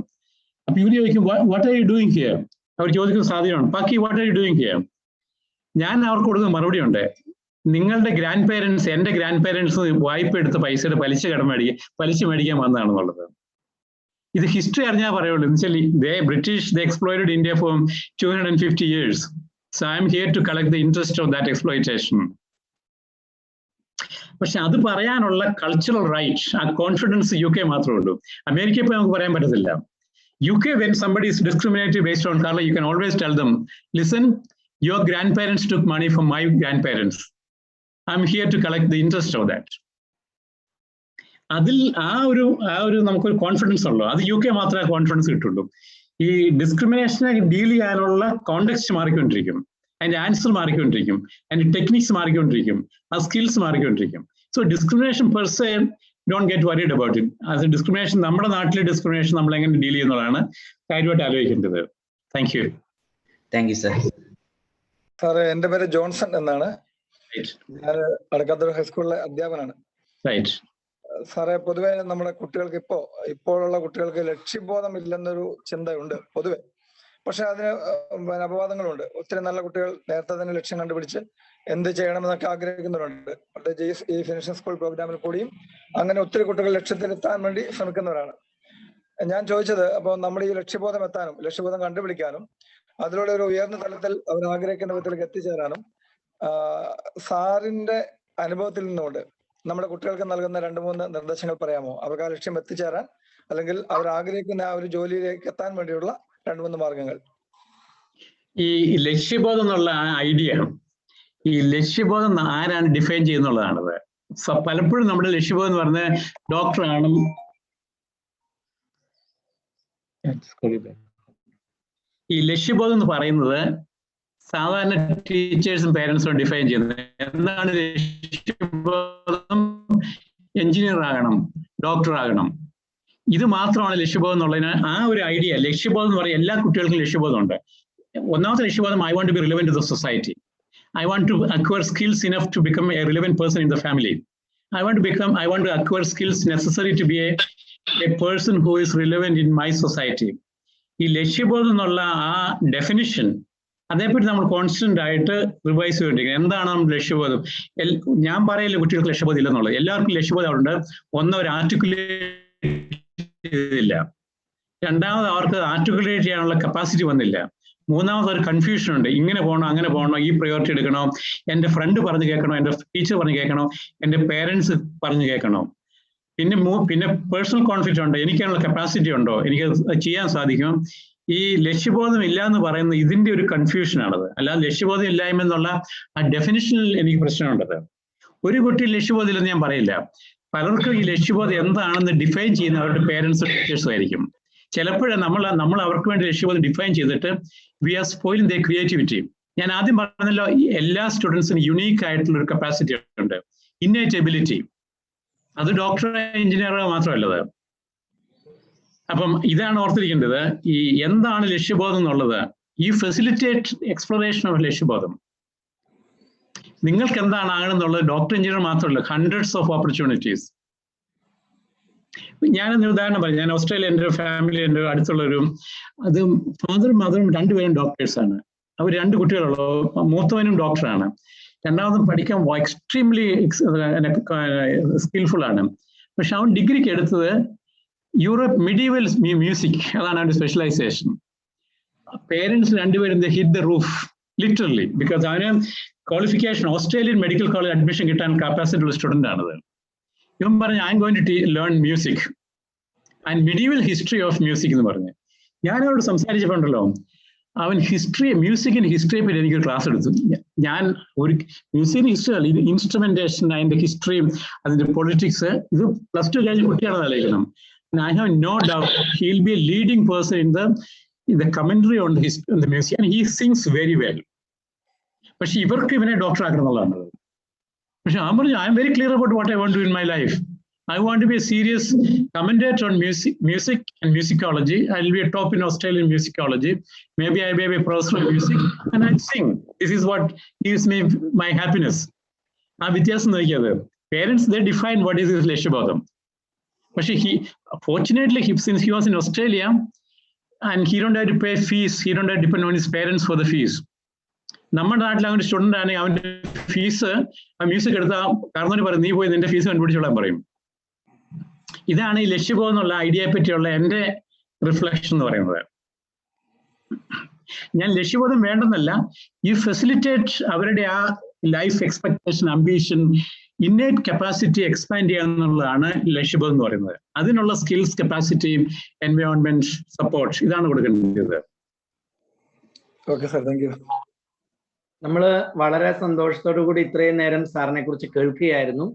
അപ്പൊ ഇവര് ചോദിക്കും what are you doing here, അവർ ചോദിക്കുന്ന സാധ്യതയാണ് Paki what are you doing here. ഞാൻ അവർക്ക് കൊടുക്കുന്ന മറുപടി ഉണ്ട്, നിങ്ങളുടെ ഗ്രാൻഡ് പേരൻസ് എന്റെ ഗ്രാൻഡ് പേരൻസ് വായ്പ എടുത്ത് പൈസയുടെ പലിശ മേടിക്കാൻ വന്നതാണെന്നുള്ളത്. ഇത് ഹിസ്റ്ററി അറിഞ്ഞാൽ പറയുള്ളൂ. എന്ന് വെച്ചാൽ British exploited India for 250 years. So I am here to collect the interest of that exploitation. പക്ഷെ അത് പറയാനുള്ള കൾച്ചറൽ റൈറ്റ്, ആ കോൺഫിഡൻസ് UK മാത്രമേ ഉള്ളൂ. അമേരിക്ക ഇപ്പോൾ നമുക്ക് പറയാൻ പറ്റത്തില്ല. UK, when somebody is discriminated based on color, you can always tell them, listen, your grandparents took money from my grandparents. I'm here to collect the interest of that. അതിൽ ആ ഒരു നമുക്കൊരു കോൺഫിഡൻസ് ഉള്ളൂ. അത് UK മാത്രമേ confidence കിട്ടുള്ളൂ. ഈ ഡിസ്ക്രിമിനേഷനെ deal ചെയ്യാനുള്ള കോണ്ടെക്സ്റ്റ് മാറിക്കൊണ്ടിരിക്കും, അതിന്റെ ആൻസർ മാറിക്കൊണ്ടിരിക്കും, അതിന്റെ ടെക്നിക്സ് മാറിക്കൊണ്ടിരിക്കും, ആ സ്കിൽസ് മാറിക്കൊണ്ടിരിക്കും. So discrimination per se don't get worried about it. As A discrimination, നമ്മുടെ നാട്ടിലെ ഡിസ്ക്രിമിനേഷൻ നമ്മൾ എങ്ങനെ ഡീൽ ചെയ്യുന്നതാണ് കാര്യമായിട്ട് ആലോചിക്കേണ്ടത്. Thank you. Thank you sir. സാറേ, എൻ്റെ പേര് ജോൺസൺ എന്നാണ്. ഞാൻ അടക്കാത്തൂർ ഹൈസ്കൂളിലെ അധ്യാപകനാണ്. സാറേ, പൊതുവെ നമ്മുടെ കുട്ടികൾക്ക് ഇപ്പോഴുള്ള കുട്ടികൾക്ക് ലക്ഷ്യബോധം ഇല്ലെന്നൊരു ചിന്തയുണ്ട് പൊതുവെ. പക്ഷെ അതിന് അപവാദങ്ങളുണ്ട്. ഒത്തിരി നല്ല കുട്ടികൾ നേരത്തെ തന്നെ ലക്ഷ്യം കണ്ടുപിടിച്ച് എന്ത് ചെയ്യണമെന്നൊക്കെ ആഗ്രഹിക്കുന്നവരുണ്ട്. ഈ ഫിനിഷിംഗ് സ്കൂൾ പ്രോഗ്രാമിൽ കൂടിയും അങ്ങനെ ഒത്തിരി കുട്ടികൾ ലക്ഷ്യത്തിലെത്താൻ വേണ്ടി ശ്രമിക്കുന്നവരാണ്. ഞാൻ ചോദിച്ചത്, അപ്പോൾ നമ്മുടെ ഈ ലക്ഷ്യബോധം എത്താനും ലക്ഷ്യബോധം കണ്ടുപിടിക്കാനും അതിലൂടെ ഒരു ഉയർന്ന തലത്തിൽ അവർ ആഗ്രഹിക്കുന്ന വിധത്തിലേക്ക് എത്തിച്ചേരാനും സാറിന്റെ അനുഭവത്തിൽ നിന്നുകൊണ്ട് നമ്മുടെ കുട്ടികൾക്ക് നൽകുന്ന 2-3 നിർദ്ദേശങ്ങൾ പറയാമോ? അവർക്ക് ആ ലക്ഷ്യം എത്തിച്ചേരാൻ, അല്ലെങ്കിൽ അവർ ആഗ്രഹിക്കുന്ന ആ ഒരു ജോലിയിലേക്ക് എത്താൻ വേണ്ടിയുള്ള 2-3 മാർഗങ്ങൾ. ഈ ലക്ഷ്യബോധം എന്നുള്ള ഐഡിയ, ഈ ലക്ഷ്യബോധം ആരാണ് ഡിഫൈൻ ചെയ്യുന്നുള്ളതാണത്. പലപ്പോഴും നമ്മുടെ ലക്ഷ്യബോധം എന്ന് പറഞ്ഞാൽ ഡോക്ടറാണ്, ഈ ലക്ഷ്യബോധം എന്ന് പറയുന്നത് സാധാരണ ടീച്ചേഴ്സും പേരൻസും ഡിഫൈൻ ചെയ്യുന്നത്. എന്താണ് ലക്ഷ്യബോധം? എഞ്ചിനീയർ ആകണം, ഡോക്ടർ ആകണം, ഇത് മാത്രമാണ് ലക്ഷ്യബോധം എന്നുള്ളതിന് ആ ഒരു ഐഡിയ. ലക്ഷ്യബോധം എന്ന് പറയുന്നത് എല്ലാ കുട്ടികൾക്കും ലക്ഷ്യബോധമുണ്ട്. ഒന്നാമത്തെ ലക്ഷ്യബോധം, I want to be relevant to the society. I want to acquire skills enough to become a relevant person in the family. I want to acquire skills necessary to be a person who is relevant in my society. ഈ ലക്ഷ്യബോധം എന്നുള്ള ആ definition അതേപ്പറ്റി നമ്മൾ constant ആയിട്ട് revise ചെയ്തുകൊണ്ടിരിക്കുന്നത്. എന്താണ് നമ്മുടെ ലക്ഷ്യബോധം? ഞാൻ പറയില്ല കുട്ടികൾക്ക് ലക്ഷ്യബോധം ഇല്ലെന്നുള്ളത്. എല്ലാവർക്കും ലക്ഷ്യബോധം ഉണ്ട്. ഒന്ന്, അവർ ആർട്ടിക്കുലേറ്റ് ചെയ്തില്ല. രണ്ടാമത്, അവർക്ക് ആർട്ടിക്കുലേറ്റ് ചെയ്യാനുള്ള കപ്പാസിറ്റി വന്നില്ല. മൂന്നാമത്, ഒരു കൺഫ്യൂഷൻ ഉണ്ട്. ഇങ്ങനെ പോകണോ, അങ്ങനെ പോകണോ, ഈ പ്രയോറിറ്റി എടുക്കണോ, എൻ്റെ ഫ്രണ്ട് പറഞ്ഞു കേൾക്കണോ, എൻ്റെ ടീച്ചർ പറഞ്ഞു കേൾക്കണോ, എൻ്റെ പേരൻസ് പറഞ്ഞു കേൾക്കണോ. പിന്നെ പേഴ്സണൽ കോൺഫിഡൻസ് ഉണ്ട്, എനിക്കതിനുള്ള കപ്പാസിറ്റി ഉണ്ടോ, എനിക്ക് ചെയ്യാൻ സാധിക്കും. ഈ ലക്ഷ്യബോധം ഇല്ല എന്ന് പറയുന്നത് ഇതിന്റെ ഒരു കൺഫ്യൂഷനാണത്. അല്ലാതെ ലക്ഷ്യബോധം ഇല്ലായ്മ എന്നുള്ള ആ ഡെഫിനിഷനിൽ എനിക്ക് പ്രശ്നമുണ്ടത്. ഒരു കുട്ടി ലക്ഷ്യബോധം ഇല്ലെന്ന് ഞാൻ പറയില്ല. പലർക്കും ഈ ലക്ഷ്യബോധം എന്താണെന്ന് ഡിഫൈൻ ചെയ്യുന്ന അവരുടെ പേരൻസും ടീച്ചേഴ്സും ആയിരിക്കും. ചിലപ്പോഴേ നമ്മൾ അവർക്ക് വേണ്ടി ലക്ഷ്യബോധം ഡിഫൈൻ ചെയ്തിട്ട് we are spoiling their creativity. ഞാൻ ആദ്യം പറഞ്ഞല്ലോ, എല്ലാ സ്റ്റുഡൻസിനും യുണീക്ക് ആയിട്ടുള്ള ഒരു കപ്പാസിറ്റി ഉണ്ട്, ഇന്നേറ്റ് എബിലിറ്റി. അത് ഡോക്ടർ, എഞ്ചിനീയർ മാത്രമല്ലത്. അപ്പം ഇതാണ് ഓർത്തിരിക്കേണ്ടത്. ഈ എന്താണ് ലക്ഷ്യബോധം എന്നുള്ളത്, ഈ ഫെസിലിറ്റേറ്റ് എക്സ്പ്ലോറേഷൻ ഓഫ് ലക്ഷ്യബോധം. നിങ്ങൾക്ക് എന്താണ് ആകണമെന്നുള്ളത് ഡോക്ടർ, എഞ്ചിനീയർ മാത്രമല്ല, ഹൺഡ്രഡ്സ് ഓഫ് ഓപ്പർച്യൂണിറ്റീസ്. ഞാനൊരു ഉദാഹരണം പറയാം. ഞാൻ ഓസ്ട്രേലിയ, എൻ്റെ ഫാമിലി, എൻ്റെ അടുത്തുള്ളൊരു, അത് ഫാദറും മദറും 2 പേരും ഡോക്ടേഴ്സാണ്. അവർ 2 കുട്ടികളുള്ളൂ. മൂത്തവനും ഡോക്ടറാണ്. രണ്ടാമതും പഠിക്കാൻ എക്സ്ട്രീംലി സ്കിൽഫുൾ ആണ്. പക്ഷെ അവൻ ഡിഗ്രിക്ക് എടുത്തത് യൂറോപ്പ് മിഡീവൽ മ്യൂസിക്, അതാണ് അവന്റെ സ്പെഷ്യലൈസേഷൻ. പേരൻസ് രണ്ടുപേരും hit the roof literally, because അവന് qualification Australian medical college admission കിട്ടാൻ കപ്പാസിറ്റി ഉള്ള സ്റ്റുഡൻ്റ് ആണത്. ഇവൻ പറഞ്ഞു I am going to learn music and medieval history of music എന്ന് പറഞ്ഞ്. ഞാനവരോട് സംസാരിച്ചിട്ടുണ്ടല്ലോ, അവൻ മ്യൂസിക്കിന് ഹിസ്റ്ററിയെ പറ്റി എനിക്ക് ക്ലാസ് എടുത്തു. ഞാൻ ഒരു മ്യൂസിക്കിന് ഹിസ്റ്ററി അല്ല, ഇത് ഇൻസ്ട്രുമെന്റേഷൻ, അതിന്റെ ഹിസ്റ്ററിയും അതിന്റെ പൊളിറ്റിക്സ്, ഇത് +2 കഴിഞ്ഞ കുട്ടിയാണ് ആലോചിക്കണം. I have no doubt he'll be a leading person in the commentary on the music, and he sings very well. പക്ഷെ ഇവർക്ക് ഇവനെ ഡോക്ടർ ആക്കണം എന്നുള്ളതാണ്. പക്ഷെ I am very clear about what I want to do in my life. I want to be a serious commentator on music and musicology. I will be a top in Australian musicology. Maybe I will be a professor of music and I sing. This is what gives me my happiness. ആ വ്യത്യാസം നോക്കിയത്. Parents, they define what is his ലക്ഷ്യബോധം. പക്ഷെ fortunately, since he was in Australia and he don't have to pay fees, he don't have to depend on his parents for the fees. നമ്മുടെ നാട്ടിൽ അവൻ്റെ student ആണെങ്കിൽ അവൻ്റെ fees ആ music എടുത്താൽ കാരണവന് പറയും, നീ പോയി നിന്റെ ഫീസ് കണ്ടുപിടിച്ചോളാൻ പറയും. ഇതാണ് ഈ ലക്ഷ്യബോധം എന്നുള്ള ഐഡിയയെ പറ്റിയുള്ള എൻ്റെ റിഫ്ലക്ഷൻ എന്ന് പറയുന്നത്. ഞാൻ ലക്ഷ്യബോധം വേണ്ടെന്നല്ല, ഈ ഫെസിലിറ്റേറ്റ് അവരുടെ ആ life expectation, ambition, innate capacity expand ചെയ്യുക എന്നുള്ളതാണ് ലക്ഷ്യബോധം എന്ന് പറയുന്നത്. അതിനുള്ള സ്കിൽസ്, കപ്പാസിറ്റി, എൻവയോൺമെന്റ്, സപ്പോർട്ട്, ഇതാണ് കൊടുക്കേണ്ടത്. Okay sir, thank you. നമ്മൾ വളരെ സന്തോഷത്തോടു കൂടി ഇത്രയും നേരം സാറിനെ കുറിച്ച് കേൾക്കുകയായിരുന്നു.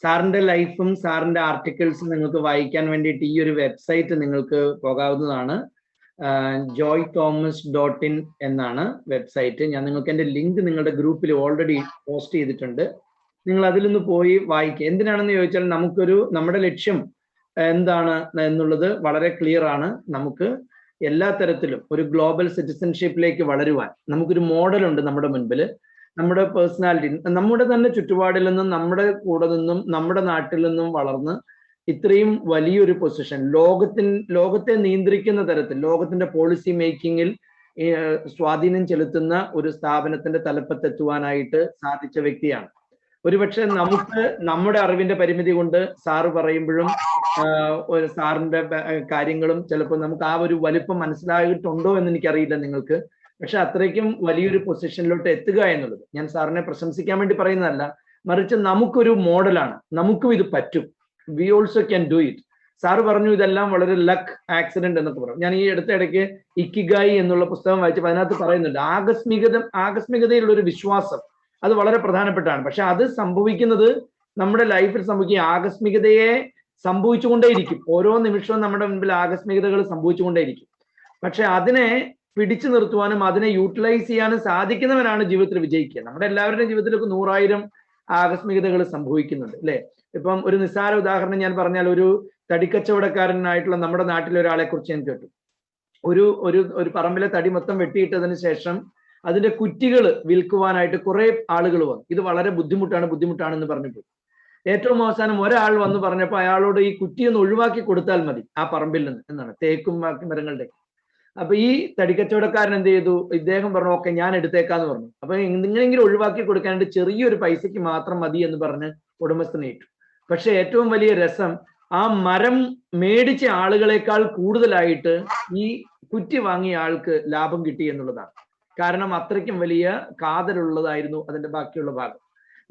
സാറിന്റെ ലൈഫും സാറിന്റെ ആർട്ടിക്കിൾസും നിങ്ങൾക്ക് വായിക്കാൻ വേണ്ടിയിട്ട് ഈ ഒരു വെബ്സൈറ്റ് നിങ്ങൾക്ക് പോകാവുന്നതാണ്. joythomas.in എന്നാണ് വെബ്സൈറ്റ്. ഞാൻ നിങ്ങൾക്ക് എൻ്റെ ലിങ്ക് നിങ്ങളുടെ ഗ്രൂപ്പിൽ ഓൾറെഡി പോസ്റ്റ് ചെയ്തിട്ടുണ്ട്. നിങ്ങൾ അതിലൊന്ന് പോയി വായിക്കുക. എന്തിനാണെന്ന് ചോദിച്ചാൽ നമ്മുടെ ലക്ഷ്യം എന്താണ് എന്നുള്ളത് വളരെ ക്ലിയർ ആണ്. നമുക്ക് എല്ലാ തരത്തിലും ഒരു ഗ്ലോബൽ സിറ്റിസൺഷിപ്പിലേക്ക് വളരുവാൻ നമുക്കൊരു മോഡലുണ്ട് നമ്മുടെ മുൻപിൽ. നമ്മുടെ പേഴ്സണാലിറ്റി, നമ്മുടെ തന്നെ ചുറ്റുപാടിൽ നിന്നും, നമ്മുടെ കൂടെ നിന്നും, നമ്മുടെ നാട്ടിൽ നിന്നും വളർന്ന് ഇത്രയും വലിയൊരു പൊസിഷൻ, ലോകത്തെ നിയന്ത്രിക്കുന്ന തരത്തിൽ, ലോകത്തിന്റെ പോളിസി മേക്കിങ്ങിൽ സ്വാധീനം ചെലുത്തുന്ന ഒരു സ്ഥാപനത്തിന്റെ തലപ്പത്തെത്തുവാനായിട്ട് സാധിച്ച വ്യക്തിയാണ്. ഒരുപക്ഷെ നമുക്ക് നമ്മുടെ അറിവിന്റെ പരിമിതി കൊണ്ട് സാറ് പറയുമ്പോഴും സാറിന്റെ കാര്യങ്ങളും ചിലപ്പോൾ നമുക്ക് ആ ഒരു വലിപ്പം മനസ്സിലായിട്ടുണ്ടോ എന്ന് എനിക്കറിയില്ല നിങ്ങൾക്ക്. പക്ഷെ അത്രയ്ക്കും വലിയൊരു പൊസിഷനിലോട്ട് എത്തുക എന്നുള്ളത് ഞാൻ സാറിനെ പ്രശംസിക്കാൻ വേണ്ടി പറയുന്നതല്ല, മറിച്ച് നമുക്കൊരു മോഡലാണ്. നമുക്കും ഇത് പറ്റും. We also can do it. Sir പറഞ്ഞു ഇതെല്ലാം വളരെ ലക്ക്, ആക്സിഡന്റ് എന്നൊക്കെ പറഞ്ഞു. ഞാൻ ഈ അടുത്തിടയ്ക്ക് ഇക്കിഗായി എന്നുള്ള പുസ്തകം വായിച്ചപ്പോൾ അതിനകത്ത് പറയുന്നുണ്ട് ആകസ്മികതയിലുള്ള ഒരു വിശ്വാസം, അത് വളരെ പ്രധാനപ്പെട്ടാണ്. പക്ഷെ അത് സംഭവിക്കുന്നത് നമ്മുടെ ലൈഫിൽ സംഭവിക്കുക ആകസ്മികതയെ സംഭവിച്ചുകൊണ്ടേയിരിക്കും. ഓരോ നിമിഷവും നമ്മുടെ മുൻപിൽ ആകസ്മികതകൾ സംഭവിച്ചുകൊണ്ടേയിരിക്കും. പക്ഷെ അതിനെ പിടിച്ചു നിർത്തുവാനും അതിനെ യൂട്ടിലൈസ് ചെയ്യാനും സാധിക്കുന്നവരാണ് ജീവിതത്തിൽ വിജയിക്കുക. നമ്മുടെ എല്ലാവരുടെയും ജീവിതത്തിലൊക്കെ 100,000 ആകസ്മികതകൾ സംഭവിക്കുന്നുണ്ട്, അല്ലെ? ഇപ്പം ഒരു നിസ്സാര ഉദാഹരണം ഞാൻ പറഞ്ഞാൽ, ഒരു തടിക്കച്ചവടക്കാരനായിട്ടുള്ള നമ്മുടെ നാട്ടിലെ ഒരാളെ കുറിച്ച് ഞാൻ കേട്ടു. ഒരു പറമ്പിലെ തടി മൊത്തം വെട്ടിയിട്ടതിന് ശേഷം അതിന്റെ കുറ്റികൾ വിൽക്കുവാനായിട്ട് കുറെ ആളുകൾ വന്നു. ഇത് വളരെ ബുദ്ധിമുട്ടാണെന്ന് പറഞ്ഞപ്പോൾ ഏറ്റവും അവസാനം ഒരാൾ വന്ന് പറഞ്ഞപ്പോൾ അയാളോട് ഈ കുറ്റിയൊന്ന് ഒഴിവാക്കി കൊടുത്താൽ മതി ആ പറമ്പിൽ നിന്ന് എന്നാണ്, തേക്കും ബാക്കി മരങ്ങളുടെ. അപ്പൊ ഈ തടിക്കച്ചവടക്കാരൻ എന്ത് ചെയ്തു? ഇദ്ദേഹം പറഞ്ഞു ഓക്കെ ഞാൻ എടുത്തേക്കാന്ന് പറഞ്ഞു. അപ്പൊ എന്തെങ്കിലും ഒഴിവാക്കി കൊടുക്കാനായിട്ട് ചെറിയൊരു പൈസക്ക് മാത്രം മതി എന്ന് പറഞ്ഞ് ഉടമസ്ഥനെ ഏറ്റു. പക്ഷെ ഏറ്റവും വലിയ രസം, ആ മരം മേടിച്ച ആളുകളെക്കാൾ കൂടുതലായിട്ട് ഈ കുറ്റി വാങ്ങിയ ആൾക്ക് ലാഭം കിട്ടി എന്നുള്ളതാണ്. കാരണം അത്രയ്ക്കും വലിയ കാതലുള്ളതായിരുന്നു അതിന്റെ ബാക്കിയുള്ള ഭാഗം.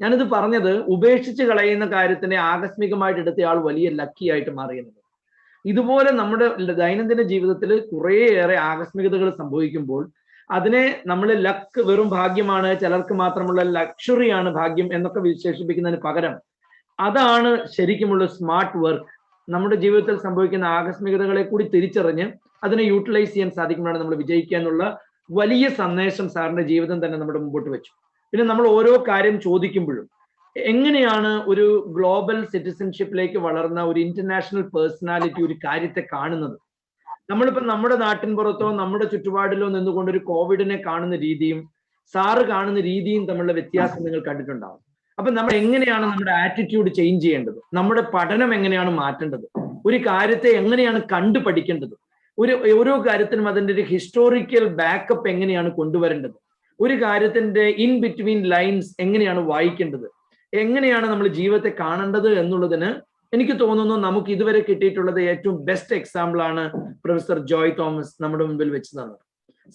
ഞാനിത് പറഞ്ഞത് ഉപേക്ഷിച്ച് കളയുന്ന കാര്യത്തിനെ ആകസ്മികമായിട്ട് എടുത്തയാൾ വലിയ ലക്കി ആയിട്ട് മാറിയെന്നുള്ളത്. ഇതുപോലെ നമ്മുടെ ദൈനംദിന ജീവിതത്തിൽ കുറേയേറെ ആകസ്മികതകൾ സംഭവിക്കുമ്പോൾ അതിനെ നമ്മൾ ലക്ക്, വെറും ഭാഗ്യമാണ്, ചിലർക്ക് മാത്രമുള്ള ലക്ഷറിയാണ് ഭാഗ്യം എന്നൊക്കെ വിശേഷിപ്പിക്കുന്നതിന് പകരം അതാണ് ശരിക്കുമുള്ള സ്മാർട്ട് വർക്ക്. നമ്മുടെ ജീവിതത്തിൽ സംഭവിക്കുന്ന ആകസ്മികതകളെ കൂടി തിരിച്ചറിഞ്ഞ് അതിനെ യൂട്ടിലൈസ് ചെയ്യാൻ സാധിക്കുമ്പോഴാണ് നമ്മൾ വിജയിക്കുക എന്നുള്ള വലിയ സന്ദേശം സാറിന്റെ ജീവിതം തന്നെ നമ്മുടെ മുമ്പോട്ട് വെച്ചു. പിന്നെ നമ്മൾ ഓരോ കാര്യം ചോദിക്കുമ്പോഴും എങ്ങനെയാണ് ഒരു ഗ്ലോബൽ സിറ്റിസൺഷിപ്പിലേക്ക് വളർന്ന ഒരു ഇന്റർനാഷണൽ പേഴ്സണാലിറ്റി ഒരു കാര്യത്തെ കാണുന്നത്? നമ്മളിപ്പോൾ നമ്മുടെ നാട്ടിൻ പുറത്തോ നമ്മുടെ ചുറ്റുപാടിലോ നിന്നുകൊണ്ട് ഒരു കോവിഡിനെ കാണുന്ന രീതിയും സാറ് കാണുന്ന രീതിയും തമ്മിലുള്ള വ്യത്യാസം നിങ്ങൾ കണ്ടിട്ടുണ്ടാവും. അപ്പൊ നമ്മൾ എങ്ങനെയാണ് നമ്മുടെ ആറ്റിറ്റ്യൂഡ് ചേഞ്ച് ചെയ്യേണ്ടത്? നമ്മുടെ പഠനം എങ്ങനെയാണ് മാറ്റേണ്ടത്? ഒരു കാര്യത്തെ എങ്ങനെയാണ് കണ്ടു പഠിക്കേണ്ടത്? ഓരോ കാര്യത്തിനും അതിൻ്റെ ഒരു ഹിസ്റ്റോറിക്കൽ ബാക്കപ്പ് എങ്ങനെയാണ് കൊണ്ടുവരേണ്ടത്? ഒരു കാര്യത്തിന്റെ ഇൻ ബിറ്റ്വീൻ ലൈൻസ് എങ്ങനെയാണ് വായിക്കേണ്ടത്, എങ്ങനെയാണ് നമ്മൾ ജീവിതത്തെ കാണേണ്ടത് എന്നുള്ളതിന് എനിക്ക് തോന്നുന്നു നമുക്ക് ഇതുവരെ കിട്ടിയിട്ടുള്ളത് ഏറ്റവും ബെസ്റ്റ് എക്സാമ്പിൾ ആണ് പ്രൊഫസർ ജോയ് തോമസ് നമ്മുടെ മുമ്പിൽ വെച്ച് തന്നത്.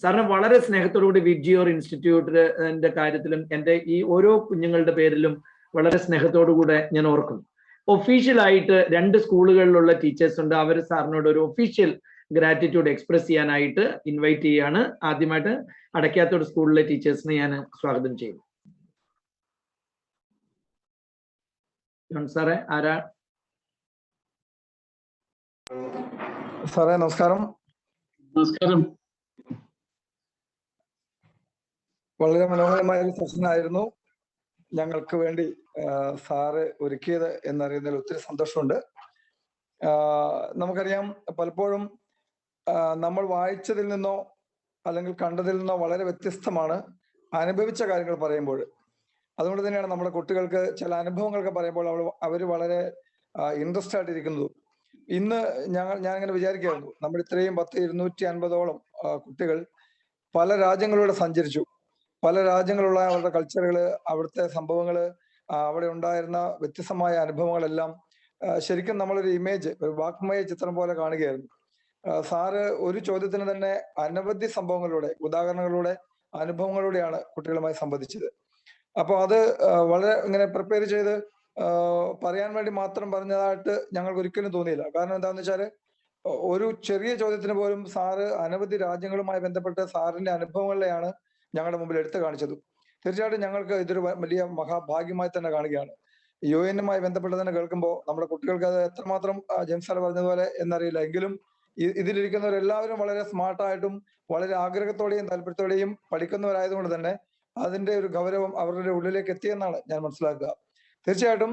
സാറിന് വളരെ സ്നേഹത്തോടുകൂടി വിബ്ജിയോർ ഇൻസ്റ്റിറ്റ്യൂട്ടിന്റെ കാര്യത്തിലും എൻ്റെ ഈ ഓരോ കുഞ്ഞുങ്ങളുടെ പേരിലും വളരെ സ്നേഹത്തോടുകൂടെ ഞാൻ ഓർക്കുന്നു. ഒഫീഷ്യലായിട്ട് 2 സ്കൂളുകളിലുള്ള ടീച്ചേഴ്സ് ഉണ്ട്. അവർ സാറിനോട് ഒരു ഒഫീഷ്യൽ ഗ്രാറ്റിറ്റ്യൂഡ് എക്സ്പ്രസ് ചെയ്യാനായിട്ട് ഇൻവൈറ്റ് ചെയ്യാണ്. ആദ്യമായിട്ട് അടക്കാത്തോട് സ്കൂളിലെ ടീച്ചേഴ്സിനെ ഞാൻ സ്വാഗതം ചെയ്യുന്നു. ജോൺ സാറേ, ആരാ? സാറേ നമസ്കാരം. നമസ്കാരം. വളരെ മനോഹരമായ ഒരു സെഷനായിരുന്നു ഞങ്ങൾക്ക് വേണ്ടി സാറ് ഒരുക്കിയത് എന്നറിയുന്നതിൽ ഒത്തിരി സന്തോഷമുണ്ട്. നമുക്കറിയാം, പലപ്പോഴും നമ്മൾ വായിച്ചതിൽ നിന്നോ അല്ലെങ്കിൽ കണ്ടതിൽ നിന്നോ വളരെ വ്യത്യസ്തമാണ് അനുഭവിച്ച കാര്യങ്ങൾ പറയുമ്പോൾ. അതുകൊണ്ട് തന്നെയാണ് നമ്മുടെ കുട്ടികൾക്ക് ചില അനുഭവങ്ങളൊക്കെ പറയുമ്പോൾ അവർ വളരെ ഇൻട്രസ്റ്റ് ആയിട്ടിരിക്കുന്നത്. ഇന്ന് ഞാനിങ്ങനെ വിചാരിക്കുകയായിരുന്നു, നമ്മൾ ഇത്രയും 250ഓളം കുട്ടികൾ പല രാജ്യങ്ങളിലൂടെ സഞ്ചരിച്ചു. പല രാജ്യങ്ങളുള്ള അവരുടെ കൾച്ചറുകള്, അവിടുത്തെ സംഭവങ്ങള്, അവിടെ ഉണ്ടായിരുന്ന വ്യത്യസ്തമായ അനുഭവങ്ങളെല്ലാം ശരിക്കും നമ്മളൊരു ഇമേജ്, ഒരു വാക്മയ ചിത്രം പോലെ കാണുകയായിരുന്നു. സാറ് ഒരു ചോദ്യത്തിന് തന്നെ അനവധി സംഭവങ്ങളിലൂടെ, ഉദാഹരണങ്ങളിലൂടെ, അനുഭവങ്ങളിലൂടെയാണ് കുട്ടികളുമായി സംവദിച്ചത്. അപ്പൊ അത് വളരെ ഇങ്ങനെ പ്രിപ്പയർ ചെയ്ത് പറയാൻ വേണ്ടി മാത്രം പറഞ്ഞതായിട്ട് ഞങ്ങൾക്ക് ഒരിക്കലും തോന്നിയില്ല. കാരണം എന്താണെന്ന് വെച്ചാല് ഒരു ചെറിയ ചോദ്യത്തിന് പോലും സാറ് അനവധി രാജ്യങ്ങളുമായി ബന്ധപ്പെട്ട് സാറിന്റെ അനുഭവങ്ങളിലെയാണ് ഞങ്ങളുടെ മുമ്പിൽ എടുത്തു കാണിച്ചത്. തീർച്ചയായിട്ടും ഞങ്ങൾക്ക് ഇതൊരു വലിയ മഹാഭാഗ്യമായി തന്നെ കാണുകയാണ്. UN-മായി ബന്ധപ്പെട്ട് തന്നെ കേൾക്കുമ്പോൾ നമ്മുടെ കുട്ടികൾക്ക് അത് എത്രമാത്രം ജെയിംസ് സാർ പറഞ്ഞതുപോലെ എന്നറിയില്ല. എങ്കിലും ഇതിലിരിക്കുന്നവരെല്ലാവരും വളരെ സ്മാർട്ടായിട്ടും വളരെ ആഗ്രഹത്തോടെയും താല്പര്യത്തോടെയും പഠിക്കുന്നവരായതുകൊണ്ട് തന്നെ അതിന്റെ ഒരു ഗൗരവം അവരുടെ ഉള്ളിലേക്ക് എത്തിയെന്നാണ് ഞാൻ മനസ്സിലാക്കുക. തീർച്ചയായിട്ടും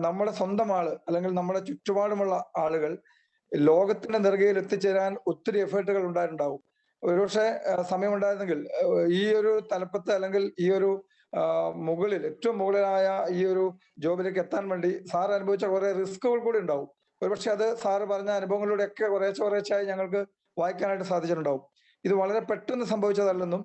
നമ്മുടെ സ്വന്തം ആള് അല്ലെങ്കിൽ നമ്മുടെ ചുറ്റുപാടുമുള്ള ആളുകൾ ലോകത്തിന്റെ നെറുകയിൽ എത്തിച്ചേരാൻ ഒത്തിരി എഫേർട്ടുകൾ ഉണ്ടായിട്ടുണ്ടാവും. ഒരുപക്ഷെ സമയമുണ്ടായിരുന്നെങ്കിൽ ഈ ഒരു തലപ്പത്ത് അല്ലെങ്കിൽ ഈ ഒരു മുകളിൽ, ഏറ്റവും മുകളിലായ ഈ ഒരു ജോബിലേക്ക് എത്താൻ വേണ്ടി സാർ അനുഭവിച്ച കുറെ റിസ്കുകൾ കൂടി ഉണ്ടാവും. ഒരുപക്ഷെ അത് സാറ് പറഞ്ഞ അനുഭവങ്ങളിലൂടെയൊക്കെ കുറേശ്ശായി ഞങ്ങൾക്ക് വായിക്കാനായിട്ട് സാധിച്ചിട്ടുണ്ടാവും. ഇത് വളരെ പെട്ടെന്ന് സംഭവിച്ചതല്ലെന്നും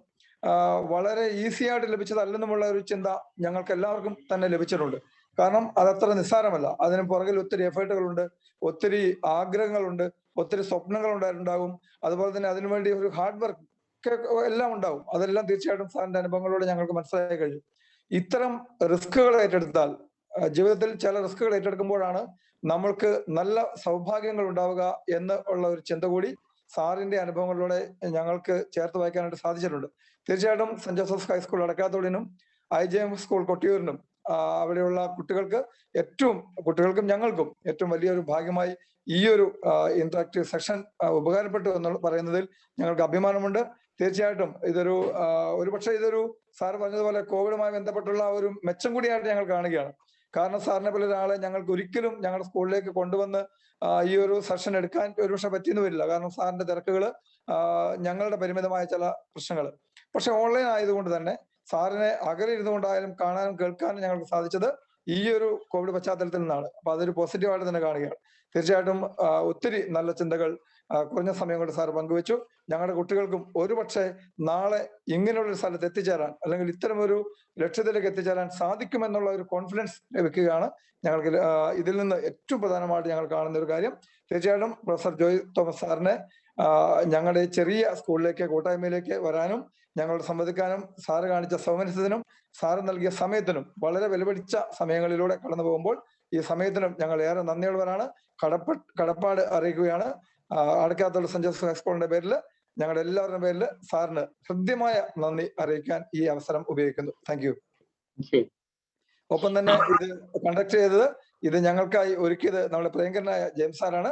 വളരെ ഈസി ആയിട്ട് ലഭിച്ചതല്ലെന്നുമുള്ള ഒരു ചിന്ത ഞങ്ങൾക്ക് എല്ലാവർക്കും തന്നെ ലഭിച്ചിട്ടുണ്ട്. കാരണം അതത്ര നിസ്സാരമല്ല. അതിന് പുറകിൽ ഒത്തിരി എഫേർട്ടുകളുണ്ട്, ഒത്തിരി ആഗ്രഹങ്ങളുണ്ട്, ഒത്തിരി സ്വപ്നങ്ങൾ ഉണ്ടായിട്ടുണ്ടാകും. അതുപോലെ തന്നെ അതിനുവേണ്ടി ഒരു ഹാർഡ് വർക്ക് എല്ലാം ഉണ്ടാവും. അതെല്ലാം തീർച്ചയായിട്ടും സാറിന്റെ അനുഭവങ്ങളോട് ഞങ്ങൾക്ക് മനസ്സിലായി കഴിഞ്ഞു. ഇത്തരം റിസ്കുകൾ ഏറ്റെടുത്താൽ, ജീവിതത്തിൽ ചില റിസ്കുകൾ ഏറ്റെടുക്കുമ്പോഴാണ് നമ്മൾക്ക് നല്ല സൗഭാഗ്യങ്ങൾ ഉണ്ടാവുക എന്ന് ഉള്ള ഒരു ചിന്ത കൂടി സാറിന്റെ അനുഭവങ്ങളിലൂടെ ഞങ്ങൾക്ക് ചേർത്ത് വായിക്കാനായിട്ട് സാധിച്ചിട്ടുണ്ട്. തീർച്ചയായിട്ടും സെന്റ് ജോസഫ്സ് ഹൈസ്കൂൾ അടക്കാത്തോടിനും IJM സ്കൂൾ കൊട്ടിയൂരിനും അവിടെയുള്ള കുട്ടികൾക്കും ഞങ്ങൾക്കും ഏറ്റവും വലിയൊരു ഭാഗ്യമായി ഈ ഒരു ഇന്ററാക്റ്റീവ് സെഷൻ ഉപകാരപ്പെട്ടു എന്ന് പറയുന്നതിൽ ഞങ്ങൾക്ക് അഭിമാനമുണ്ട്. തീർച്ചയായിട്ടും ഒരുപക്ഷെ ഇതൊരു സാർ പറഞ്ഞതുപോലെ കോവിഡുമായി ബന്ധപ്പെട്ടുള്ള ഒരു മെച്ചം കൂടിയായിട്ട് ഞങ്ങൾ കാണുകയാണ്. കാരണം സാറിനെ പോലെ ഒരാളെ ഞങ്ങൾക്ക് ഒരിക്കലും ഞങ്ങളുടെ സ്കൂളിലേക്ക് കൊണ്ടുവന്ന് ഈ ഒരു സെഷൻ എടുക്കാൻ ഒരുപക്ഷെ പറ്റിയെന്ന് വരില്ല. കാരണം സാറിന്റെ തിരക്കുകള്, ഞങ്ങളുടെ പരിമിതമായ ചില പ്രശ്നങ്ങൾ. പക്ഷെ ഓൺലൈൻ ആയതുകൊണ്ട് തന്നെ സാറിനെ അകലെ ഇരുന്നുകൊണ്ടായാലും കാണാനും കേൾക്കാനും ഞങ്ങൾക്ക് സാധിച്ചത് ഈ ഒരു കോവിഡ് പശ്ചാത്തലത്തിൽ നിന്നാണ്. അപ്പൊ അതൊരു പോസിറ്റീവായിട്ട് തന്നെ കാണുകയാണ്. തീർച്ചയായിട്ടും ഒത്തിരി നല്ല ചിന്തകൾ കുറഞ്ഞ സമയം കൊണ്ട് സാർ പങ്കുവെച്ചു. ഞങ്ങളുടെ കുട്ടികൾക്കും ഒരുപക്ഷെ നാളെ ഇങ്ങനെയുള്ള ഒരു സ്ഥലത്ത് എത്തിച്ചേരാൻ അല്ലെങ്കിൽ ഇത്തരമൊരു ലക്ഷ്യത്തിലേക്ക് എത്തിച്ചേരാൻ സാധിക്കുമെന്നുള്ള ഒരു കോൺഫിഡൻസ് ലഭിക്കുകയാണ് ഞങ്ങൾക്ക്. ഇതിൽ നിന്ന് ഏറ്റവും പ്രധാനമായിട്ട് ഞങ്ങൾ കാണുന്ന ഒരു കാര്യം, തീർച്ചയായിട്ടും പ്രൊഫസർ ജോയ് തോമസ് സാറിനെ ഞങ്ങളുടെ ചെറിയ സ്കൂളിലേക്ക്, കൂട്ടായ്മയിലേക്ക് വരാനും ഞങ്ങളോട് സംവദിക്കാനും സാറ് കാണിച്ച സൗമനസ്യത്തിനും സാറ് നൽകിയ സമയത്തിനും, വളരെ വിലപിടിച്ച സമയങ്ങളിലൂടെ കടന്നു പോകുമ്പോൾ ഈ സമയത്തിനും ഞങ്ങൾ ഏറെ നന്ദിയുള്ളവരാണ്. കടപ്പാട് അറിയിക്കുകയാണ്. അടക്കാത്തോട് സെന്റ് ജോസഫ് ഹൈസ്കൂളിന്റെ പേരിൽ, ഞങ്ങളുടെ എല്ലാവരുടെ പേരിൽ സാറിന് ഹൃദ്യമായ നന്ദി അറിയിക്കാൻ ഈ അവസരം ഉപയോഗിക്കുന്നു. Thank you. ഒപ്പം തന്നെ ഇത് കണ്ടക്ട് ചെയ്തത്, ഇത് ഞങ്ങൾക്കായി ഒരുക്കിയത് നമ്മുടെ പ്രിയങ്കരനായ ജെയിംസ് സാറാണ്.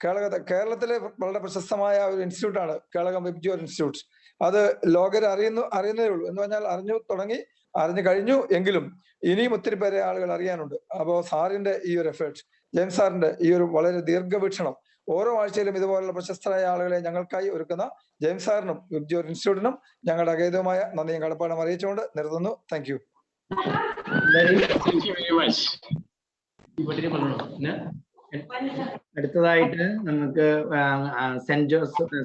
കേരളത്തിലെ വളരെ പ്രശസ്തമായ ഒരു ഇൻസ്റ്റിറ്റ്യൂട്ടാണ് കേളകം വിബ്ജിയോർ ഇൻസ്റ്റിറ്റ്യൂട്ട്. അത് ലോകര് അറിയുന്നതേ ഉള്ളൂ. എന്ന് പറഞ്ഞാൽ അറിഞ്ഞു കഴിഞ്ഞു എങ്കിലും ഇനിയും ഒത്തിരി പേരെ ആളുകൾ അറിയാനുണ്ട്. അപ്പോൾ സാറിന്റെ ഈ ഒരു എഫേർട്ട്, ജെയിംസ് സാറിന്റെ ഈ ഒരു വളരെ ദീർഘവീക്ഷണം, ഓരോ ആഴ്ചയിലും ഇതുപോലുള്ള പ്രശസ്തരായ ആളുകളെ ഞങ്ങൾക്കായി ഒരുക്കുന്ന ജെയിംസ് സാറിനും വിബ്ജിയോർ ഇൻസ്റ്റിറ്റ്യൂട്ടിനും ഞങ്ങളുടെ അഗൈതമായ നന്ദിയും കടപ്പാടും അറിയിച്ചുകൊണ്ട് നിർത്തുന്നു. Thank you. അടുത്തതായിട്ട് നമുക്ക് സെന്റ് ജോസഫ്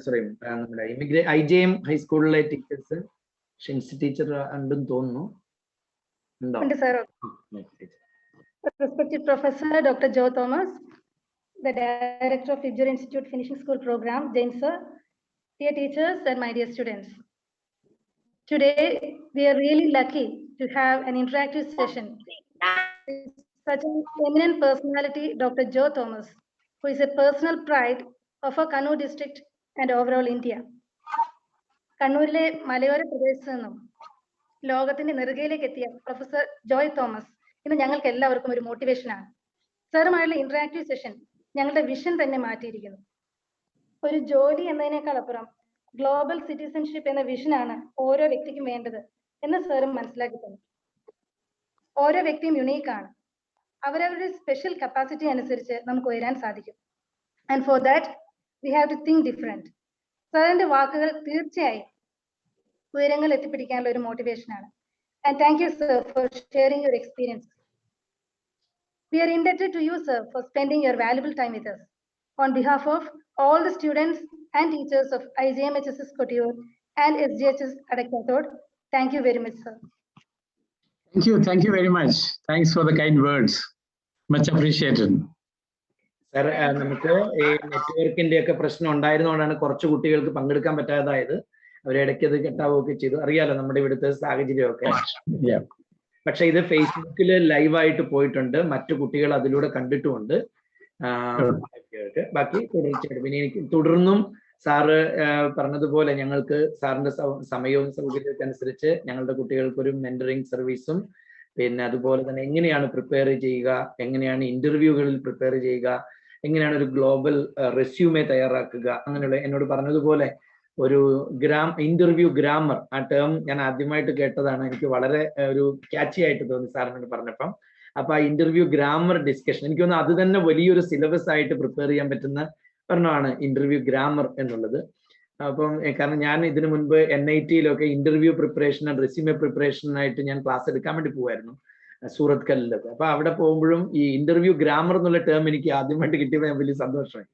നമ്മുടെ IJM ഹൈസ്കൂളിലെ ടീച്ചേഴ്സ് ഷിൻസി ടീച്ചർ ഉണ്ടെന്ന് തോന്നുന്നു. ഉണ്ടോ? Respected Professor Dr. Joe Thomas, the Director of VIBGIOR Institute Finishing School Program, James sir, dear teachers and my dear students. Today, we are really lucky to have an interactive session with such an eminent personality, Dr. Joe Thomas, who is a personal pride of our Kannur district and overall India. കണ്ണൂരിലെ മലയോര പ്രദേശത്ത് നിന്നും ലോകത്തിന്റെ നെറുകയിലേക്ക് എത്തിയ professor Joy Thomas ഇന്ന് ഞങ്ങൾക്ക് എല്ലാവർക്കും ഒരു മോട്ടിവേഷനാണ്. സാറുമായുള്ള ഇന്ററാക്റ്റീവ് സെഷൻ ഞങ്ങളുടെ വിഷൻ തന്നെ മാറ്റിയിരിക്കുന്നു. ഒരു ജോലി എന്നതിനേക്കാൾ അപ്പുറം ഗ്ലോബൽ സിറ്റിസൺഷിപ്പ് എന്ന വിഷനാണ് ഓരോ വ്യക്തിക്കും വേണ്ടത് എന്ന് സാറും മനസ്സിലാക്കി തന്നു. ഓരോ വ്യക്തിയും യുണീക്കാണ്. അവരവരുടെ സ്പെഷ്യൽ കപ്പാസിറ്റി അനുസരിച്ച് നമുക്ക് ഉയരാൻ സാധിക്കും. And for that we have to think different. സാറിന്റെ വാക്കുകൾ തീർച്ചയായും ഉയരങ്ങൾ എത്തിപ്പിടിക്കാനുള്ള ഒരു മോട്ടിവേഷനാണ്. And thank you, sir, for sharing your experience. We are indebted to you, sir, for spending your valuable time with us. On behalf of all the students and teachers of IJMHSS Kottayur and SGHS Adakathoude, thank you very much, sir. Thank you very much. Thanks for the kind words. Much appreciated. Sir, നമുക്ക് ഈ നെറ്റ്വർക്കിന്റെ ഒക്കെ പ്രശ്നം ഉണ്ടായിരുന്നതുകൊണ്ടാണ് കുറച്ച് കുട്ടികൾക്ക് പങ്കെടുക്കാൻ പറ്റാതായത്. അവരിടയ്ക്ക് അത് കെട്ടാവുകയൊക്കെ ചെയ്തു. അറിയാലോ നമ്മുടെ ഇവിടുത്തെ സാഹചര്യമൊക്കെ. പക്ഷെ ഇത് ഫേസ്ബുക്കിൽ ലൈവായിട്ട് പോയിട്ടുണ്ട്, മറ്റു കുട്ടികൾ അതിലൂടെ കണ്ടിട്ടുമുണ്ട്. ബാക്കി തുടർച്ചയായിട്ടും ഇനി എനിക്ക് തുടർന്നും സാറ് പറഞ്ഞതുപോലെ ഞങ്ങൾക്ക് സാറിന്റെ സമയവും സൗകര്യമൊക്കെ അനുസരിച്ച് ഞങ്ങളുടെ കുട്ടികൾക്ക് ഒരു മെന്ററിങ് സർവീസും പിന്നെ അതുപോലെ തന്നെ എങ്ങനെയാണ് പ്രിപ്പയർ ചെയ്യുക, എങ്ങനെയാണ് ഇന്റർവ്യൂകളിൽ പ്രിപ്പയർ ചെയ്യുക, എങ്ങനെയാണ് ഒരു ഗ്ലോബൽ റെസ്യൂമെ തയ്യാറാക്കുക, അങ്ങനെയുള്ള എന്നോട് പറഞ്ഞതുപോലെ ഒരു ഇന്റർവ്യൂ ഗ്രാമർ, ആ ടേം ഞാൻ ആദ്യമായിട്ട് കേട്ടതാണ്. എനിക്ക് വളരെ ഒരു ക്യാച്ചി ആയിട്ട് തോന്നി സാറിനോട് പറഞ്ഞപ്പം. അപ്പൊ ആ ഇന്റർവ്യൂ ഗ്രാമർ ഡിസ്കഷൻ എനിക്ക് തോന്നുന്നു അത് തന്നെ വലിയൊരു സിലബസ് ആയിട്ട് പ്രിപ്പയർ ചെയ്യാൻ പറ്റുന്ന ഒരെണ്ണമാണ് ഇന്റർവ്യൂ ഗ്രാമർ എന്നുള്ളത്. അപ്പം കാരണം ഞാൻ ഇതിനു മുൻപ് NIT-യിലൊക്കെ ഇന്റർവ്യൂ പ്രിപ്പറേഷൻ ആൻഡ് റെസ്യൂമെ പ്രിപ്പറേഷനായിട്ട് ഞാൻ ക്ലാസ് എടുക്കാൻ വേണ്ടി പോകുമായിരുന്നു സൂറത്ത് കല്ലിലൊക്കെ. അപ്പൊ അവിടെ പോകുമ്പോഴും ഈ ഇന്റർവ്യൂ ഗ്രാമർ എന്നുള്ള ടേം എനിക്ക് ആദ്യമായിട്ട് കിട്ടിയപ്പോൾ ഞാൻ വലിയ സന്തോഷമായി.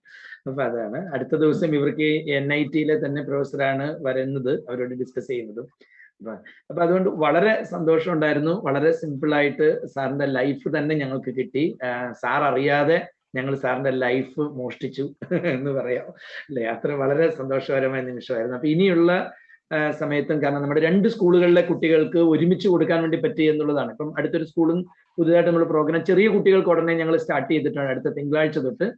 അപ്പൊ അതാണ് അടുത്ത ദിവസം ഇവർക്ക് NIT-യിലെ തന്നെ പ്രൊഫസറാണ് വരുന്നത്, അവരോട് ഡിസ്കസ് ചെയ്യുന്നതും. അപ്പൊ അതുകൊണ്ട് വളരെ സന്തോഷം ഉണ്ടായിരുന്നു. വളരെ സിമ്പിൾ ആയിട്ട് സാറിന്റെ ലൈഫ് തന്നെ ഞങ്ങൾക്ക് കിട്ടി. സാർ അറിയാതെ ഞങ്ങൾ സാറിന്റെ ലൈഫ് മോഷ്ടിച്ചു എന്ന് പറയാം അല്ലെ. അത്ര വളരെ സന്തോഷകരമായ നിമിഷമായിരുന്നു. അപ്പൊ ഇനിയുള്ള സമയത്തും കാരണം നമ്മുടെ 2 സ്കൂളുകളിലെ കുട്ടികൾക്ക് ഒരുമിച്ച് കൊടുക്കാൻ വേണ്ടി പറ്റി എന്നുള്ളതാണ്. ഇപ്പം അടുത്തൊരു സ്കൂളും പുതുതായിട്ട് നമ്മൾ പ്രോഗ്രാം ചെറിയ കുട്ടികൾക്ക് ഉടനെ ഞങ്ങൾ സ്റ്റാർട്ട് ചെയ്തിട്ടാണ്. അടുത്ത തിങ്കളാഴ്ച തൊട്ട്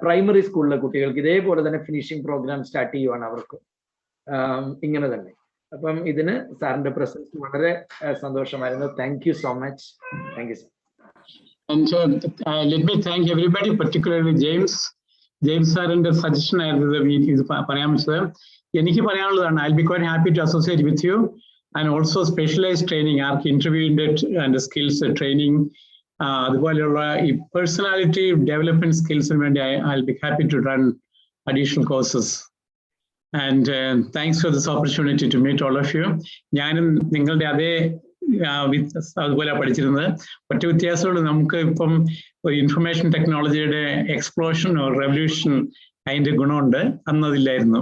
പ്രൈമറി സ്കൂളിലെ കുട്ടികൾക്ക് ഇതേപോലെ തന്നെ ഫിനിഷിംഗ് പ്രോഗ്രാം സ്റ്റാർട്ട് ചെയ്യുവാണ് അവർക്ക് ഇങ്ങനെ തന്നെ. അപ്പം ഇതിന് സാറിന്റെ പ്രസൻസ് വളരെ സന്തോഷമായിരുന്നു. Thank you so much. Thank you sir. And let me thank everybody, particularly James സാറിന്റെ സജഷൻ ആയിരുന്നു ഇത് പറയാൻ വെച്ചത്. എനിക്ക് പറയാനുള്ളതാണ്, I'll be quite happy to associate with you and also specialized training, ആർക്ക് ഇന്റർവ്യൂവിന്റെ ആൻഡ് സ്കിൽസ് ട്രെയിനിങ്, അതുപോലെയുള്ള ഈ പേഴ്സണാലിറ്റി ഡെവലപ്മെന്റ് സ്കിൽസിന് വേണ്ടി I'll be happy to run additional courses. And thanks for this opportunity to meet all of you. ഞാനും നിങ്ങളുടെ അതേ അതുപോലെ പഠിച്ചിരുന്നത്. ഒറ്റ വ്യത്യാസമുള്ള നമുക്ക് ഇപ്പം ഒരു ഇൻഫർമേഷൻ ടെക്നോളജിയുടെ എക്സ്പ്ലോഷൻ ഓർ റെവല്യൂഷൻ അതിന്റെ ഗുണമുണ്ട്, അന്നതില്ലായിരുന്നു.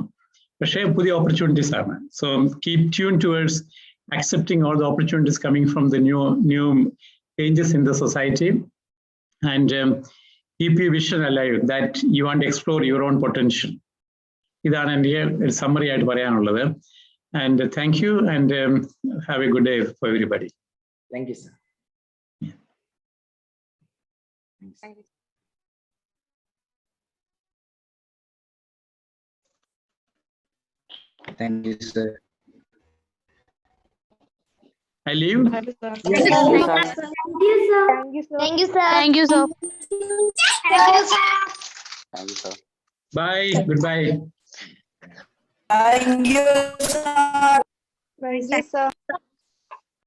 പക്ഷേ പുതിയ ഓപ്പർച്യൂണിറ്റീസ് ആണ്. So keep tune towards accepting all the opportunities coming from the new changes in the society, and keep your vision alive that you want to explore your own potential. ഇതാണ് എൻ്റെ ഒരു summary ആയിട്ട് പറയാനുള്ളത്. And thank you, and have a good day for everybody. Thank you, sir. Thank you. Thank you, sir. I leave. Thank you, sir. Thank you, sir. Thank you, sir. Thank you, sir. Thank you, sir. Bye. Goodbye. Thank you, sir.